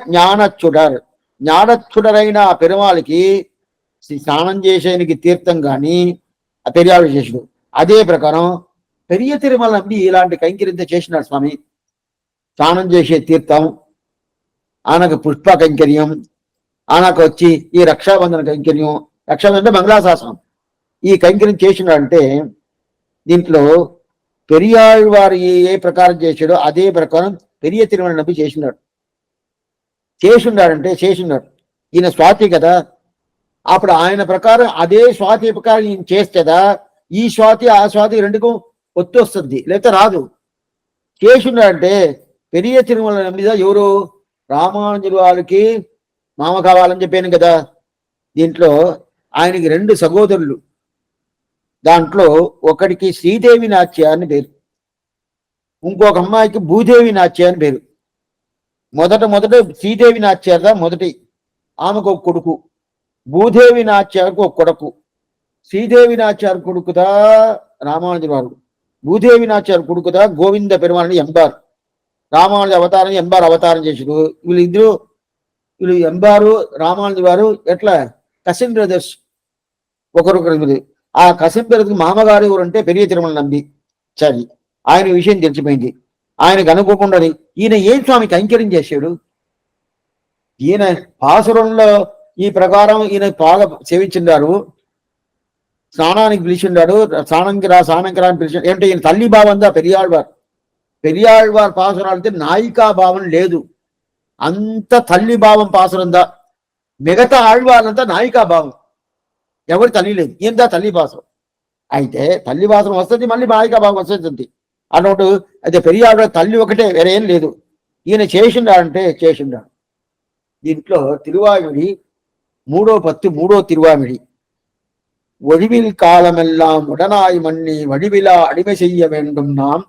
జ్ఞానచ్చుడరైన ఆ పెరుమాళికి స్నానం చేసేనికి తీర్థం కానీ ఆ పెరియాడు చేసాడు. అదే ప్రకారం పెరియ తిరుమల నంబి ఇలాంటి కైంకర్యంతో చేసినాడు స్వామి. స్నానం చేసే తీర్థం, ఆయనకు పుష్ప కైంకర్యం, ఆయనకు వచ్చి ఈ రక్షాబంధన కైంకర్యం. రక్షాబంధన అంటే మంగళాశాసనం. ఈ కైంకర్యం చేసినాడంటే దీంట్లో పెరియాళ్వారు ఏ ప్రకారం చేశాడో అదే ప్రకారం పెరియ తిరుమల నంబి చేసినాడు. చేసినాడు. ఈయన స్వాతి కదా. అప్పుడు ఆయన ప్రకారం అదే స్వాతి ప్రకారం ఈయన చేస్తేదా ఈ స్వాతి ఆ స్వాతి రెండుకు ఒత్తు వస్తుంది, లేకపోతే రాదు. చేసినాడంటే పెరియ తిరుమల నంబి ఎవరు? రామానుజుల వారికి మామ కావాలని చెప్పాను కదా. దీంట్లో ఆయనకి రెండు సహోదరులు. దాంట్లో ఒకడికి శ్రీదేవి నాట్య అని పేరు, ఇంకొక అమ్మాయికి భూదేవి నాట్య అని పేరు. మొదట శ్రీదేవి నాట్యారదా మొదటి, ఆమెకు ఒక కొడుకు. భూదేవి నాట్యాలకు ఒక కొడుకు. శ్రీదేవి నాట్యారు కొడుకుదా రామానుజుల వారు. భూదేవి నాచారు కొడుకుదా గోవింద పెరుమాళని ఎంబార్ రామానుజ అవతారం ఎంబార్ అవతారం చేసారు. వీళ్ళు ఎంబారు రామానుజ వారు ఎట్లా కసిన్ బ్రదర్స్ ఒకరొకరు. ఆ కసిన్ బ్రదర్కి మామగారు ఎవరంటే పెరియ తిరుమల నంబి చరి. ఆయన విషయం తెలిసిపోయింది. ఆయనకు అనుకోకుండా ఈయన ఏం స్వామి కైంకర్యం చేశాడు, ఈయన పాసురంలో ఈ ప్రకారం ఈయన పాల సేవించున్నారు, స్నానానికి పిలిచిండాడు, స్నానంకి రా అని పిలిచాడు. ఏంటంటే ఈయన తల్లి భావందా పెరియాళ్వార్ పాసురాలంటే నాయికా భావం లేదు, అంత తల్లి భావం పాసురందా. మిగతా ఆళ్వార్లంతా నాయికా భావం, ఎవరి తల్లి లేదు, ఈయనదా తల్లి పాసురం. అయితే తల్లి పాసురం వస్తుంది, మళ్ళీ నాయికా భావం వస్తుంది అన్నట్టు. అయితే పెరియాళ్వార్ తల్లి ఒకటే, వేరేం లేదు. ఈయన చేసిండాడంటే చేసిండాడు. దీంట్లో తిరువామిడి 3వ పత్తు 3వ తిరువామిడి. ஒழிவில் காலமெல்லாம் உடனாய் மண்ணி வடிவிலா அடிமை செய்ய வேண்டும் நாம்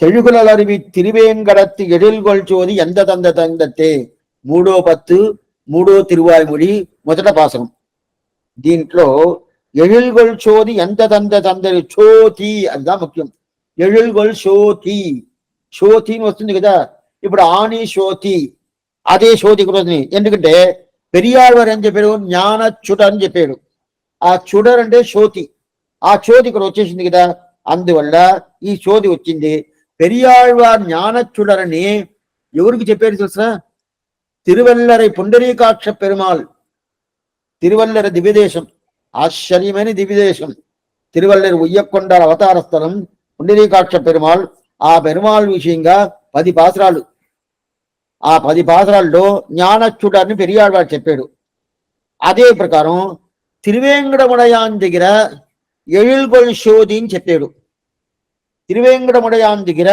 தெழுகுலல் அருவி திருவேங்கடத்து எழில்கொள் சோதி எந்த தந்த தந்தத்தே. 3వ పత్తు 3వ తిరువాయిమొழி మొదట పాసరం. దీంట్లో ఎழிల్గొల్ చోది ఎంత తంద తందరి చోతి అదా ముఖ్యం. ఎழிల్గొల్ శోతి శోతి అని వస్తుంది కదా, ఇప్పుడు ఆని శోతి అదే శోతి కూడా వస్తుంది. ఎందుకంటే పెరియాళ్వారు అని చెప్పాడు జ్ఞాన చుట అని చెప్పాడు. ఆ చుడర్ అంటే శోతి, ఆ చోతి ఇక్కడ వచ్చేసింది కదా, అందువల్ల ఈ చోతి వచ్చింది. పెరియాళ్వార్ జ్ఞానచుడరని ఎవరికి చెప్పారు తెలుసా? తిరువల్లరై పుండరీకాక్ష పెరుమాళ్. తిరువల్లర దివ్యదేశం, ఆశ్చర్యమైన దివ్యదేశం. తిరువల్లరి ఉయ్యకొండ అవతార స్థలం పుండరీకాక్ష పెరుమాళ్. ఆ పెరుమాళ్ విషయంగా 10 పాసరాలు. ఆ 10 పాసరాల్లో జ్ఞానచుడర్ని పెరియాళ్వారు చెప్పాడు. అదే ప్రకారం తిరువేంకటముడయాన్ దగ్గర ఎழிల్గొల్ శోధి అని చెప్పాడు. తిరువేంకటముడయాన్ దగ్గర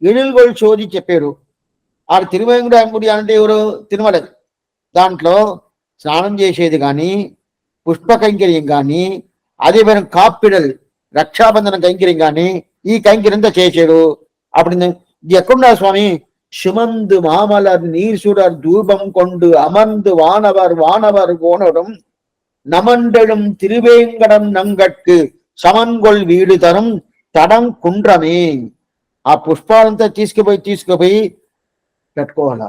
ఎழிల్గొల్ శోధి చెప్పాడు. ఆ తిరువేంకటముడి అంటే ఎవరు? తిరుమల. దాంట్లో స్నానం చేసేది కానీ, పుష్ప కైంకర్యం కానీ, అదే మనం కాప్పిడల్ రక్షాబంధన కైంకర్యం కానీ, ఈ కైంకర్యంతో చేసాడు. అప్పుడు ఇది ఎక్కడున్నా స్వామి? சுமந்து மாமலர் நீர் சுடர் தூபம் கொண்டு அமர்ந்து வானவர் கோணரும் நமண்டெழும் திருவேங்கடம் நங்கட்கு సమన్గొల్ వీడు తరం తడం కుండ్రమే. ఆ పుష్పాలంతా తీసుకుపోయి పెట్టుకోవాలా,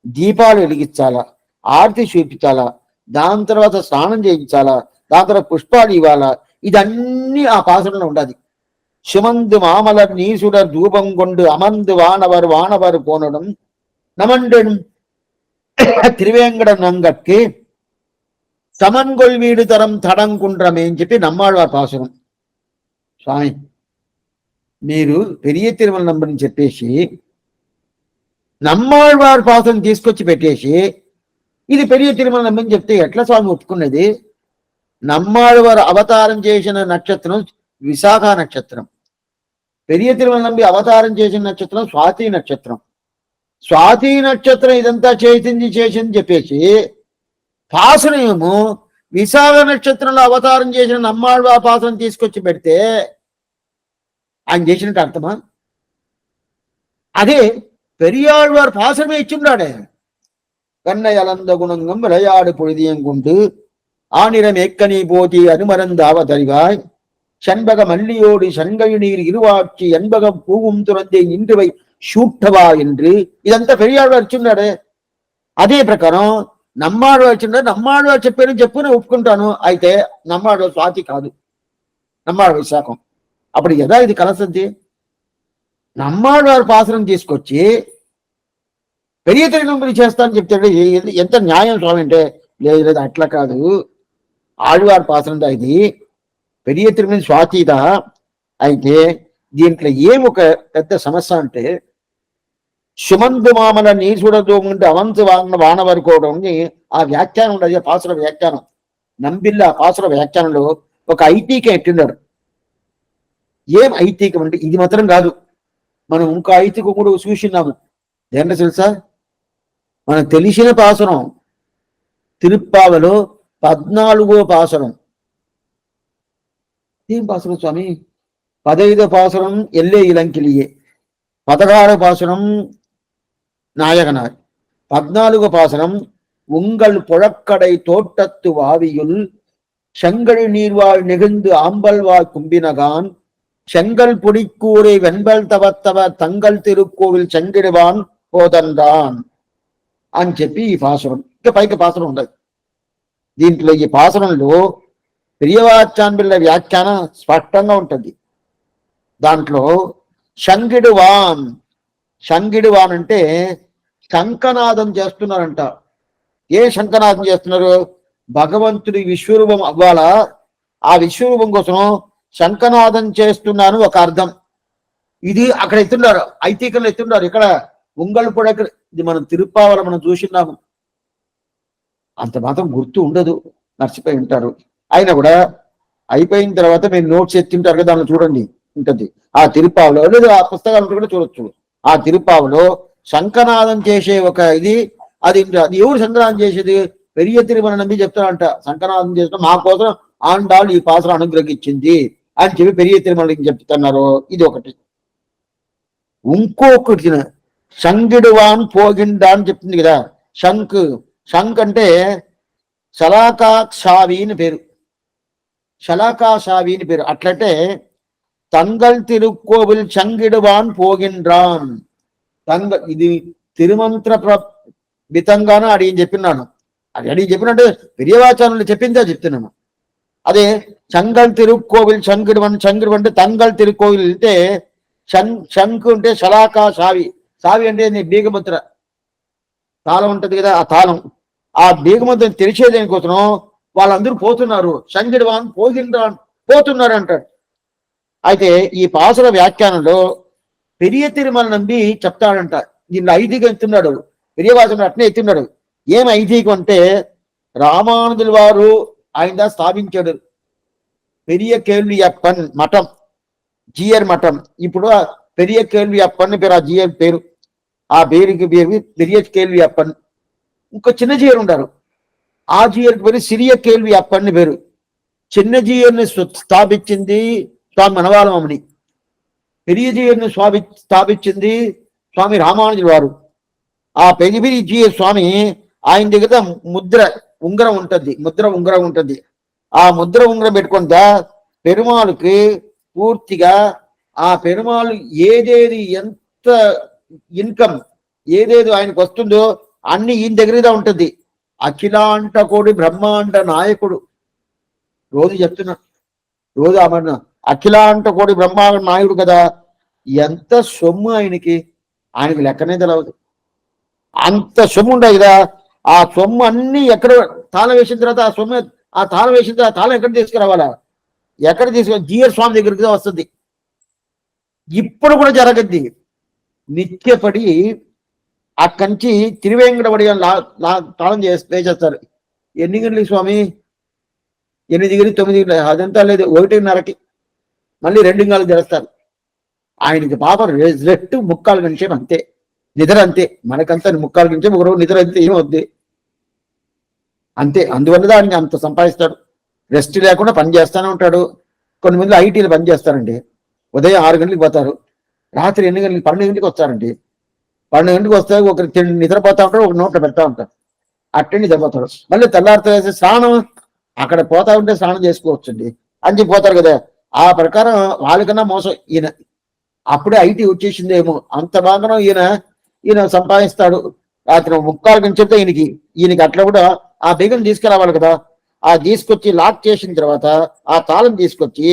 దీపాలు వెలిగించాలా, ఆరతి చూపించాలా, దాని తర్వాత స్నానం చేయించాలా, దాని తర్వాత పుష్పాలు ఇవ్వాలా. ఇదన్నీ ఆ పాసరంలో ఉండాలి. சுமந்து மாமலர் நீசுடர் தூபம் கொண்டு அமர்ந்து வானவர் போனடும் நமண்டெனும் திருவேங்கடம் நங்கட்கு సమన్గొల్ వీడు తరం తడంకుండ్రమే అని చెప్పి నమ్మాళ్వార్ పాసురం. స్వామి మీరు పెరియ తిరుమల నంబర్ని చెప్పేసి నమ్మాళ్వార్ పాసురం తీసుకొచ్చి పెట్టేసి ఇది పెరియ తిరుమల నంబర్ని చెప్తే ఎట్లా స్వామి ఒప్పుకున్నది? నమ్మాళ్వారు అవతారం చేసిన నక్షత్రం విశాఖ నక్షత్రం, పెరియ తిరుమల నంబి అవతారం చేసిన నక్షత్రం స్వాతి నక్షత్రం. స్వాతి నక్షత్రం ఇదంతా చేసింది చెప్పేసి పాసనము విశాఖ నక్షత్రంలో అవతారం చేసిన నమ్మాళ్వార్ పాసనం తీసుకొచ్చి పెడితే ఆయన చేసినట్టు అర్థమా? అదే పెరియాళ్వార్ పాసనమే ఇచ్చిండాడే. కన్నయలంద గుణంగం విளையாடு பொழுதியம் கொண்டு ஆனிரம் ஏக்கனி போதி அனுமரந்தாவதறிவாய் செண்பக மல்லியோடு சண்கழி நீர் இருவாட்சி என்பகம் பூவும் துறந்தே இன்றுவை சூட்டவா என்று ఇదంతా పెరియాళ్వార్ ఇచ్చిండాడే. అదే ప్రకారం నమ్మాళ్వార్ ఇచ్చిండాడు. నమ్మాళ్వార్ చెప్పారని చెప్పుని ఒప్పుకుంటాను. అయితే నమ్మాళ్వార్ స్వాతి కాదు, నమ్మాళ్వార్ విశాఖం. అప్పుడు ఎదా ఇది కలసద్ది? నమ్మాళ్వార్ పాసనం తీసుకొచ్చి పెరియ తిరునంబరి చేస్తానని చెప్తాడు. ఎంత న్యాయం స్వామి అంటే, లేదు అట్లా కాదు, ఆళ్వార్ పాసనందా ఇది, పెరియ తిరుమల స్వాతిదా. అయితే దీంట్లో ఏమొక పెద్ద సమస్య అంటే, సుమందు మామల నీరు చూడదోమంటే అవంతు వానవరుకోవడం ఆ వ్యాఖ్యానం ఉండదు, పాసుర వ్యాఖ్యానం. నంబిల్ల పాసుర వ్యాఖ్యానంలో ఒక ఐటీకే ఎట్టిన్నాడు. ఏం ఐతీకం అంటే ఇది మాత్రం కాదు, మనం ఇంకో ఐతికం కూడా చూసినాము. ఏంటో తెలుసా? మనకు తెలిసిన పాసురం తిరుప్పావలో 14వ పాసురం. ఏం పాసురం స్వామి? 15వ పాసురం ఎల్లే ఇలంకిలియే, 16వ పాసురం நாயகனார், 14వ பாசனம் உங்கள் புழக்கடை தோட்டத்து வாவியுள் செங்கழி நீர்வாழ் நெகிழ்ந்து ஆம்பல்வாழ் கும்பினகான் செங்கல் பொடிக்கூரை வெண்பல் தவத்தவ தங்கள் திருக்கோவில் செங்கிடுவான் పోదండాన్ అని చెప్పి ఈ పాసురం. ఇంకా పైకి పాసురం ఉండదు దీంట్లో. ఈ పాసురంలో పెరియవాచాన్బిళ్ళ వ్యాఖ్యానం స్పష్టంగా ఉంటుంది. దాంట్లో శంగిడువాన్, శంగిడువాన్ అంటే శంఖనాదం చేస్తున్నారంట. ఏ శంఖనాదం చేస్తున్నారు? భగవంతుడి విశ్వరూపం అవ్వాలా, ఆ విశ్వరూపం కోసం శంఖనాదం చేస్తున్నాను ఒక అర్థం. ఇది అక్కడ ఎత్తున్నారు, ఐతికంలో ఎత్తున్నారు. ఇక్కడ ఉంగళపుడ, ఇది మనం తిరుప్పావల మనం చూసినాము. అంత మాత్రం గుర్తు ఉండదు, మర్చిపోయి ఉంటారు. అయినా కూడా అయిపోయిన తర్వాత మీరు నోట్స్ ఎత్తింటారు కదా, దాన్ని చూడండి ఉంటుంది. ఆ తిరుప్పావలో లేదు, ఆ పుస్తకాలు కూడా చూడొచ్చు. ఆ తిరుప్పావలో శంఖనాదం చేసే ఒక ఇది, అది ఎవరు శంఖనాదం చేసేది? పెరియ తిరుమల నంబి చెప్తారంట. శంఖనాదం చేసిన మా కోసం ఆండాళ్ళు ఈ పాసరం అనుగ్రహించింది అని చెప్పి పెరియ తిరుమలకి చెప్తున్నారు. ఇది ఒకటి. ఇంకొకటి శంగిడువాన్ పోగిండా అని చెప్తుంది కదా. శంఖ్, శంఖ్ అంటే శలాకాక్షావి అని పేరు, శలాకాషావి అని పేరు. అట్లంటే తంగల్ తిరుక్కోవిల్ శంగిడువాన్ పోగిండ్రాన్. ఇది తిరుమంత్ర వితంగానూ అడిగి చెప్పినాను. అది అడిగి చెప్పినట్టు పెరియవాచారంలో చెప్పిందే చెప్తున్నాను. అదే చంగల్ తిరుక్కోవిల్ శంగిడువన్, శంగిడువన్ అంటే తంగల్ తిరుక్కోవిల్ అంటే శంఖు అంటే శలాకా సావి, సావి అంటే బీగముద్ర తాళం ఉంటది కదా, ఆ తాళం, ఆ బీగముద్రను తెరిచేదేనికోసం వాళ్ళందరూ పోతున్నారు. శంగిడువాన్ పోగిండ్రాన్, పోతున్నారు అంటాడు. అయితే ఈ పాసుర వ్యాఖ్యానంలో పెరియ తిరుమల నంబి చెప్తాడంట. దీన్ని ఐదీకం ఎత్తున్నాడు, పెరియవాచనం అట్నే ఎత్తున్నాడు. ఏం ఐదీకం అంటే రామానుజుల వారు ఆయన స్థాపించాడు పెరియ కేల్వి అప్పన్ మఠం, జియర్ మఠం. ఇప్పుడు పెరియ కేల్వి అప్పన్ పేరు, ఆ జియర్ పేరు, ఆ పేరుకి పేరు పెరియ కేల్వి అప్పన్. ఇంకో చిన్న జియర్ ఉంటారు, ఆ జియర్కి పేరు సిరియ కేల్వి అప్పన్ పేరు. చిన్న జియర్ని స్థాపించింది స్వామి మనవాళమని, పెరియ జియర్ని స్థాపించింది స్వామి రామానుజుల వారు. ఆ పెరిగిరి జియర్ స్వామి ఆయన దగ్గర ముద్ర ఉంగరం ఉంటుంది, ముద్ర ఉంగరం ఉంటుంది. ఆ ముద్ర ఉంగరం పెట్టుకుంటా పెరుమాళుకి పూర్తిగా ఆ పెరుమాళు ఏదేది ఎంత ఇన్కమ్ ఏదేది ఆయనకు వస్తుందో అన్ని ఈయన దగ్గరగా ఉంటుంది. అఖిలాంట కోడి బ్రహ్మాండ నాయకుడు, రోజు చెప్తున్నా, రోజు అమర్న అఖిలాంట కోడి బ్రహ్మాండ నాయుడు కదా. ఎంత సొమ్ము ఆయనకి లెక్కనే తెలవదు. అంత సొమ్ము ఉండదు కదా. ఆ సొమ్ము అన్ని ఎక్కడ తాళం వేసిన తర్వాత ఆ సొమ్ము, ఆ తాళం వేసిన తర్వాత తాళం ఎక్కడ తీసుకురావాలా? ఎక్కడ తీసుకురా? జియర్ స్వామి దగ్గరికి వస్తుంది. ఇప్పుడు కూడా జరగద్ది. నిత్యపడి అక్కడి నుంచి తిరువేంకటపడి తాళం వేసేస్తారు. ఎన్ని గంటలకి స్వామి? 8 గంటలు 9 గంటలు, అదంతా లేదు, 1:30కి మళ్ళీ 2 గంటలకు తెరుస్తారు. ఆయనకి పాపం రెట్టు 3/4 గంట అంతే, నిద్ర అంతే. మనకంతా 3/4 గంట ఒక రోజు నిద్ర అంతే, ఏమవుద్ది అంతే. అందువల్ల దాన్ని అంత సంపాదిస్తాడు. రెస్ట్ లేకుండా పని చేస్తూనే ఉంటాడు. కొన్ని మంది ఐటీలు పని చేస్తారండి. ఉదయం 6 గంటలకు పోతారు, రాత్రి 8 గంటలకి 12 గంటలకు వస్తారండి. 12 గంటలకు వస్తే ఒకరు నిద్రపోతా ఉంటారు, ఒక నోట్లో పెడతా ఉంటారు, అట్టే నిద్రపోతాడు. మళ్ళీ తెల్లారితో స్నానం, అక్కడ పోతా ఉంటే స్నానం చేసుకోవచ్చండి అని చెప్పి పోతారు కదా. ఆ ప్రకారం వాళ్ళకన్నా మోసం ఈయన. అప్పుడే ఐటీ వచ్చేసిందేమో, అంత బాగా ఈయన సంపాదిస్తాడు. రాత్రి 3/4 గంట చెప్తే ఈయనకి అట్లా కూడా ఆ బేగం తీసుకురావాలి కదా. ఆ తీసుకొచ్చి లాక్ చేసిన తర్వాత ఆ తాళం తీసుకొచ్చి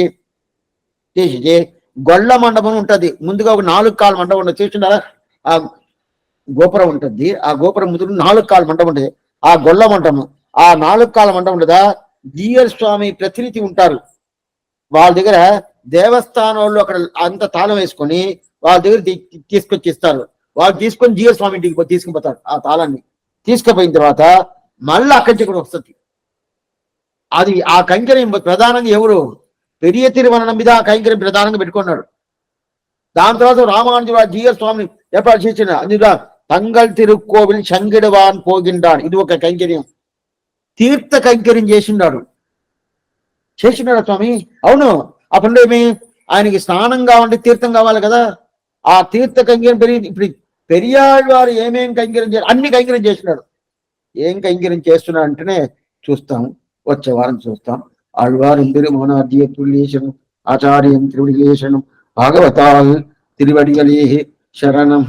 చేసి గొళ్ళ మండపం ఉంటుంది. ముందుగా ఒక 4 కాళ్ళ మండపం ఉంటుంది, చూస్తున్నారా? ఆ గోపురం ఉంటుంది, ఆ గోపురం ముందు 4 కాళ్ళ మండపం ఉంటుంది. ఆ గొళ్ళ మండపం, ఆ 4 కాళ్ళ మండపం ఉంటుందా. జియర్ స్వామి ప్రతినిధి ఉంటారు, వాళ్ళ దగ్గర దేవస్థానం వాళ్ళు అక్కడ అంత తాళం వేసుకొని వాళ్ళ దగ్గర తీసుకొచ్చి ఇస్తారు. వాళ్ళు తీసుకొని జియర్ స్వామి ఇంటికి తీసుకుపోతారు. ఆ తాళాన్ని తీసుకుపోయిన తర్వాత మళ్ళీ అక్కడి నుంచి కూడా వస్తుంది. అది ఆ కైంకర్యం ప్రధానంగా ఎవరు? పెరియ తిరుమల మీద ఆ కైంకర్యం ప్రధానంగా పెట్టుకున్నాడు. దాని తర్వాత రామానుజు జియర్ స్వామిని ఏర్పాటు చేసిన అందులో తంగల్ తిరుక్కోవిల్ శంగిడువాన్ పోగిండాన్, ఇది ఒక కైంకర్యం. తీర్థ కైంకర్యం చేసినాడు స్వామి. అవును, అప్పుడు ఏమి ఆయనకి స్నానం కావాలంటే తీర్థం కావాలి కదా. ఆ తీర్థ కైంకర్యం ఇప్పుడు పెరియాళ్ళ వారు ఏమేం కైంకర్యం చేయాలి అన్ని కైంకర్యం చేసినాడు. ఏం కైంకర్యం చేస్తున్నాడు అంటేనే చూస్తాం, వచ్చే వారం చూస్తాం. ఆళ్వారు ఇందరు మౌనార్జీయ తుల్యేశం ஆச்சாரியன் திருவடிகளே சரணம். பாகவதால் திருவடிகளே சரணம்.